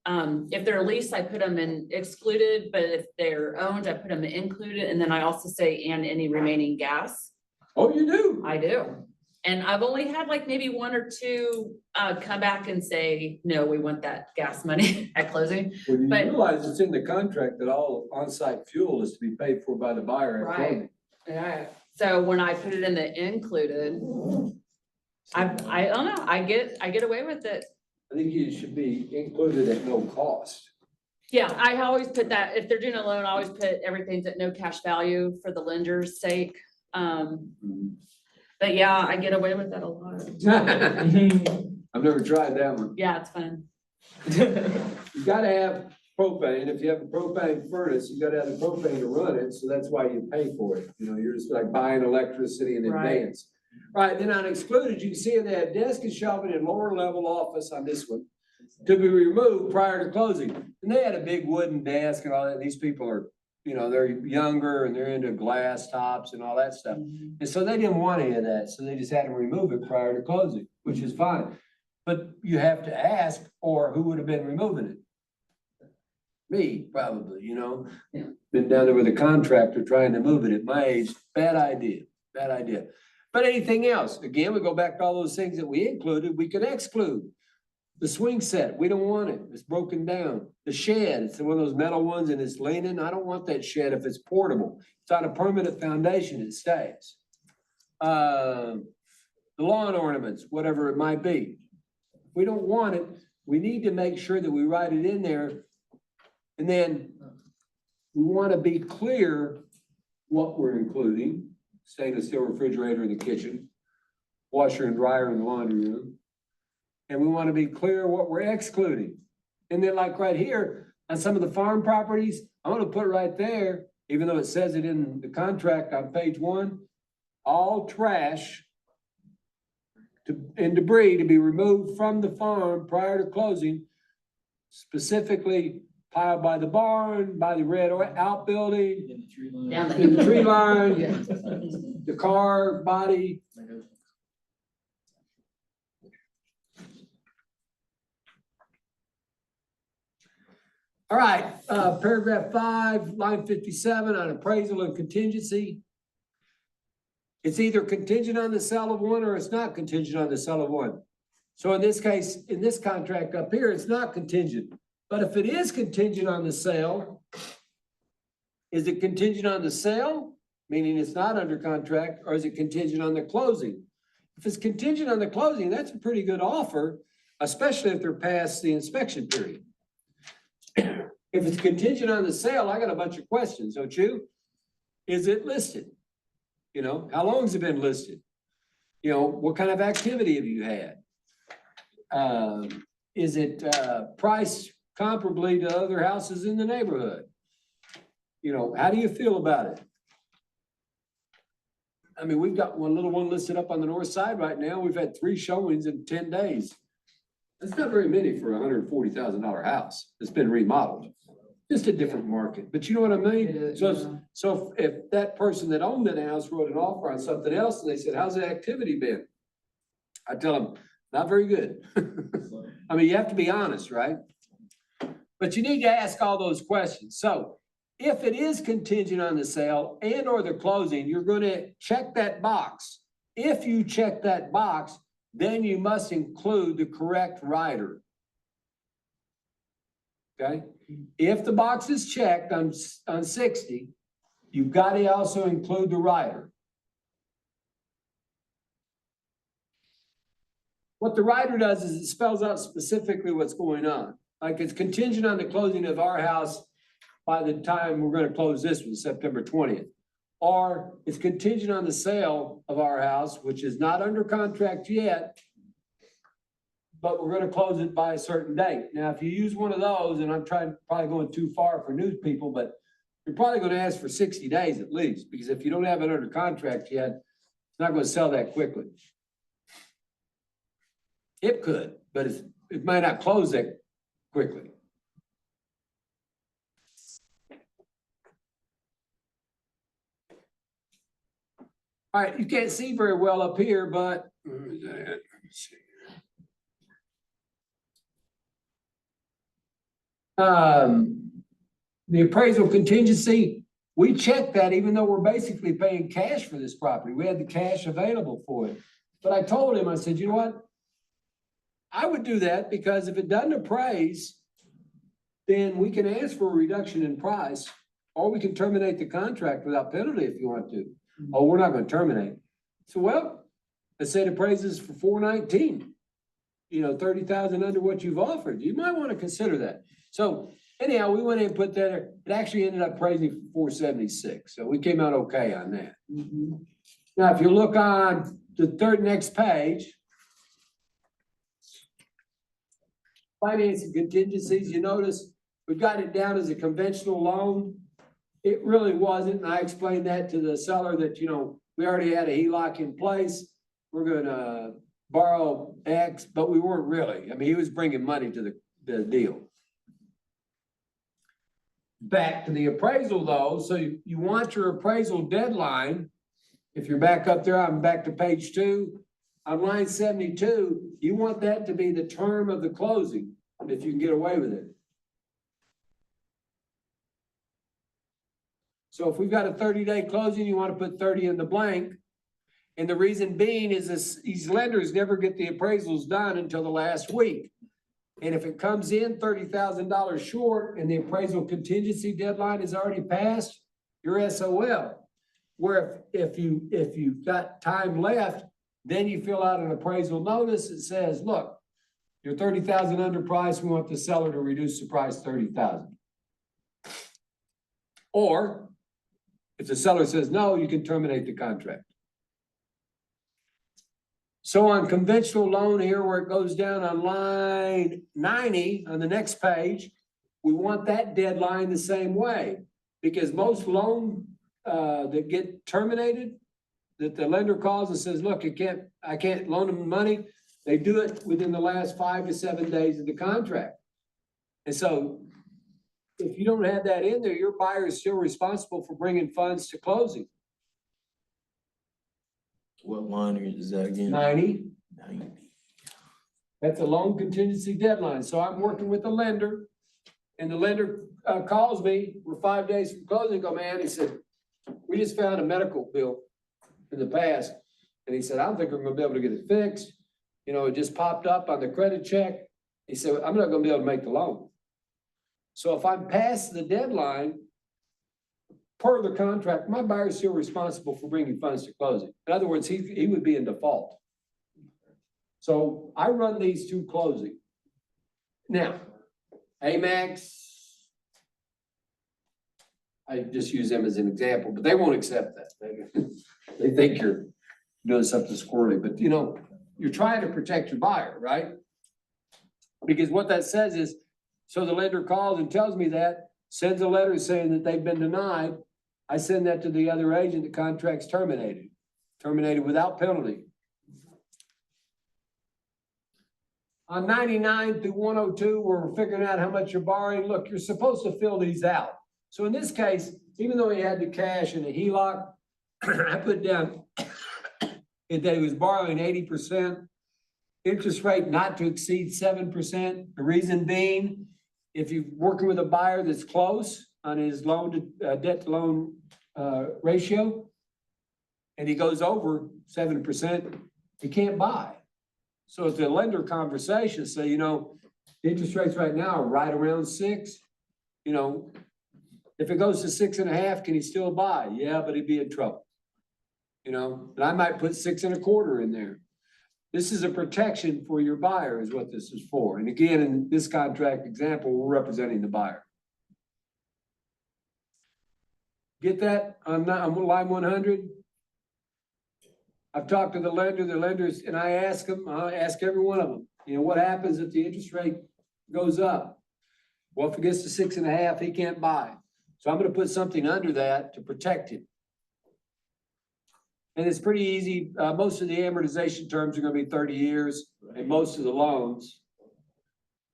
if they're leased, I put them in excluded, but if they're owned, I put them in included, and then I also say, and any remaining gas. Oh, you do? I do. And I've only had like maybe 1 or 2 come back and say, no, we want that gas money at closing. Well, you But- realize it's in the contract that all on-site fuel is to be paid for by the buyer at Right. closing. Yeah, so when I put it in the included, I don't know, I get away with it. I think you should be included at no cost. Yeah, I always put that, if they're doing a loan, I always put everything's at no cash value for the lender's sake. But yeah, I get away with that a lot. I've never tried that one. Yeah, it's fun. You gotta have propane. If you have a propane furnace, you gotta have the propane to run it, so that's why you pay for it. You know, you're just like buying electricity in Right. advance. Right, then on excluded, you can see they have desk and shelving in lower level office on this one to be removed prior to closing. And they had a big wooden desk and all that. These people are, you know, they're younger and they're into glass tops and all that stuff. And so they didn't want any of that, so they just had to remove it prior to closing, which is fine. But you have to ask, or who would have been removing it? Me, probably, you know? Yeah. Been down there with a contractor trying to move it at my age, bad idea, bad idea. But anything else, again, we go back to all those things that we included, we can exclude. The swing set, we don't want it, it's broken down. The shed, it's one of those metal ones and it's leaning, I don't want that shed if it's portable. It's on a permanent foundation, it stays. The lawn ornaments, whatever it might be. If we don't want it, we need to make sure that we write it in there. And then we want to be clear what we're including. Stainless steel refrigerator in the kitchen, washer and dryer in the laundry room. And we want to be clear what we're excluding. And then like right here, on some of the farm properties, I'm gonna put right there, even though it says it in the contract on page 1, all trash and debris to be removed from the farm prior to closing, specifically piled by the barn, by the red outbuilding, In the tree line. Down in the tree line, Yeah. the car body. All right, paragraph 5, line 57 on appraisal and contingency. It's either contingent on the sale of one or it's not contingent on the sale of one. So in this case, in this contract up here, it's not contingent. But if it is contingent on the sale, is it contingent on the sale, meaning it's not under contract, or is it contingent on the closing? If it's contingent on the closing, that's a pretty good offer, especially if they're past the inspection period. If it's contingent on the sale, I got a bunch of questions, don't you? Is it listed? You know, how long has it been listed? You know, what kind of activity have you had? Is it priced comparably to other houses in the neighborhood? You know, how do you feel about it? I mean, we've got one little one listed up on the north side right now. We've had 3 showings in 10 days. That's not very many for a $140,000 house that's been remodeled. Just a different market, but you know what I mean? So if that person that owned that house wrote an offer on something else and they said, how's the activity been? I tell them, not very good. I mean, you have to be honest, right? But you need to ask all those questions. So if it is contingent on the sale and or the closing, you're going to check that box. If you check that box, then you must include the correct rider. Okay? If the box is checked on 60, you've got to also include the rider. What the rider does is it spells out specifically what's going on. Like it's contingent on the closing of our house by the time we're gonna close this one, September 20th. Or it's contingent on the sale of our house, which is not under contract yet, but we're gonna close it by a certain date. Now, if you use one of those, and I'm probably going too far for news people, but you're probably gonna ask for 60 days at least, because if you don't have it under contract yet, it's not gonna sell that quickly. It could, but it might not close that quickly. All right, you can't see very well up here, but the appraisal contingency, we checked that even though we're basically paying cash for this property. We had the cash available for it. But I told him, I said, you know what? I would do that because if it doesn't appraise, then we can ask for a reduction in price, or we can terminate the contract without penalty if you want to. Oh, we're not gonna terminate. So, well, let's say it appraises for 419. 30,000 under what you've offered. You might want to consider that. So anyhow, we went in and put that, it actually ended up appraising for 476. So we came out okay on that. Now, if you look on the next page, financing contingencies, you notice we've got it down as a conventional loan. It really wasn't, and I explained that to the seller that, we already had a HELOC in place. We're gonna borrow X, but we weren't really. I mean, he was bringing money to the deal. Back to the appraisal though, so you want your appraisal deadline. If you're back up there, I'm back to page 2. On line 72, you want that to be the term of the closing, if you can get away with it. So if we've got a 30-day closing, you want to put 30 in the blank. And the reason being is these lenders never get the appraisals done until the last week. And if it comes in $30,000 short and the appraisal contingency deadline is already passed, you're SOL. Where if you've got time left, then you fill out an appraisal notice that says, look, you're 30,000 under price. We want the seller to reduce the price 30,000. Or if the seller says no, you can terminate the contract. So on conventional loan here, where it goes down on line 90 on the next page, we want that deadline the same way. Because most loan that get terminated, that the lender calls and says, look, I can't loan them money. They do it within the last 5 to 7 days of the contract. And so if you don't have that in there, your buyer is still responsible for bringing funds to closing. What line is that again? 90. 90. That's a loan contingency deadline. So I'm working with the lender and the lender calls me, we're 5 days from closing, go, man, he said, we just found a medical bill in the past. And he said, I don't think we're gonna be able to get it fixed. It just popped up on the credit check. He said, I'm not gonna be able to make the loan. So if I'm past the deadline, per the contract, my buyer is still responsible for bringing funds to closing. In other words, he would be in default. So I run these to closing. Now, AMAX, I just use them as an example, but they won't accept that. They think you're doing something squirrely, but you're trying to protect your buyer, right? Because what that says is, so the lender calls and tells me that, sends a letter saying that they've been denied. I send that to the other agent, the contract's terminated without penalty. On 99 through 102, we're figuring out how much you're borrowing. Look, you're supposed to fill these out. So in this case, even though he had the cash in the HELOC, I put down that he was borrowing 80%, interest rate not to exceed 7%. The reason being, if you're working with a buyer that's close on his loan to debt to loan ratio, and he goes over 7%, he can't buy. So it's a lender conversation. So, Interest rates right now are right around 6. You know, if it goes to 6.5, can he still buy? Yeah, but he'd be in trouble. You know, and I might put 6.25 in there. This is a protection for your buyer is what this is for. And again, in this contract example, we're representing the buyer. Get that on line 100? I've talked to the lenders, and I ask them, I ask every one of them, you know, what happens if the interest rate goes up? Well, if it gets to 6.5, he can't buy. So I'm gonna put something under that to protect him. And it's pretty easy. Most of the amortization terms are gonna be 30 years, and most of the loans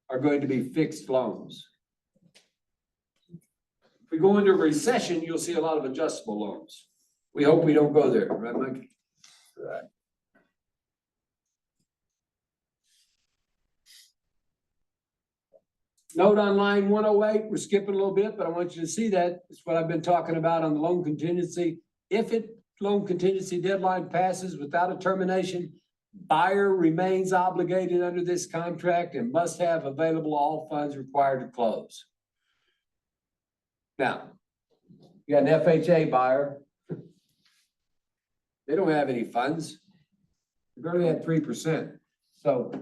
are going to be fixed loans. If we go into a recession, you'll see a lot of adjustable loans. We hope we don't go there, right, Mike? Right. Note on line 108, we're skipping a little bit, but I want you to see that. It's what I've been talking about on the loan contingency. If loan contingency deadline passes without a termination, buyer remains obligated under this contract and must have available all funds required to close. Now, you got an FHA buyer. They don't have any funds. They barely had 3%. So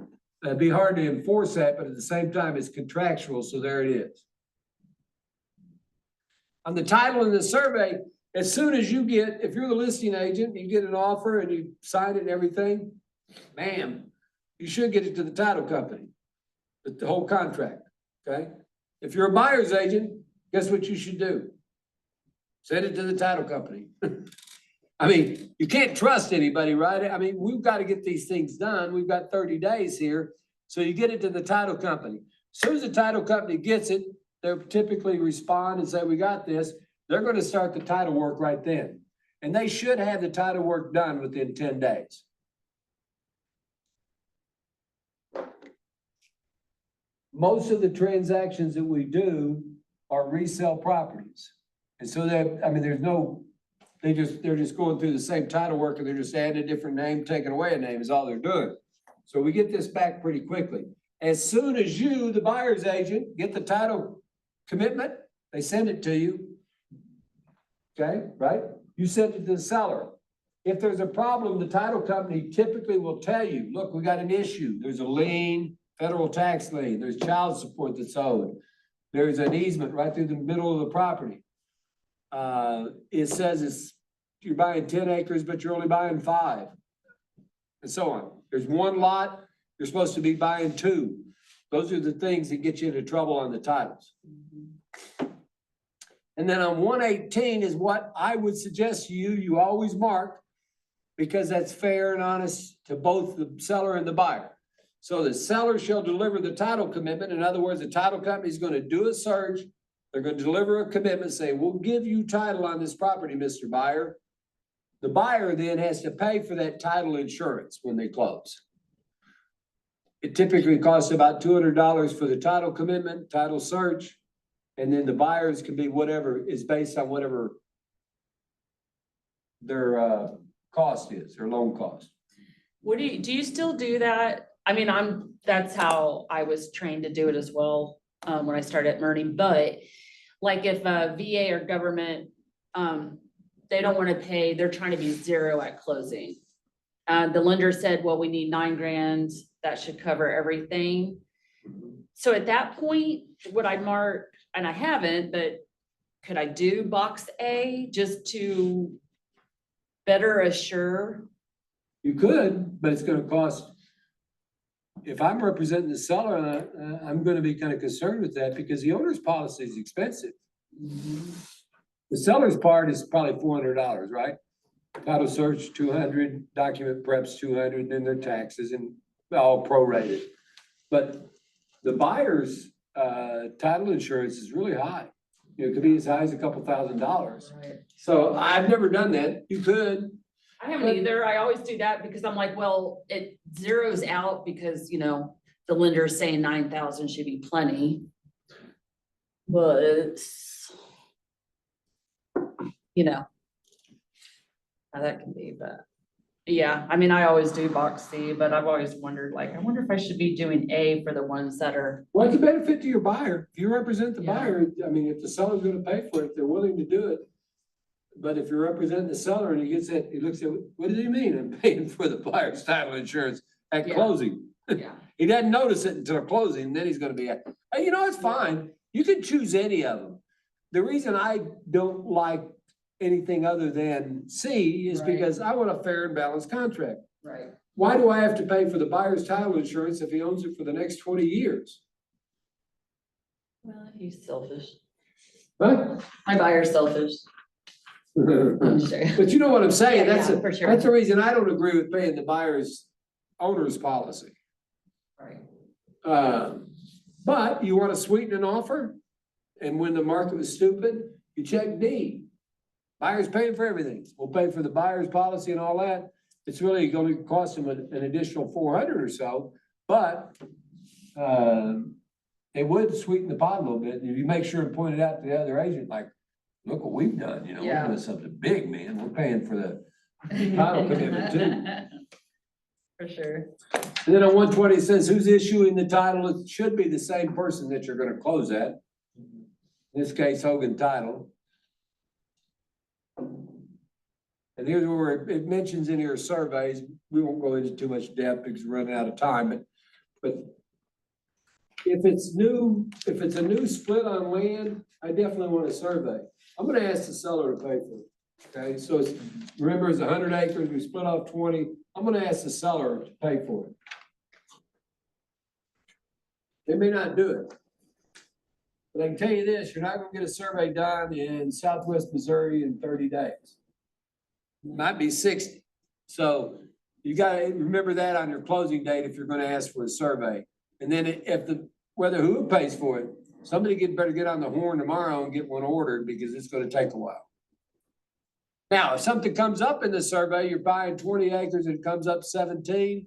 it'd be hard to enforce that, but at the same time, it's contractual, so there it is. On the title and the survey, as soon as you get, if you're the listing agent, you get an offer and you sign it and everything, bam, you should get it to the title company, the whole contract, okay? If you're a buyer's agent, guess what you should do? Send it to the title company. I mean, you can't trust anybody, right? I mean, we've got to get these things done. We've got 30 days here. So you get it to the title company. As soon as the title company gets it, they'll typically respond and say, we got this. They're going to start the title work right then. And they should have the title work done within 10 days. Most of the transactions that we do are resale properties. And so that, I mean, they're just going through the same title work and they're just adding a different name, taking away a name is all they're doing. So we get this back pretty quickly. As soon as you, the buyer's agent, get the title commitment, they send it to you. Okay, right? You send it to the seller. If there's a problem, the title company typically will tell you, look, we got an issue. There's a lien, federal tax lien, there's child support that's owed. There's an easement right through the middle of the property. It says you're buying 10 acres, but you're only buying 5. And so on. There's one lot, you're supposed to be buying 2. Those are the things that get you into trouble on the titles. And then on 118 is what I would suggest to you always mark, because that's fair and honest to both the seller and the buyer. So the seller shall deliver the title commitment. In other words, the title company is going to do a search. They're going to deliver a commitment, say, we'll give you title on this property, Mr. Buyer. The buyer then has to pay for that title insurance when they close. It typically costs about $200 for the title commitment, title search, and then the buyers can be whatever is based on whatever their cost is, their loan cost. What do you still do that? I mean, that's how I was trained to do it as well, when I started at Murray, but like if a VA or government, they don't want to pay, they're trying to be 0 at closing. The lender said, well, we need $9,000, that should cover everything. So at that point, would I mark, and I haven't, but could I do box A just to better assure? You could, but it's gonna cost. If I'm representing the seller, I'm gonna be kind of concerned with that because the owner's policy is expensive. The seller's part is probably $400, right? Title search, 200, document preps, 200, then their taxes and all prorated. But the buyer's title insurance is really high. You know, it could be as high as a couple $1,000s. Right. So I've never done that. You could. I haven't either. I always do that because I'm like, well, it zeroes out because, you know, the lender is saying 9,000 should be plenty. But, you know, how that can be, but Yeah, I mean, I always do box C, but I've always wondered, like, I wonder if I should be doing A for the ones that are, Well, it's a benefit to your buyer. If you represent the Yeah. buyer, I mean, if the seller's gonna pay for it, if they're willing to do it. But if you're representing the seller and he gets it, he looks at, what does he mean? I'm paying for the buyer's title insurance at Yeah. closing. yeah, He doesn't notice it until closing, and then he's gonna be, hey, you know, it's fine. You can choose any of them. The reason I don't like anything other than C is Right. because I want a fair and balanced contract. right. Why do I have to pay for the buyer's title insurance if he owns it for the next 20 years? Well, he's selfish. Huh? My buyer's selfish. I'm just joking. But you know what I'm saying? Yeah, That's, yeah, for sure. that's the reason I don't agree with paying the buyer's owner's policy. Right. But you wanna sweeten an offer? And when the market was stupid, you check D. Buyer's paying for everything. We'll pay for the buyer's policy and all that. It's really gonna cost them an additional 400 or so, but it would sweeten the pot a little bit. If you make sure and point it out to the other agent, like, look what we've done, you know, we're Yeah. doing something big, man. We're paying for the title commitment too. For sure. And then on 120, it says who's issuing the title. It should be the same person that you're gonna close at. In this case, Hogan Title. And here's where it mentions in here surveys. We won't go into too much depth because we're running out of time, but if it's new, if it's a new split on land, I definitely want a survey. I'm gonna ask the seller to pay for it. Okay, so it's, remember, it's 100 acres, we split off 20. I'm gonna ask the seller to pay for it. They may not do it. But I can tell you this, you're not gonna get a survey done in Southwest Missouri in 30 days. Might be 60. So you gotta remember that on your closing date if you're gonna ask for a survey. And then if whether who pays for it, somebody better get on the horn tomorrow and get one ordered because it's gonna take a while. Now, if something comes up in the survey, you're buying 20 acres and it comes up 17,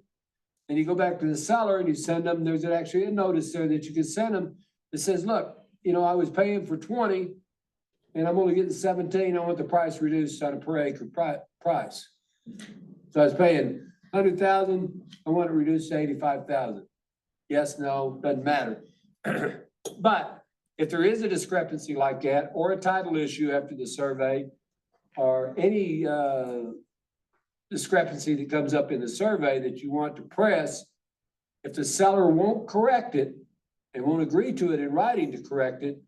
and you go back to the seller and you send them, there's actually a notice there that you can send them that says, look, you know, I was paying for 20 and I'm only getting 17. I want the price reduced on a per acre price. So I was paying 100,000. I want it reduced to 85,000. Yes, no, doesn't matter. But if there is a discrepancy like that or a title issue after the survey or any discrepancy that comes up in the survey that you want to press, if the seller won't correct it and won't agree to it in writing to correct it,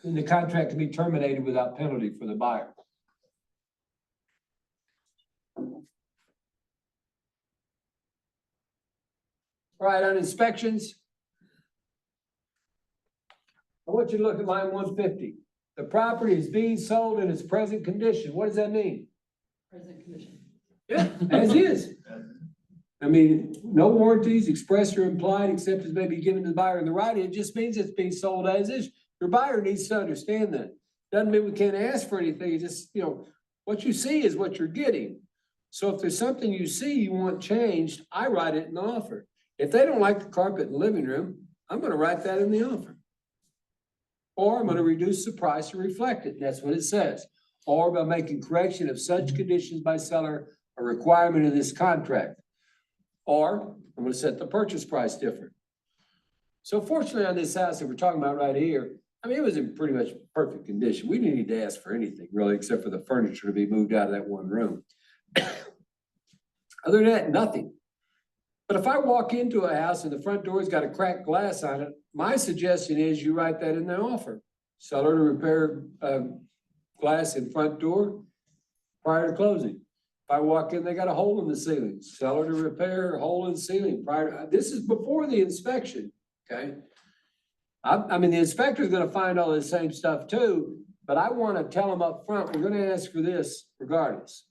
then the contract can be terminated without penalty for the buyer. All right, on inspections. I want you to look at line 150. The property is being sold in its present condition. What does that mean? Present condition. Yeah, as is. I mean, no warranties expressed or implied except as may be given to the buyer in the writing. It just means it's being sold as is. Your buyer needs to understand that. Doesn't mean we can't ask for anything. It's just, you know, what you see is what you're getting. So if there's something you see you want changed, I write it in the offer. If they don't like the carpet in the living room, I'm gonna write that in the offer. Or I'm gonna reduce the price to reflect it. That's what it says. Or by making correction of such conditions by seller, a requirement of this contract. Or I'm gonna set the purchase price different. So fortunately on this house that we're talking about right here, I mean, it was in pretty much perfect condition. We didn't need to ask for anything really, except for the furniture to be moved out of that one room. Other than that, nothing. But if I walk into a house and the front door's got a cracked glass on it, my suggestion is you write that in the offer. Seller to repair glass in front door prior to closing. If I walk in, they got a hole in the ceiling. Seller to repair a hole in the ceiling prior to, this is before the inspection, okay? I mean, the inspector's gonna find all the same stuff too, but I wanna tell them up front, we're gonna ask for this regardless.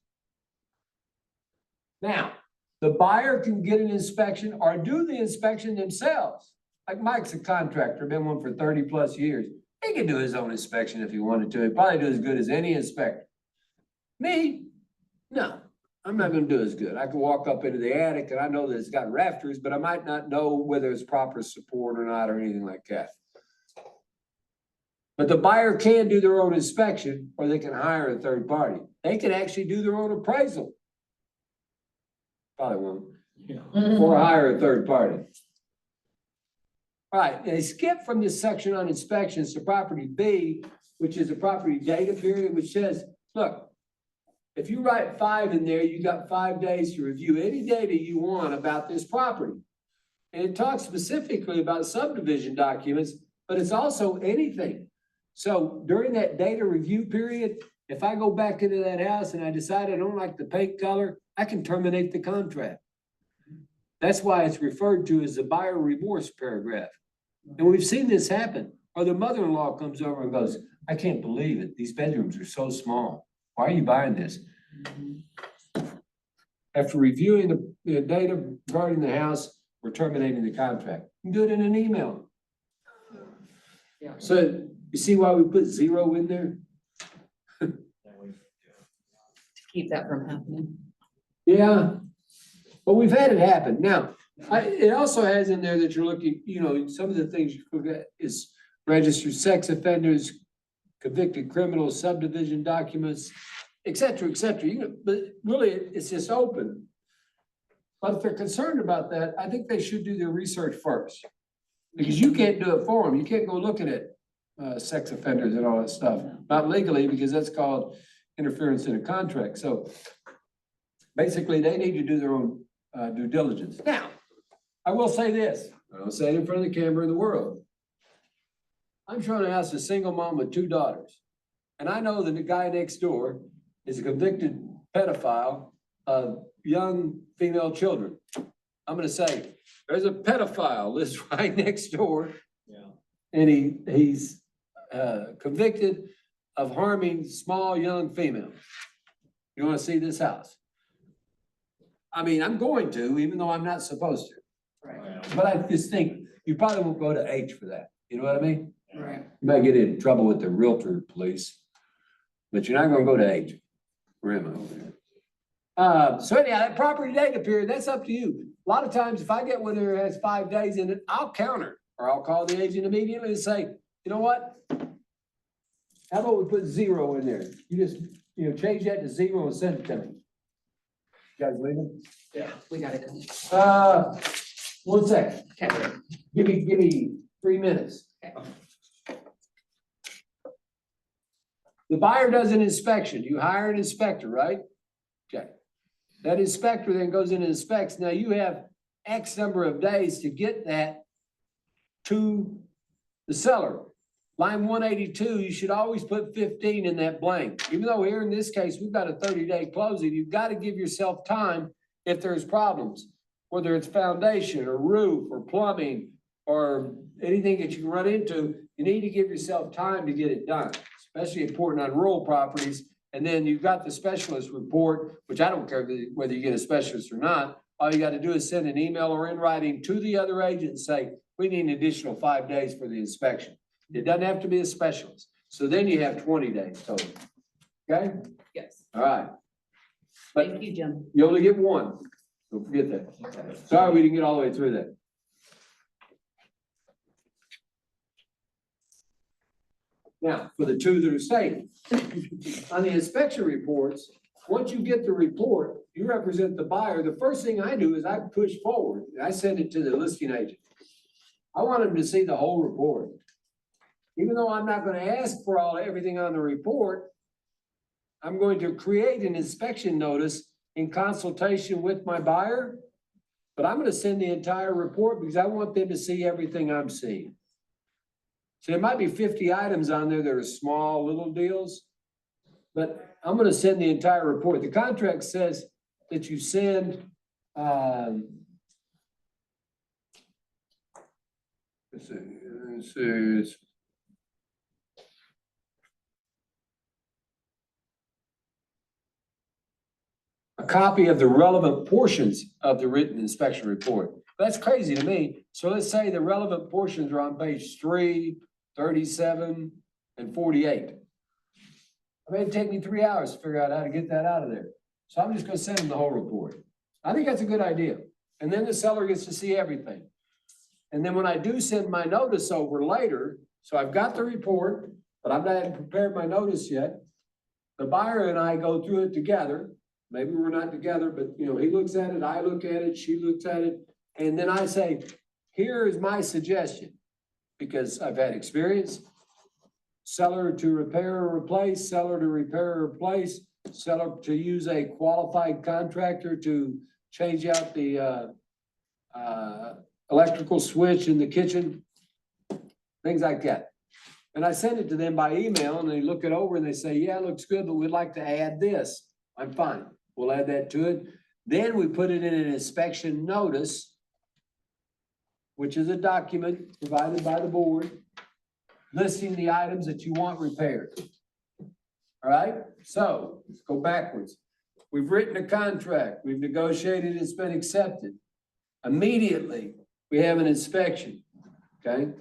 Now, the buyer can get an inspection or do the inspection themselves. Like Mike's a contractor, been one for 30 plus years. He can do his own inspection if he wanted to. He'd probably do as good as any inspector. Me, no, I'm not gonna do as good. I can walk up into the attic and I know that it's got rafters, but I might not know whether it's proper support or not or anything like that. But the buyer can do their own inspection or they can hire a third party. They can actually do their own appraisal. Probably won't. Mhm. Or hire a third party. All right, they skip from this section on inspections to property B, which is a property data period, which says, look, if you write 5 in there, you got 5 days to review any data you want about this property. And it talks specifically about subdivision documents, but it's also anything. So during that data review period, if I go back into that house and I decide I don't like the paint color, I can terminate the contract. That's why it's referred to as the buyer remorse paragraph. And we've seen this happen. Or the mother-in-law comes over and goes, I can't believe it. These bedrooms are so small. Why are you buying this? After reviewing the data regarding the house, we're terminating the contract. You can do it in an email. Yeah. So you see why we put 0 in there? To keep that from happening. Yeah, but we've had it happen. Now, it also has in there that you're looking, some of the things you look at is registered sex offenders, convicted criminals, subdivision documents, et cetera, et cetera. But really, it's just open. But if they're concerned about that, I think they should do their research first. Because you can't do it for them. You can't go looking at sex offenders and all that stuff. Not legally, because that's called interference in a contract. So basically, they need to do their own due diligence. Now, I will say this, I'll say it in front of the camera in the world. I'm trying to ask a single mom with 2 daughters. And I know that the guy next door is a convicted pedophile of young female children. I'm gonna say, there's a pedophile lives right next door. Yeah. And he's convicted of harming small, young females. You wanna see this house? I mean, I'm going to, even though I'm not supposed to. Right, But I just think you probably won't go to H for that. You know what I mean? right. You might get in trouble with the realtor police, but you're not gonna go to H. Where am I over here? So anyhow, that property data period, that's up to you. A lot of times, if I get one that has 5 days in it, I'll counter, or I'll call the agent immediately and say, you know what? How about we put 0 in there? You just, change that to 0 and send it to me. You guys leaving? We gotta go. 1 second. Okay. Give me 3 minutes. Okay. The buyer does an inspection. You hire an inspector, right? Okay. That inspector then goes in and inspects. Now you have X number of days to get that to the seller. Line 182, you should always put 15 in that blank. Even though here in this case, we've got a 30-day closing, you've got to give yourself time if there's problems, whether it's foundation or roof or plumbing or anything that you can run into, you need to give yourself time to get it done, especially important on rural properties. And then you've got the specialist report, which I don't care whether you get a specialist or not. All you got to do is send an email or in writing to the other agent and say, we need an additional 5 days for the inspection. It doesn't have to be a specialist. So then you have 20 days total. Okay? Yes. All right. But Thank you, Jim. you only get 1. Don't forget that. Sorry, we didn't get all the way through that. Now, for the 2 that are staying, on the inspection reports, once you get the report, you represent the buyer. The first thing I do is I push forward and I send it to the listing agent. I want him to see the whole report. Even though I'm not going to ask for everything on the report, I'm going to create an inspection notice in consultation with my buyer, but I'm going to send the entire report because I want them to see everything I'm seeing. So there might be 50 items on there that are small, little deals, but I'm going to send the entire report. The contract says that you send, this is a copy of the relevant portions of the written inspection report. That's crazy to me. So let's say the relevant portions are on page 3, 37, and 48. I mean, it'd take me 3 hours to figure out how to get that out of there. So I'm just gonna send them the whole report. I think that's a good idea. And then the seller gets to see everything. And then when I do send my notice over later, so I've got the report, but I've not prepared my notice yet. The buyer and I go through it together. maybe we're not together, but you know, he looks at it, I look at it, she looks at it. And then I say, here is my suggestion, because I've had experience. Seller to repair or replace, seller to repair or replace, seller to use a qualified contractor to change out the electrical switch in the kitchen, things like that. And I send it to them by email and they look it over and they say, yeah, it looks good, but we'd like to add this. I'm fine. We'll add that to it. Then we put it in an inspection notice, which is a document provided by the board listing the items that you want repaired. All right, so let's go backwards. We've written a contract, we've negotiated, it's been accepted. Immediately, we have an inspection, okay?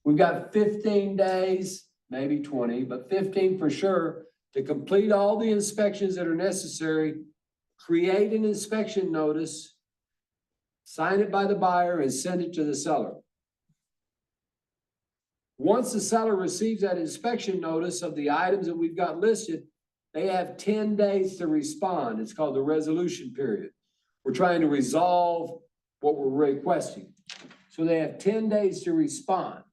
We've got 15 days, maybe 20, but 15 for sure, to complete all the inspections that are necessary, create an inspection notice, sign it by the buyer and send it to the seller. Once the seller receives that inspection notice of the items that we've got listed, they have 10 days to respond. It's called the resolution period. We're trying to resolve what we're requesting. So they have 10 days to respond.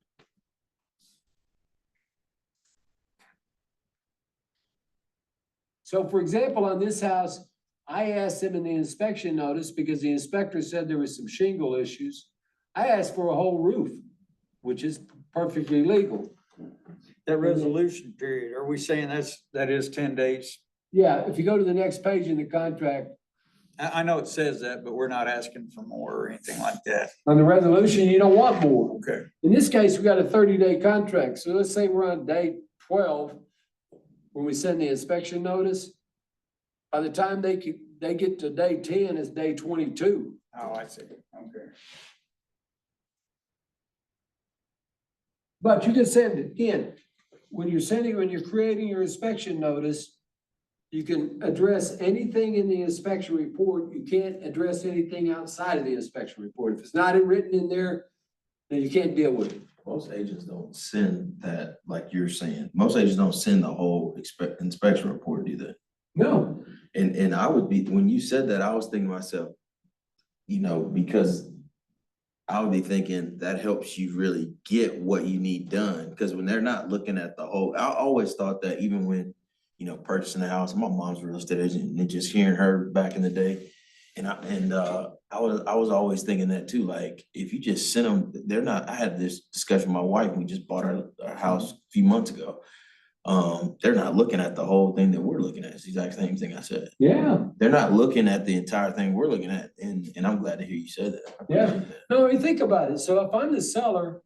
So for example, on this house, I asked them in the inspection notice because the inspector said there was some shingle issues. I asked for a whole roof, which is perfectly legal. That resolution period, are we saying that is 10 days? Yeah, if you go to the next page in the contract, I know it says that, but we're not asking for more or anything like that. on the resolution, you don't want more. Okay. In this case, we got a 30-day contract. So let's say we're on day 12, when we send the inspection notice. By the time they get to day 10, it's day 22. Oh, I see. Okay. But you can send it in. When you're creating your inspection notice, you can address anything in the inspection report. You can't address anything outside of the inspection report. If it's not written in there, then you can't deal with it. Most agents don't send that, like you're saying. Most agents don't send the whole inspection report, do they? No. And I would be, when you said that, I was thinking to myself, you know, because I would be thinking that helps you really get what you need done. Because when they're not looking at the whole, I always thought that even when, you know, purchasing a house, my mom's a real estate agent and just hearing her back in the day. And I was always thinking that too, like, if you just send them, they're not, I had this discussion with my wife, we just bought our house a few months ago. They're not looking at the whole thing that we're looking at. It's the exact same thing I said. Yeah. They're not looking at the entire thing we're looking at, and I'm glad to hear you say that. I Yeah. appreciate that. No, I mean, think about it. So if I'm the seller,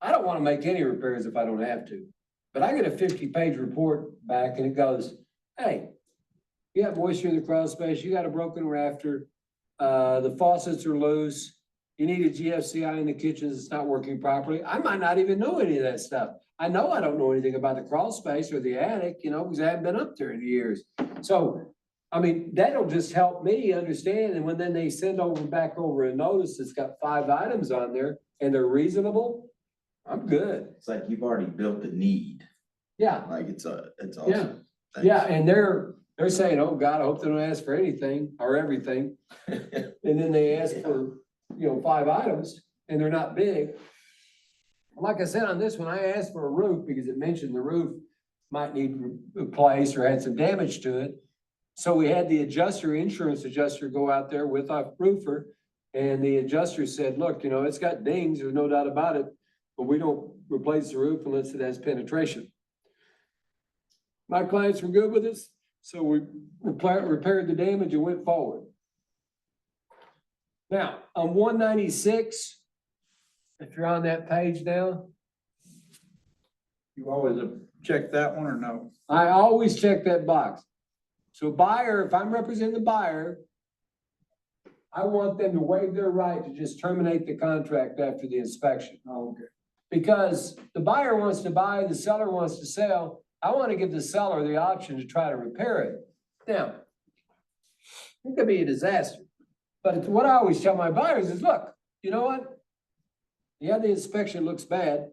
I don't want to make any repairs if I don't have to. But I get a 50-page report back and it goes, hey, you have moisture in the crawl space, you got a broken rafter, the faucets are loose, you need a GFCI in the kitchen, it's not working properly. I might not even know any of that stuff. I know I don't know anything about the crawl space or the attic, you know, because I haven't been up there in years. So, I mean, that'll just help me understand. And when then they send back over a notice that's got 5 items on there and they're reasonable, I'm good. It's like you've already built the need, Yeah, like it's yeah, awesome. yeah. And they're saying, oh God, I hope they don't ask for anything or everything. And then they ask for, 5 items and they're not big. Like I said on this one, I asked for a roof because it mentioned the roof might need replaced or had some damage to it. So we had the insurance adjuster go out there with our roofer. And the adjuster said, look, it's got dings, there's no doubt about it, but we don't replace the roof unless it has penetration. My clients were good with this, so we repaired the damage and went forward. Now, on 196, if you're on that page now, You always check that one or no? I always check that box. So buyer, if I'm representing the buyer, I want them to waive their right to just terminate the contract after the inspection. Oh, okay. Because the buyer wants to buy, the seller wants to sell. I want to give the seller the option to try to repair it. Now, it could be a disaster. But what I always tell my buyers is, look, you know what? Yeah, the inspection looks bad,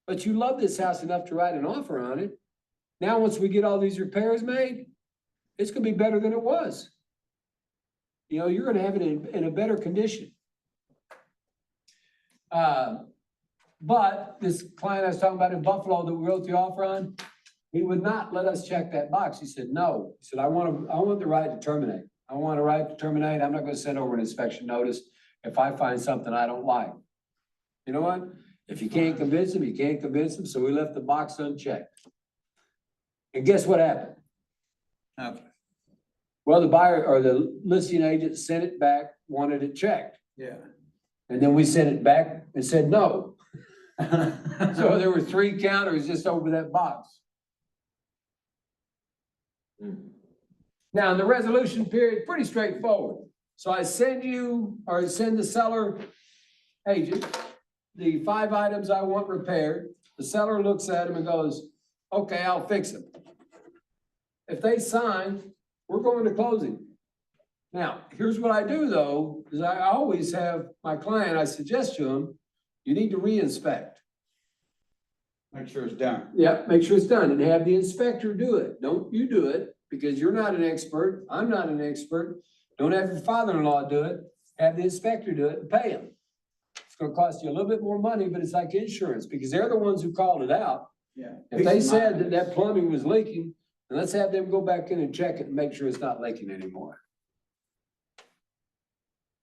but you love this house enough to write an offer on it. Now, once we get all these repairs made, it's gonna be better than it was. you know, you're gonna have it in a better condition. But this client I was talking about in Buffalo that we wrote the offer on, he would not let us check that box. He said, no. He said, I want the right to terminate. I want a right to terminate. I'm not gonna send over an inspection notice if I find something I don't like. You know what? If you can't convince him, you can't convince him, so we left the box unchecked. And guess what happened? Okay. Well, the buyer or the listing agent sent it back, wanted it checked. Yeah. And then we sent it back and said no. So there were 3 counters just over that box. Now, the resolution period, pretty straightforward. So I send you, or send the seller agent, the 5 items I want repaired. The seller looks at them and goes, okay, I'll fix them. If they sign, we're going to closing. Now, here's what I do though, is I always have my client, I suggest to them, you need to re-inspect. Make sure it's done. Yep, make sure it's done and have the inspector do it. Don't you do it because you're not an expert. I'm not an expert. Don't have your father-in-law do it. Have the inspector do it and pay him. It's gonna cost you a little bit more money, but it's like insurance because they're the ones who called it out. Yeah. If they said that that plumbing was leaking, then let's have them go back in and check it and make sure it's not leaking anymore.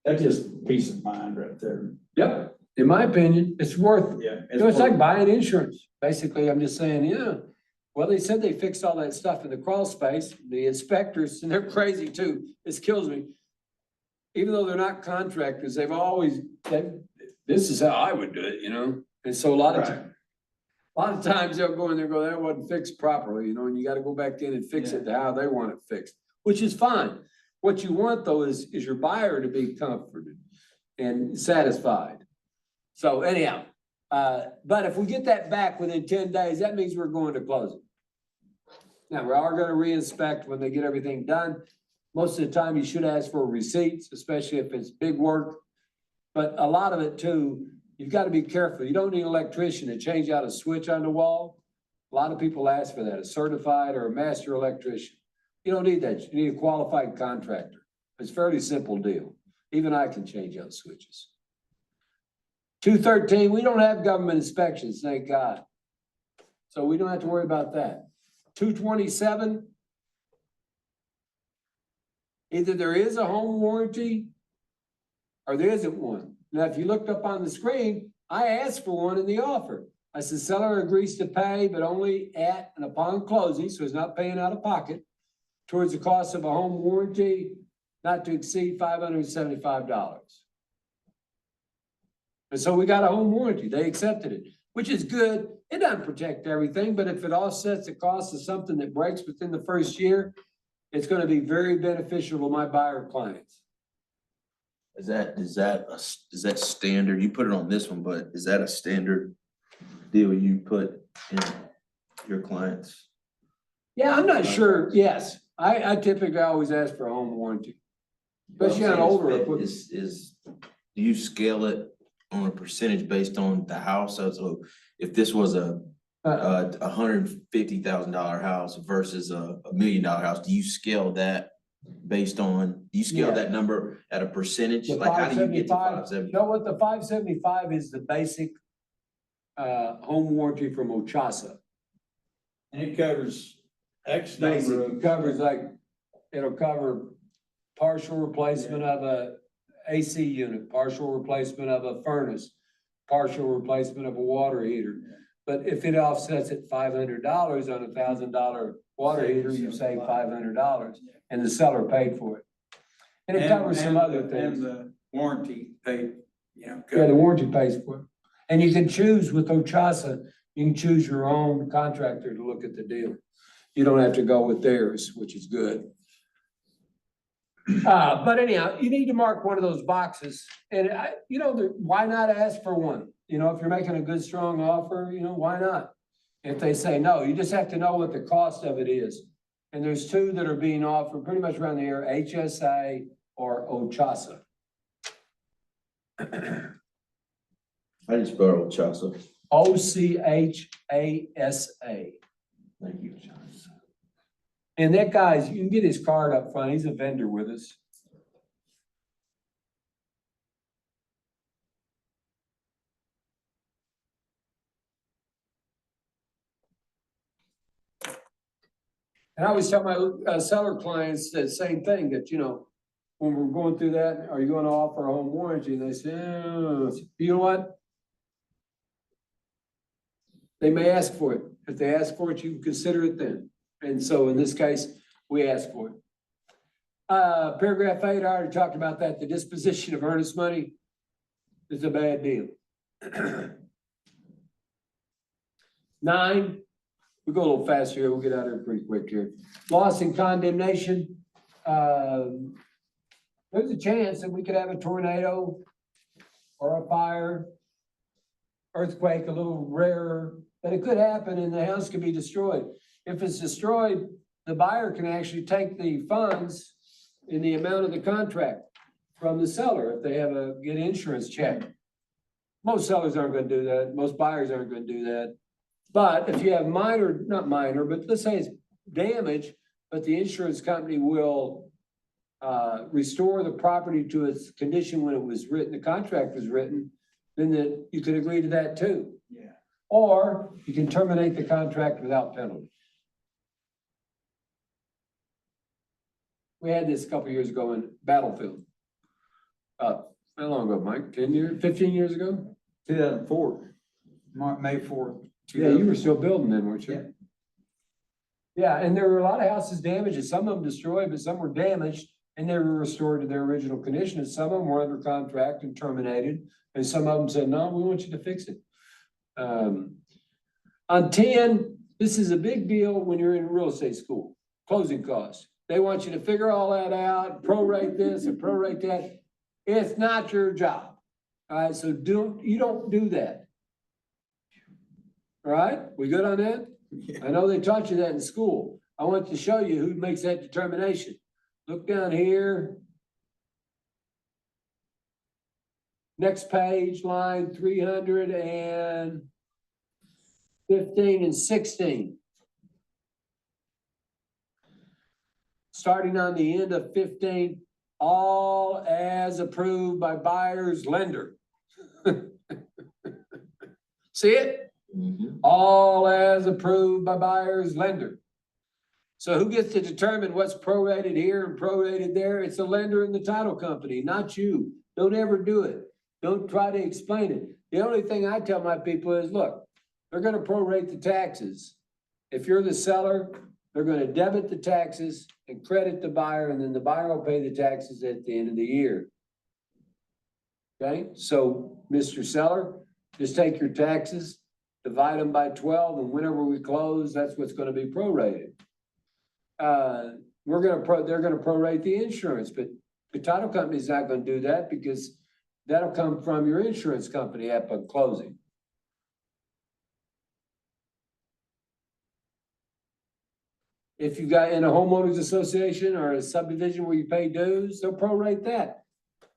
That's just peace of mind right there. Yep, in my opinion, it's worth, Yeah. you know, it's like buying insurance. Basically, I'm just saying, yeah. Well, they said they fixed all that stuff in the crawl space, the inspectors, and they're crazy too. This kills me. Even though they're not contractors, they've always, this is how I would do it, you know? And so a lot of times they'll go in there and go, that wasn't fixed properly, you know, and you gotta go back in and fix it to how they want it fixed, which is fine. What you want though is your buyer to be comforted and satisfied. So anyhow, but if we get that back within 10 days, that means we're going to closing. Now, we are gonna re-inspect when they get everything done. Most of the time, you should ask for receipts, especially if it's big work. But a lot of it too, you've got to be careful. You don't need an electrician to change out a switch on the wall. A lot of people ask for that, a certified or a master electrician. You don't need that. You need a qualified contractor. It's a fairly simple deal. Even I can change out switches. 213, we don't have government inspections, thank God. So we don't have to worry about that. 227, either there is a home warranty or there isn't one. Now, if you looked up on the screen, I asked for one in the offer. I said, seller agrees to pay, but only at and upon closing, so he's not paying out of pocket, towards the cost of a home warranty not to exceed $575. And so we got a home warranty. They accepted it, which is good. It doesn't protect everything, but if it offsets the cost of something that breaks within the first year, it's gonna be very beneficial to my buyer clients. Is that standard? You put it on this one, but is that a standard deal you put in your clients? Yeah, I'm not sure. Yes, I typically always ask for a home warranty. Especially on older equipment. Do you scale it on a percentage based on the house? So if this was a $150,000 house versus a $1 million house, do you scale that based on, do you scale that number at a percentage? The Like, how do you get to 575, 575? you know what, the 575 is the basic home warranty from Ochasa. And it covers X number Basic, of. it covers like, it'll cover partial replacement of a AC unit, partial replacement of a furnace, partial replacement of a water heater. But if it offsets at $500 on $1,000 water heater, you save $500 and the seller paid for it. And it covers some other things. And the warranty paid, you know. Yeah, the warranty pays for it. And you can choose with Ochasa, you can choose your own contractor to look at the deal. You don't have to go with theirs, which is good. But anyhow, you need to mark one of those boxes and why not ask for one? You know, if you're making a good, strong offer, you know, why not? If they say no, you just have to know what the cost of it is. And there's 2 that are being offered pretty much around the area, HSA or Ochasa. I just spelled Ochasa. OCHASA. Thank you. And that guy's, you can get his card up front. He's a vendor with us. And I always tell my seller clients the same thing, that, when we're going through that, are you gonna offer a home warranty? And they say, oh, you know what? They may ask for it. If they ask for it, you can consider it then. And so in this case, we ask for it. Paragraph 8, I already talked about that. The disposition of earnest money is a bad deal. 9, we go a little faster here. We'll get out of here pretty quick here. Loss and condemnation. There's a chance that we could have a tornado or a fire, earthquake, a little rarer, but it could happen and the house could be destroyed. If it's destroyed, the buyer can actually take the funds in the amount of the contract from the seller if they have get insurance check. Most sellers aren't gonna do that. Most buyers aren't gonna do that. But if you have not minor, but let's say it's damage, but the insurance company will restore the property to its condition when it was written, the contract was written, then you could agree to that too. Yeah. Or you can terminate the contract without penalty. We had this a couple years ago in Battlefield. How long ago, Mike? 10 years, 15 years ago? 2004, May 4th. Yeah, you were still building then, weren't you? Yeah, and there were a lot of houses damaged, some of them destroyed, but some were damaged and they were restored to their original condition. And some of them were under contract and terminated. And some of them said, no, we want you to fix it. On 10, this is a big deal when you're in real estate school, closing costs. They want you to figure all that out, prorate this and prorate that. It's not your job. All right, so you don't do that. All right, we good on that? Yeah. I know they taught you that in school. I want to show you who makes that determination. Look down here. Next page, line 315 and 16. Starting on the end of 15, all as approved by buyer's lender. See it? All as approved by buyer's lender. So who gets to determine what's prorated here and prorated there? It's the lender and the title company, not you. Don't ever do it. Don't try to explain it. The only thing I tell my people is, look, they're gonna prorate the taxes. If you're the seller, they're gonna debit the taxes and credit the buyer, and then the buyer will pay the taxes at the end of the year. Okay, so Mr. Seller, just take your taxes, divide them by 12, and whenever we close, that's what's gonna be prorated. They're gonna prorate the insurance, but the title company's not gonna do that because that'll come from your insurance company at closing. If you got in a homeowners association or a subdivision where you pay dues, they'll prorate that.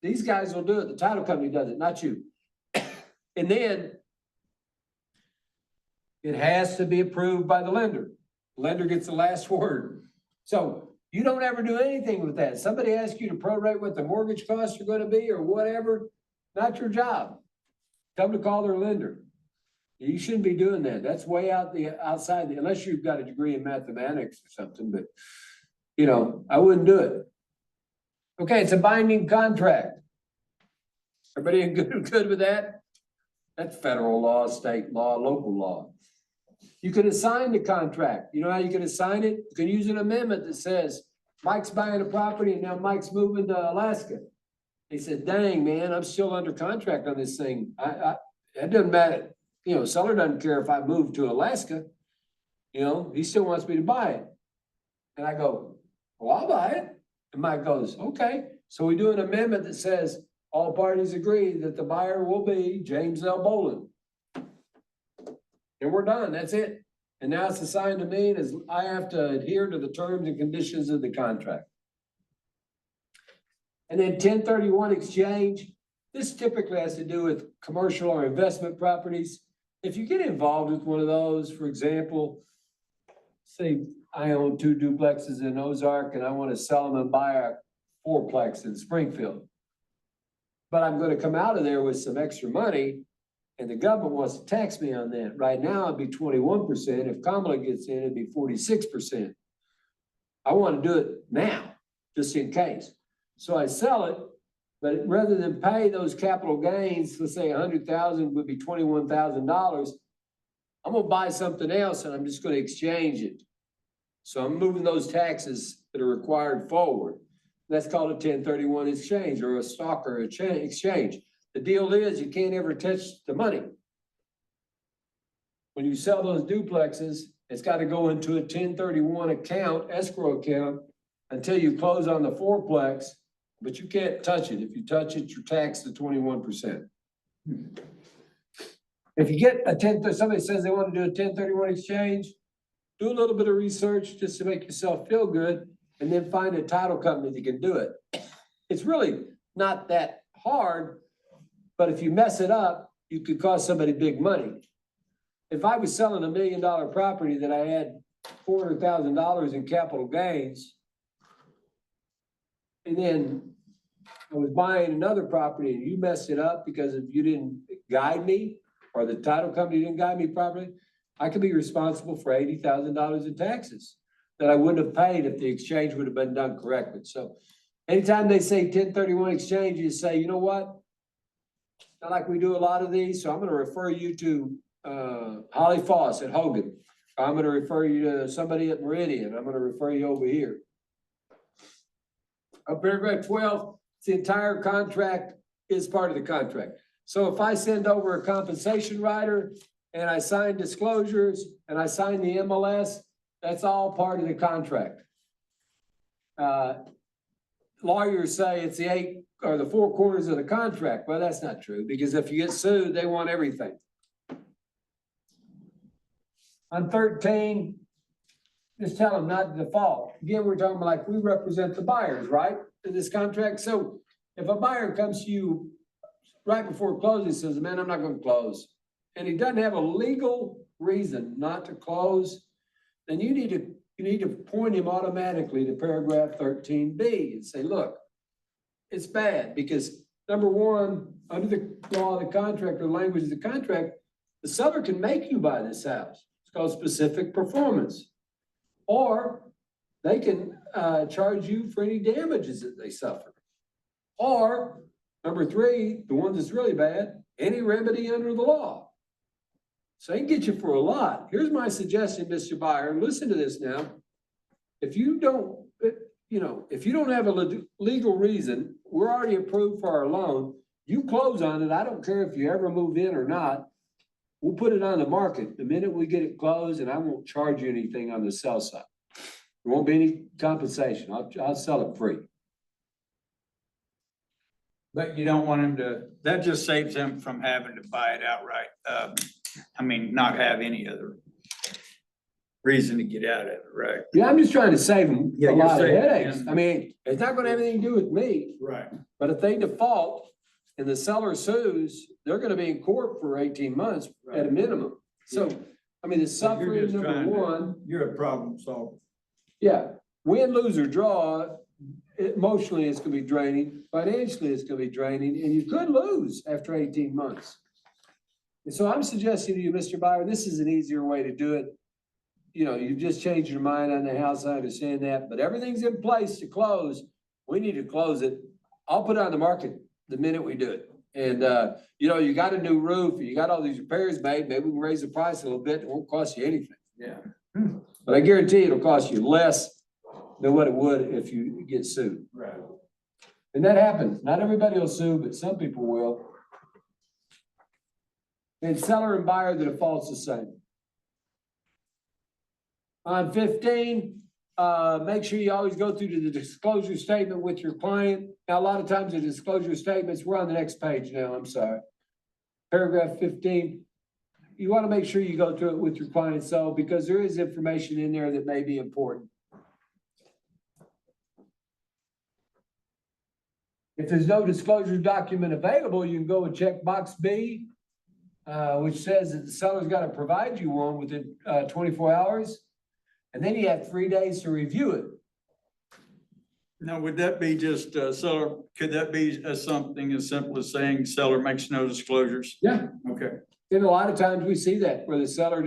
These guys will do it. The title company does it, not you. And then it has to be approved by the lender. Lender gets the last word. So you don't ever do anything with that. Somebody asks you to prorate what the mortgage costs are gonna be or whatever, not your job. Tell them to call their lender. You shouldn't be doing that. That's way outside, unless you've got a degree in mathematics or something, but I wouldn't do it. Okay, it's a binding contract. Everybody good with that? That's federal law, state law, local law. You can assign the contract. You know how you can assign it? You can use an amendment that says, Mike's buying a property and now Mike's moving to Alaska. He said, dang, man, I'm still under contract on this thing. It doesn't matter. Seller doesn't care if I move to Alaska. He still wants me to buy it. And I go, well, I'll buy it. And Mike goes, okay. So we do an amendment that says all parties agree that the buyer will be James L. Boland. And we're done. That's it. And now it's assigned to me, and I have to adhere to the terms and conditions of the contract. And then 1031 exchange. This typically has to do with commercial or investment properties. If you get involved with one of those, for example, say I own 2 duplexes in Ozark and I want to sell them and buy a 4-plex in Springfield. But I'm going to come out of there with some extra money and the government wants to tax me on that. Right now, it'd be 21%. If Kamala gets in, it'd be 46%. I want to do it now, just in case. So I sell it, but rather than pay those capital gains, let's say 100,000 would be $21,000. I'm gonna buy something else and I'm just gonna exchange it. So I'm moving those taxes that are required forward. That's called a 1031 exchange or a stock or a exchange. The deal is you can't ever touch the money. When you sell those duplexes, it's got to go into a 1031 account, escrow account, until you close on the fourplex, but you can't touch it. If you touch it, you're taxed at 21%. If you get somebody says they want to do a 1031 exchange, do a little bit of research just to make yourself feel good, and then find a title company that can do it. It's really not that hard, but if you mess it up, you could cost somebody big money. If I was selling $1 million property that I had $400,000 in capital gains, and then I was buying another property and you messed it up because if you didn't guide me or the title company didn't guide me properly, I could be responsible for $80,000 in taxes that I wouldn't have paid if the exchange would have been done correctly. So anytime they say 1031 exchange, you say, you know what? Not like we do a lot of these, so I'm gonna refer you to Holly Foss at Hogan. I'm gonna refer you to somebody at Meridian. I'm gonna refer you over here. Paragraph 12, the entire contract is part of the contract. So if I send over a compensation rider and I sign disclosures and I sign the MLS, that's all part of the contract. Lawyers say it's the 8 or the 4 corners of the contract. Well, that's not true because if you get sued, they want everything. On 13, just tell them not to default. Again, we're talking about like we represent the buyers, right? In this contract. So if a buyer comes to you right before closing, says, man, I'm not going to close. And he doesn't have a legal reason not to close, then you need to point him automatically to paragraph 13B and say, look, it's bad because number one, under the law of the contract or language of the contract, the seller can make you buy this house. It's called specific performance. Or they can charge you for any damages that they suffer. Or number 3, the one that's really bad, any remedy under the law. So they can get you for a lot. Here's my suggestion, Mr. Buyer, and listen to this now. If you don't, if you don't have a legal reason, we're already approved for our loan, you close on it. I don't care if you ever move in or not. We'll put it on the market the minute we get it closed, and I won't charge you anything on the sell side. There won't be any compensation. I'll sell it free. But you don't want him to, that just saves him from having to buy it outright. Not have any other reason to get out of it, right? Yeah, I'm just trying to save them Yeah, a you're lot of saving headaches. him. I mean, it's not gonna have anything to do with me, Right. but if they default and the seller sues, they're gonna be in court for 18 months at a minimum. So, I mean, the suffering, number one. You're a problem solver. Yeah, win, lose, or draw, emotionally, it's gonna be draining, financially, it's gonna be draining, and you could lose after 18 months. And so I'm suggesting to you, Mr. Buyer, this is an easier way to do it. You've just changed your mind on the house, I understand that, but everything's in place to close. We need to close it. I'll put it on the market the minute we do it. And, you got a new roof, you got all these repairs made, maybe we can raise the price a little bit, it won't cost you anything. Yeah. But I guarantee it'll cost you less than what it would if you get sued. Right. And that happens. Not everybody will sue, but some people will. And seller and buyer, the default's the same. On 15, make sure you always go through to the disclosure statement with your client. Now, a lot of times the disclosure statements, we're on the next page now, I'm sorry. Paragraph 15, you want to make sure you go through it with your client, because there is information in there that may be important. If there's no disclosure document available, you can go and check box B, which says that the seller's got to provide you one within 24 hours. And then you have 3 days to review it. Now, would that be just seller, could that be something as simple as saying seller makes no disclosures? Yeah. Okay. And a lot of times we see that where the seller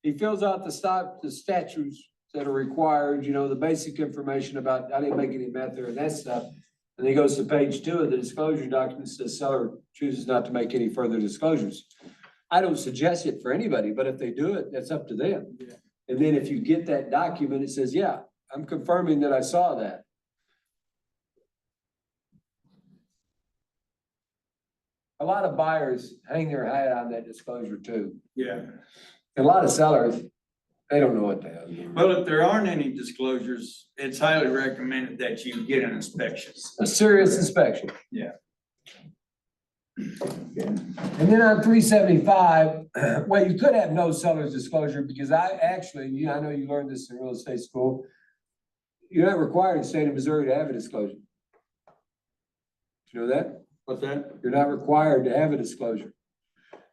he fills out the statutes that are required, you know, the basic information about, I didn't make any meth there and that stuff. And then he goes to page 2 of the disclosure document, says seller chooses not to make any further disclosures. I don't suggest it for anybody, but if they do it, that's up to them. Yeah. And then if you get that document, it says, yeah, I'm confirming that I saw that. A lot of buyers hang their hat on that disclosure too. Yeah. And a lot of sellers, they don't know what the hell. Well, if there aren't any disclosures, it's highly recommended that you get an inspection. A serious inspection. Yeah. And then on 375, well, you could have no seller's disclosure because I actually, you know, I know you learned this in real estate school. You're not required in the state of Missouri to have a disclosure. Do you know that? What's that? You're not required to have a disclosure.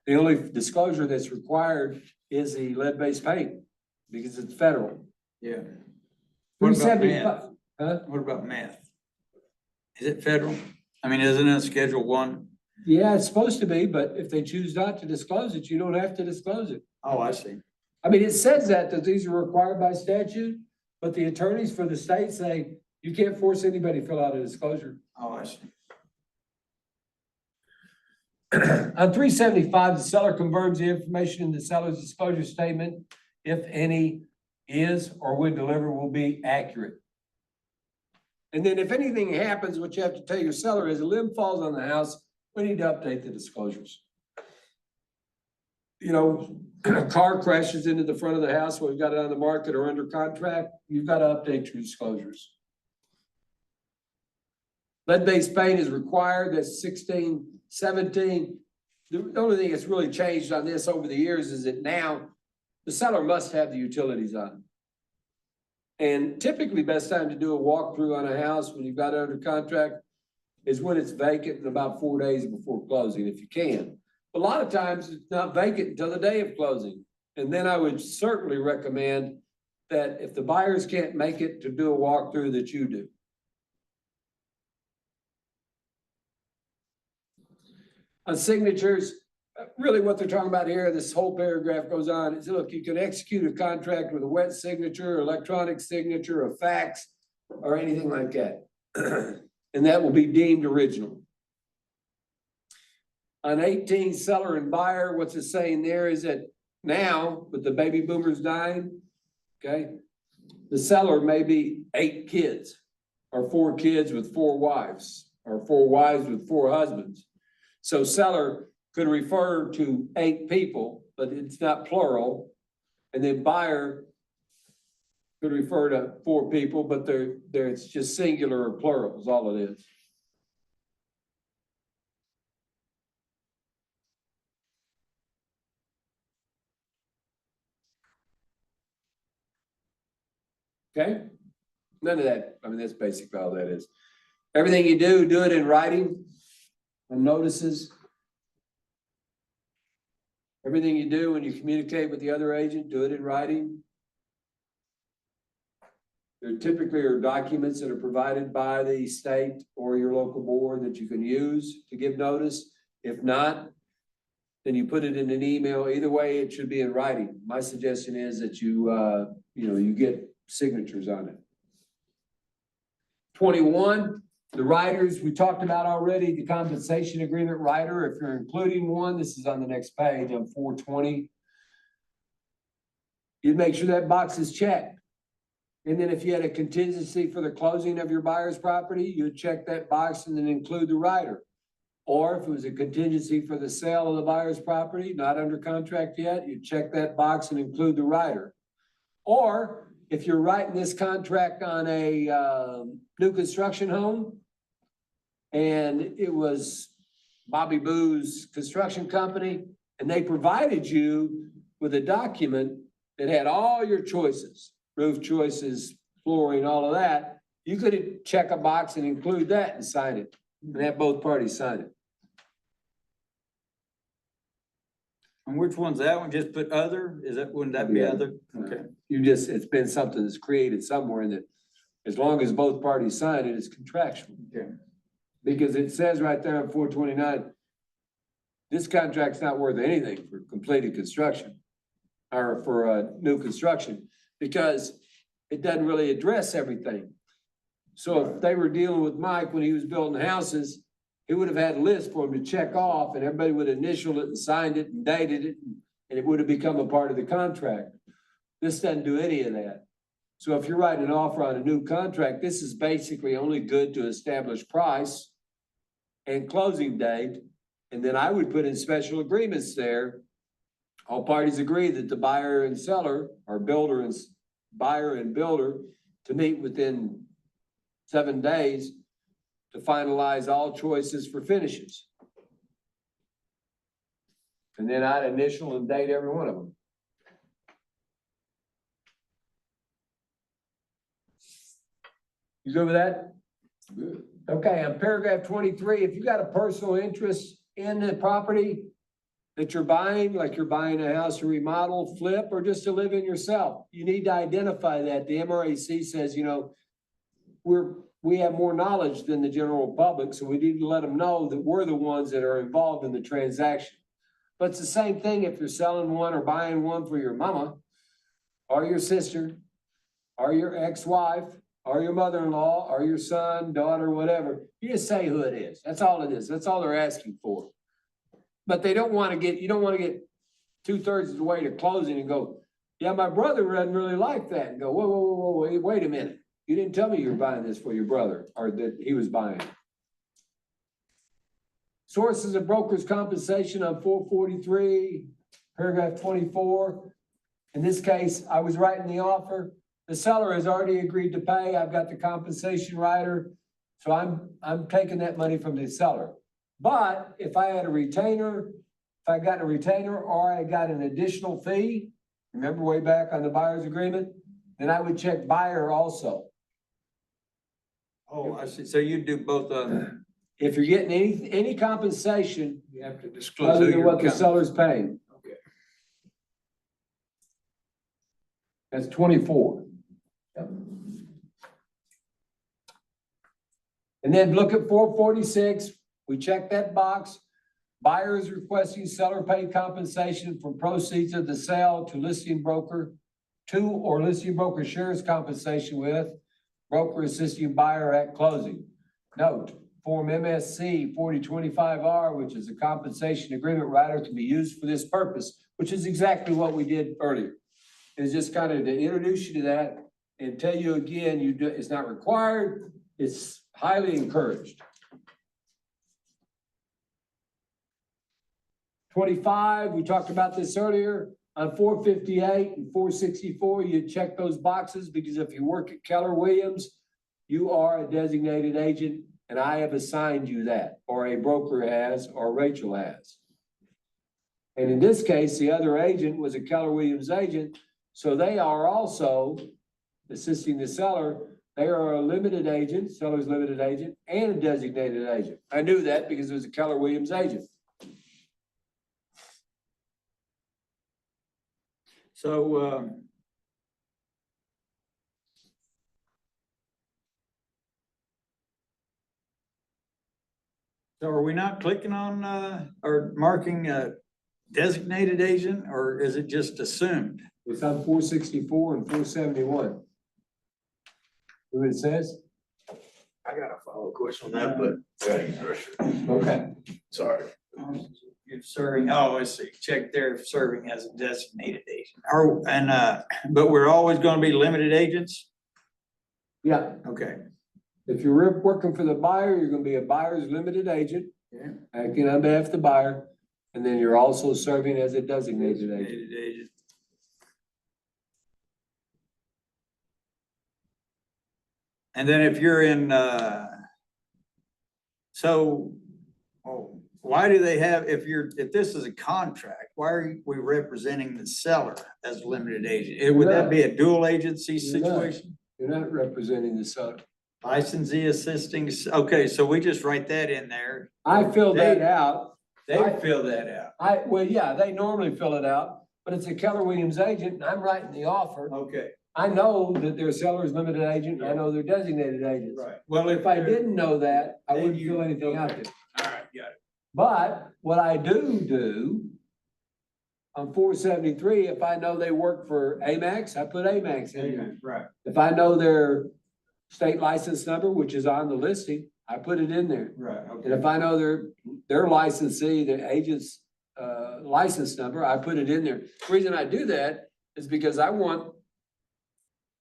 The only disclosure that's required is the lead-based paint because it's federal. Yeah. What about 375, meth? huh? What about meth? Is it federal? I mean, isn't it Schedule 1? Yeah, it's supposed to be, but if they choose not to disclose it, you don't have to disclose it. Oh, I see. I mean, it says that these are required by statute, but the attorneys for the state say you can't force anybody to fill out a disclosure. Oh, I see. On 375, the seller confirms the information in the seller's disclosure statement, if any, is or when delivered will be accurate. And then if anything happens, what you have to tell your seller is a limb falls on the house, we need to update the disclosures. You know, a car crashes into the front of the house, we've got it on the market or under contract, you've got to update your disclosures. Lead-based paint is required, that's 16, 17. The only thing that's really changed on this over the years is that now the seller must have the utilities on. And typically best time to do a walkthrough on a house when you've got it under contract is when it's vacant in about 4 days before closing, if you can. A lot of times it's not vacant until the day of closing. And then I would certainly recommend that if the buyers can't make it to do a walkthrough, that you do. On signatures, really what they're talking about here, this whole paragraph goes on, is look, you can execute a contract with a wet signature, electronic signature, a fax, or anything like that. And that will be deemed original. On 18, seller and buyer, what's it saying there is that now, with the baby boomers dying, okay, the seller may be 8 kids, or 4 kids with 4 wives, or 4 wives with 4 husbands. So seller could refer to 8 people, but it's not plural. And then buyer could refer to 4 people, but it's just singular or plural is all it is. Okay? None of that, I mean, that's basically all that is. Everything you do it in writing and notices. Everything you do when you communicate with the other agent, do it in writing. There typically are documents that are provided by the state or your local board that you can use to give notice. If not, then you put it in an email. Either way, it should be in writing. My suggestion is that you get signatures on it. 21, the riders, we talked about already, the compensation agreement rider. If you're including one, this is on the next page on 420. You'd make sure that box is checked. And then if you had a contingency for the closing of your buyer's property, you'd check that box and then include the rider. Or if it was a contingency for the sale of the buyer's property, not under contract yet, you'd check that box and include the rider. Or if you're writing this contract on a new construction home and it was Bobby Boo's construction company and they provided you with a document that had all your choices, roof choices, flooring, all of that, you could check a box and include that and sign it and have both parties sign it. And which one's that one? Just put other? Wouldn't that be Yeah. other? Okay. It's been something that's created somewhere that as long as both parties sign it, it's contractual. Yeah. Because it says right there on 429, this contract's not worth anything for completed construction or for new construction. Because it doesn't really address everything. So if they were dealing with Mike when he was building houses, he would have had a list for him to check off and everybody would initial it and signed it and dated it, and it would have become a part of the contract. This doesn't do any of that. So if you're writing an offer on a new contract, this is basically only good to establish price and closing date. And then I would put in special agreements there. All parties agree that the buyer and seller, or buyer and builder, to meet within 7 days to finalize all choices for finishes. And then I'd initial and date every one of them. You good with that? Good. Okay, on paragraph 23, if you got a personal interest in the property that you're buying, like you're buying a house to remodel, flip, or just to live in yourself, you need to identify that. The MRAC says, you know, we have more knowledge than the general public, so we need to let them know that we're the ones that are involved in the transaction. But it's the same thing if you're selling one or buying one for your mama, or your sister, or your ex-wife, or your mother-in-law, or your son, daughter, whatever. You just say who it is. That's all it is. That's all they're asking for. But they don't want to get, you don't want to get 2/3 of the way to closing and go, yeah, my brother doesn't really like that. And go, whoa, wait a minute. You didn't tell me you were buying this for your brother or that he was buying it. Sources of broker's compensation on 443, paragraph 24. In this case, I was writing the offer. The seller has already agreed to pay. I've got the compensation rider. So I'm taking that money from the seller. But if I had a retainer, if I got a retainer or I got an additional fee, remember way back on the buyer's agreement, then I would check buyer also. Oh, I see. So you do both of them. If you're getting any compensation You have to disclose other who than you're what the counting. seller's paying. Okay. That's 24. Yep. And then look at 446, we check that box. Buyer is requesting seller pay compensation from proceeds of the sale to listing broker, or listing broker shares compensation with broker assisting buyer at closing. Note, Form MSC 4025R, which is a compensation agreement rider, can be used for this purpose, which is exactly what we did earlier. It's just kind of to introduce you to that and tell you again, it's not required, it's highly encouraged. 25, we talked about this earlier. On 458 and 464, you check those boxes because if you work at Keller Williams, you are a designated agent and I have assigned you that, or a broker has, or Rachel has. And in this case, the other agent was a Keller Williams agent, so they are also assisting the seller. They are a limited agent, seller's limited agent, and a designated agent. I knew that because it was a Keller Williams agent. So, so are we not clicking on, or marking a designated agent, or is it just assumed? It's on 464 and 471. See what it says? I got a follow-up question on that, but I gotta use the restroom. Okay. Sorry. You're serving, oh, I see, check there, serving as a designated agent, but we're always gonna be limited agents? Yeah, Okay. if you're working for the buyer, you're gonna be a buyer's limited agent, Yeah. acting on behalf of the buyer, and then you're also serving as a designated agent. Designated agent. And then if you're in, why do they have, if this is a contract, why are we representing the seller as a limited agent? Would that be a dual agency You're not. situation? You're not representing the seller. Licensee assisting, okay, so we just write that in there. I fill that out. They fill that out. Well, yeah, they normally fill it out, but it's a Keller Williams agent and I'm writing the offer. Okay, I know that they're seller's limited agent. I know they're designated agents. right. Well, If I didn't know that, I Then wouldn't you- fill anything out there. All right, got it. But what I do On 473, if I know they work for AMAX, I put AMAX in there. Right. If I know their state license number, which is on the listing, I put it in there. Right, And if I know their licensee, the agent's license number, I put it in there. The reason I do that is because I want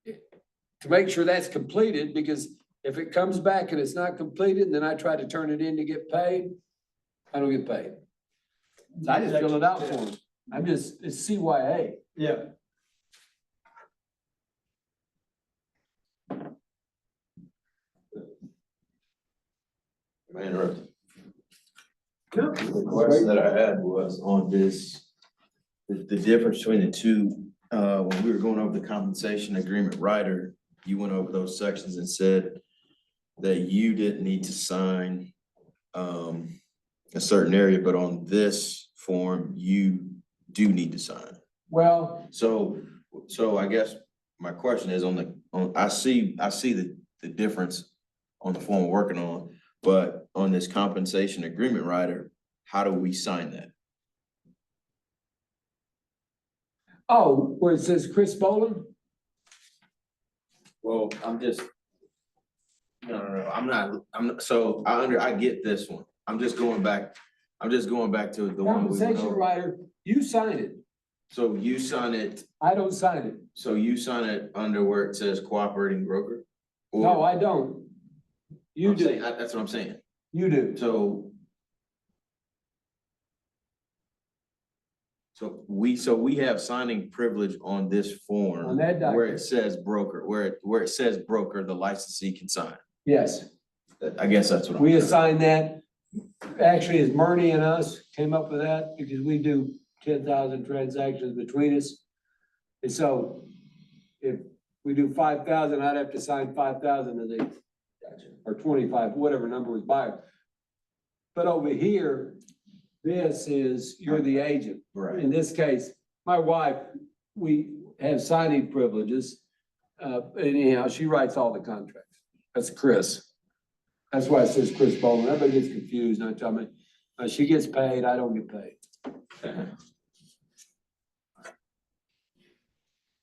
to make sure that's completed, because if it comes back and it's not completed, then I try to turn it in to get paid, I don't get paid. So I just fill it out for them. It's CYA. Yeah. Am I interrupted? The question that I had was on this, the difference between the two, when we were going over the compensation agreement rider, you went over those sections and said that you didn't need to sign a certain area, but on this form, you do need to sign. Well, So I guess my question is I see the difference on the form we're working on, but on this compensation agreement rider, how do we sign that? oh, where it says Chris Boland? Well, so I get this one. I'm just going back to the one we went Compensation over. rider, you sign it. So you sign it, I don't sign it. so you sign it under where it says cooperating broker? Or- No, I don't. You I'm saying- do. That's what I'm saying. You do. So we have signing privilege on this form. On that Where document. it says broker, where it says broker, the licensee can sign. Yes. I guess that's what I'm. We assign that, actually, as Murray and us came up with that, because we do 10,000 transactions between us. And so if we do 5,000, I'd have to sign 5,000 of these. Or 25, whatever number was by. But over here, this is, you're the agent. Right. In this case, my wife, we have signing privileges. Anyhow, she writes all the contracts. That's Chris. That's why it says Chris Bowman. Everybody gets confused. And I tell me, she gets paid, I don't get paid.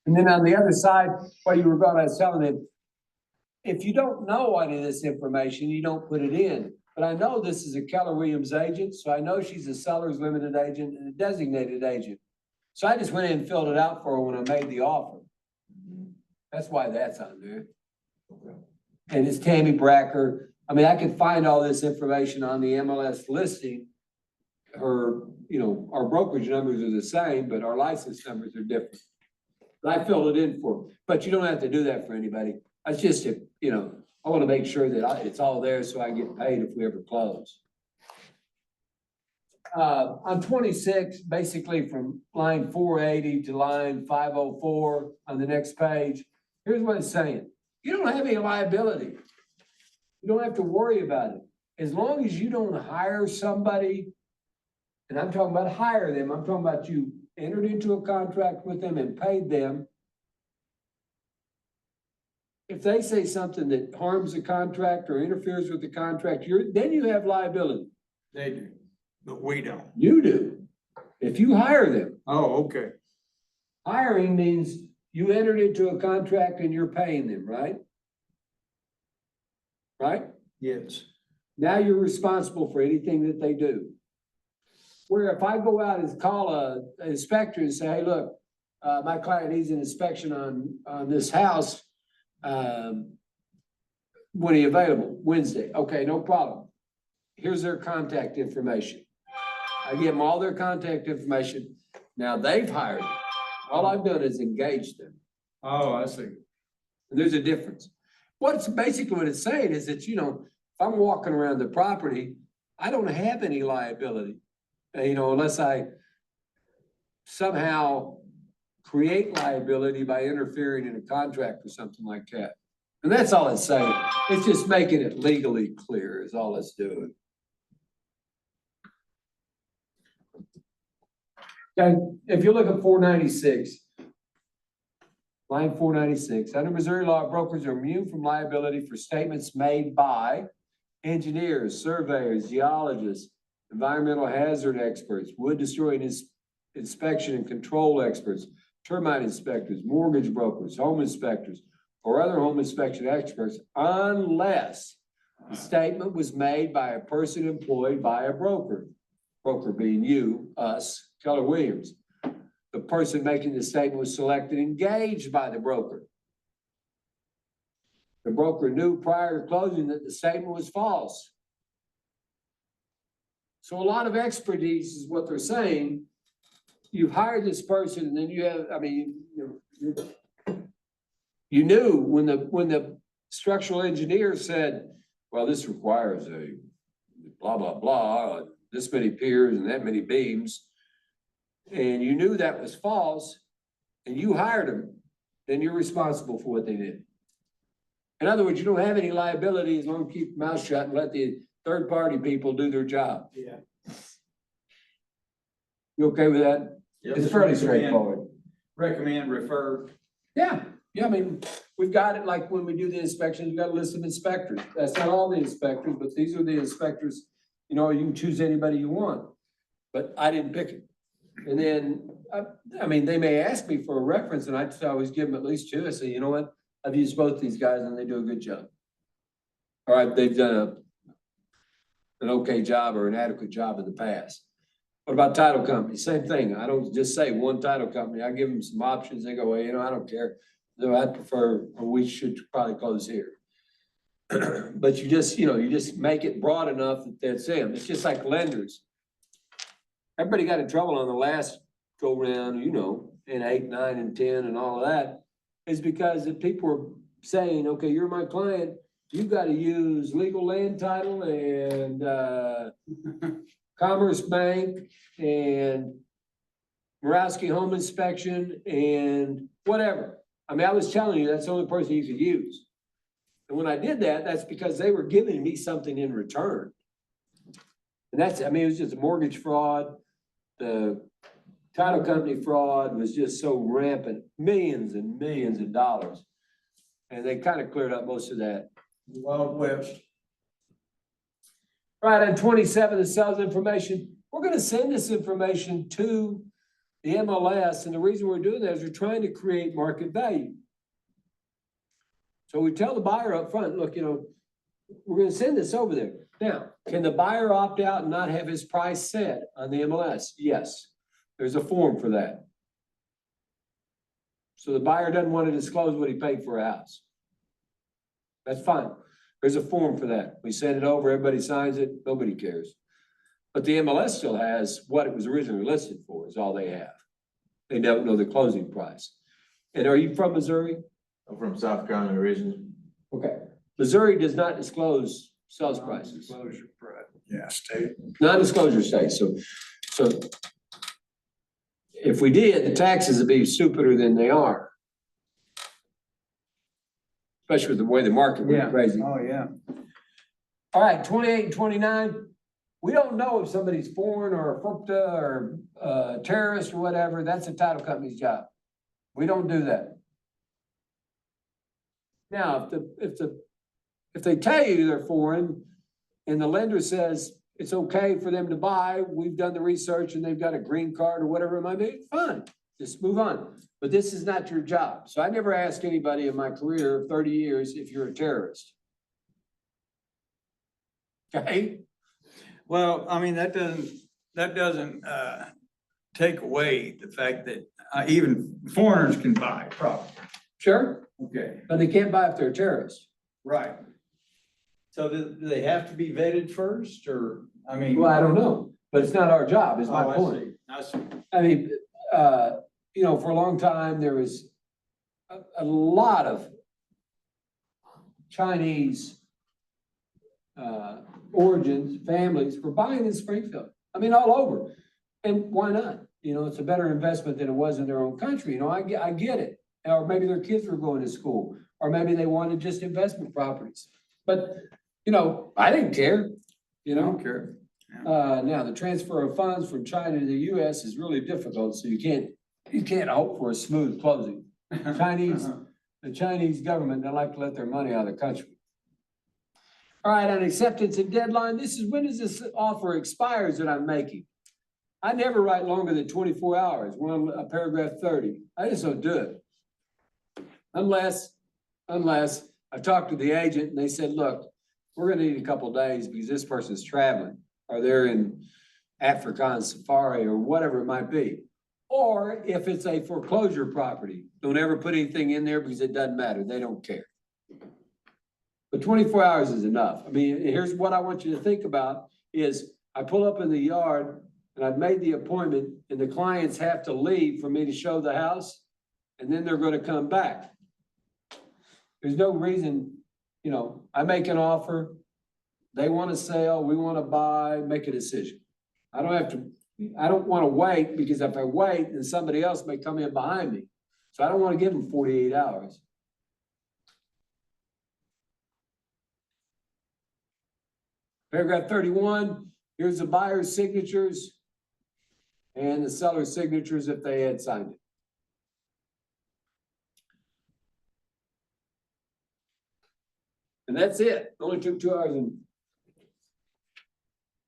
And then on the other side, what you were going, I was telling him, if you don't know any of this information, you don't put it in. But I know this is a Keller Williams agent, so I know she's a seller's limited agent and a designated agent. So I just went in and filled it out for her when I made the offer. That's why that's on there. And it's Tammy Bracker. I mean, I could find all this information on the MLS listing. Her, our brokerage numbers are the same, but our license numbers are different. But I filled it in for her. But you don't have to do that for anybody. That's just, I want to make sure that it's all there so I get paid if we ever close. On 26, basically from line 480 to line 504 on the next page, here's what it's saying. You don't have any liability. You don't have to worry about it. As long as you don't hire somebody, and I'm talking about hire them, I'm talking about you entered into a contract with them and paid them. If they say something that harms the contract or interferes with the contract, then you have liability. They do, but we don't. You do. If you hire them, Oh, okay. hiring means you entered into a contract and you're paying them, right? Right? Yes. Now you're responsible for anything that they do. Where if I go out and call an inspector and say, hey, look, my client needs an inspection on this house. When are you available? Wednesday. Okay, no problem. Here's their contact information. I give them all their contact information. Now they've hired me. All I've done is engage them. Oh, I see. And there's a difference. What it's saying is that, if I'm walking around the property, I don't have any liability. Unless I somehow create liability by interfering in a contract or something like that. And that's all it's saying. It's just making it legally clear is all it's doing. Okay, if you look at 496, line 496, under Missouri law, brokers are immune from liability for statements made by engineers, surveyors, geologists, environmental hazard experts, wood destroying inspection and control experts, termite inspectors, mortgage brokers, home inspectors, or other home inspection experts unless the statement was made by a person employed by a broker. Broker being you, us, Keller Williams. The person making the statement was selected, engaged by the broker. The broker knew prior to closing that the statement was false. So a lot of expertise is what they're saying. You've hired this person and then you have, I mean, you knew when the structural engineer said, well, this requires a blah, blah, blah, this many piers and that many beams. And you knew that was false and you hired them, then you're responsible for what they did. In other words, you don't have any liability as long as you keep your mouth shut and let the third-party people do their job. Yeah. You okay with that? It's fairly straightforward. Recommend, refer. Yeah, I mean, we've got it like when we do the inspections, we've got a list of inspectors. That's not all the inspectors, but these are the inspectors. You know, you can choose anybody you want, but I didn't pick it. And then, I mean, they may ask me for a reference and I always give them at least two. I say, you know what? I've used both these guys and they do a good job. All right, they've done an okay job or an adequate job in the past. What about title companies? Same thing. I don't just say one title company. I give them some options. They go, well, you know, I don't care. Though I prefer, or we should probably close here. But you just, you know, you just make it broad enough that that's them. It's just like lenders. Everybody got in trouble on the last go round, you know, in 8, 9, and 10 and all of that. Is because if people were saying, okay, you're my client, you've got to use legal land title and Commerce Bank and Murawski Home Inspection and whatever. I mean, I was telling you, that's the only person you could use. And when I did that, that's because they were giving me something in return. And that's, I mean, it was just mortgage fraud. The title company fraud was just so rampant, millions and millions of dollars. And they kind of cleared up most of that. Wild West. Right, on 27, the sales information, we're gonna send this information to the MLS, and the reason we're doing that is we're trying to create market value. So we tell the buyer up front, look, you know, we're gonna send this over there. Now, can the buyer opt out and not have his price set on the MLS? Yes, there's a form for that. So the buyer doesn't want to disclose what he paid for a house. That's fine. There's a form for that. We send it over, everybody signs it, nobody cares. But the MLS still has what it was originally listed for, is all they have. They don't know the closing price. And are you from Missouri? I'm from South Carolina originally. Okay. Missouri does not disclose sales prices. Yeah, state. Non-disclosure state, so if we did, the taxes would be stupider than they are. Especially with the way the market went crazy. Oh, yeah. All right, 28 and 29, we don't know if somebody's foreign or a FUPTA or terrorist or whatever, that's a title company's job. We don't do that. Now, if they tell you they're foreign and the lender says it's okay for them to buy, we've done the research and they've got a green card or whatever it might be, fine, just move on. But this is not your job. So I never asked anybody in my career of 30 years if you're a terrorist. Okay? Well, I mean, that doesn't take away the fact that even foreigners can buy property. Sure, Okay, but they can't buy if they're terrorists. right. So do they have to be vetted first, or, I mean? Well, I don't know, but it's not our job, is Oh, my I point. see. I see. I mean, you know, for a long time, there was a lot of Chinese origins, families were buying in Springfield. I mean, all over. And why not? You know, it's a better investment than it was in their own country. You know, I get it. Or maybe their kids were going to school, or maybe they wanted just investment properties. But, you know, I didn't care, you I know? don't care. Now, the transfer of funds from China to the US is really difficult, so you can't hope for a smooth closing. The Chinese government, they like to let their money out of the country. All right, on acceptance and deadline, this is, when does this offer expires that I'm making? I never write longer than 24 hours. We're on paragraph 30. I just don't do it. Unless I talked to the agent and they said, look, we're gonna need a couple days because this person's traveling, or they're in Africa on safari or whatever it might be. Or if it's a foreclosure property, don't ever put anything in there because it doesn't matter. They don't care. But 24 hours is enough. I mean, here's what I want you to think about is I pull up in the yard and I've made the appointment and the clients have to leave for me to show the house, and then they're gonna come back. There's no reason, you know, I make an offer, they want to sell, we want to buy, make a decision. I don't want to wait, because if I wait, then somebody else may come in behind me. So I don't want to give them 48 hours. Paragraph 31, here's the buyer's signatures and the seller's signatures if they had signed it. And that's it. Only took 2 hours and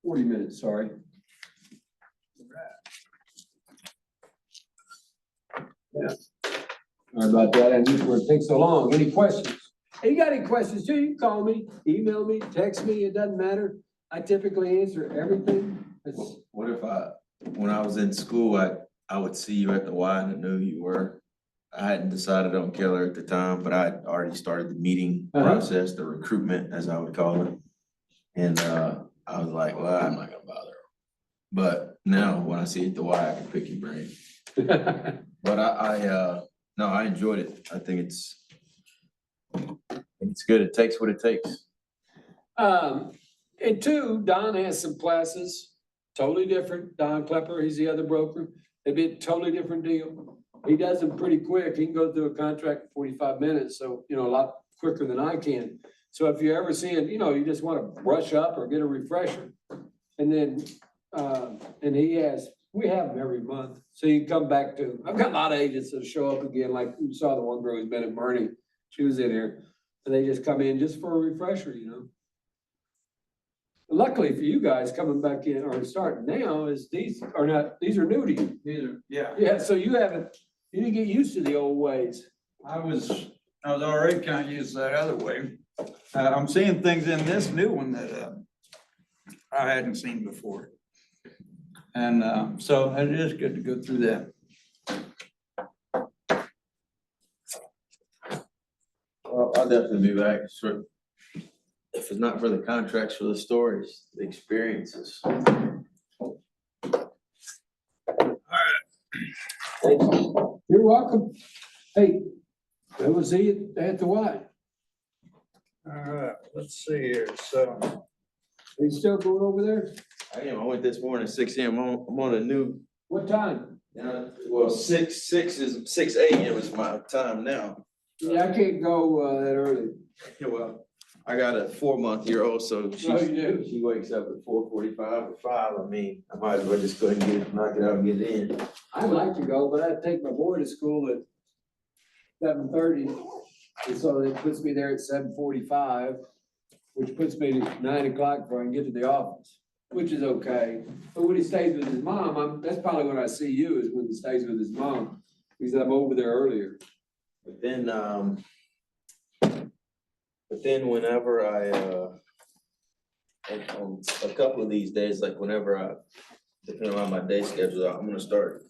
40 minutes, sorry. Yeah. Sorry about that. I knew it would take so long. Any questions? Hey, you got any questions too? You can call me, email me, text me. It doesn't matter. I typically answer everything. What if when I was in school, I would see you at the Y and I knew who you were. I hadn't decided on Keller at the time, but I had already started the meeting process, the recruitment, as I would call it. And I was like, well, I'm not gonna bother. But now when I see it at the Y, I can pick your brain. But no, I enjoyed it. I think it's good. It takes what it takes. And two, Don has some classes, totally different. Don Klepper, he's the other broker. It'd be a totally different deal. He does them pretty quick. He can go through a contract in 45 minutes. So, you know, a lot quicker than I can. So if you ever see it, you know, you just want to brush up or get a refresher. And then, and we have them every month. So you come back to, I've got a lot of agents that show up again, like you saw the one girl who's been at Bernie. She was in here. And they just come in just for a refresher, you know. Luckily for you guys coming back in or starting now is these are new to you. Yeah, Yeah, so you didn't get used to the old ways. I was already kind of used to that other way. I'm seeing things in this new one that I hadn't seen before. And so it is good to go through that. Well, I'll definitely be back. Sure. If it's not for the contracts, for the stories, the experiences. You're welcome. Hey, we'll see you at the Y. All right, let's see here. So Are you still going over there? I am. I went this morning at 6 a.m. I'm on a new, What time? well, 6 a.m. is my time now. Yeah, I can't go that early. Yeah, well, I got a 4-month-old, so Oh, you do? she wakes up at 4:45 or 5. I mean, I might as well just go ahead and knock it out and get it in. I'd like to go, but I'd take my boy to school at 7:30. And so it puts me there at 7:45, which puts me at 9 o'clock before I can get to the office, which is okay. But when he stays with his mom, that's probably when I see you, is when he stays with his mom, because I'm over there earlier. But then whenever on a couple of these days, like whenever depending on my day schedule, I'm gonna start,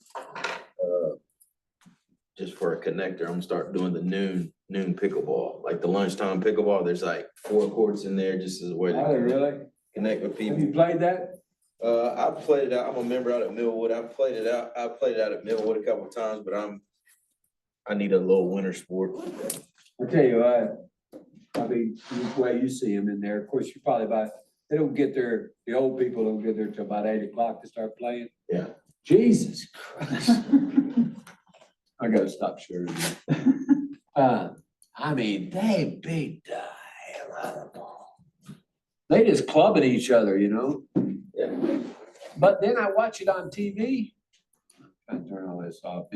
just for a connector, I'm gonna start doing the noon pickleball, like the lunchtime pickleball. There's like 4 courts in there just as a way Oh, to really? connect with Have you people. played that? I played it out. I'm a member out at Millwood. I played it out at Millwood a couple of times, but I need a little winter sport. I'll tell you what, I mean, the way you see them in there, of course, you probably they don't get there, the old people don't get there till about 8 o'clock to start playing. Yeah. Jesus Christ. I gotta stop sharing that. I mean, they beat the hell out of the ball. They just clubbing each other, you know? Yeah. But then I watch it on TV. Trying to turn all this off.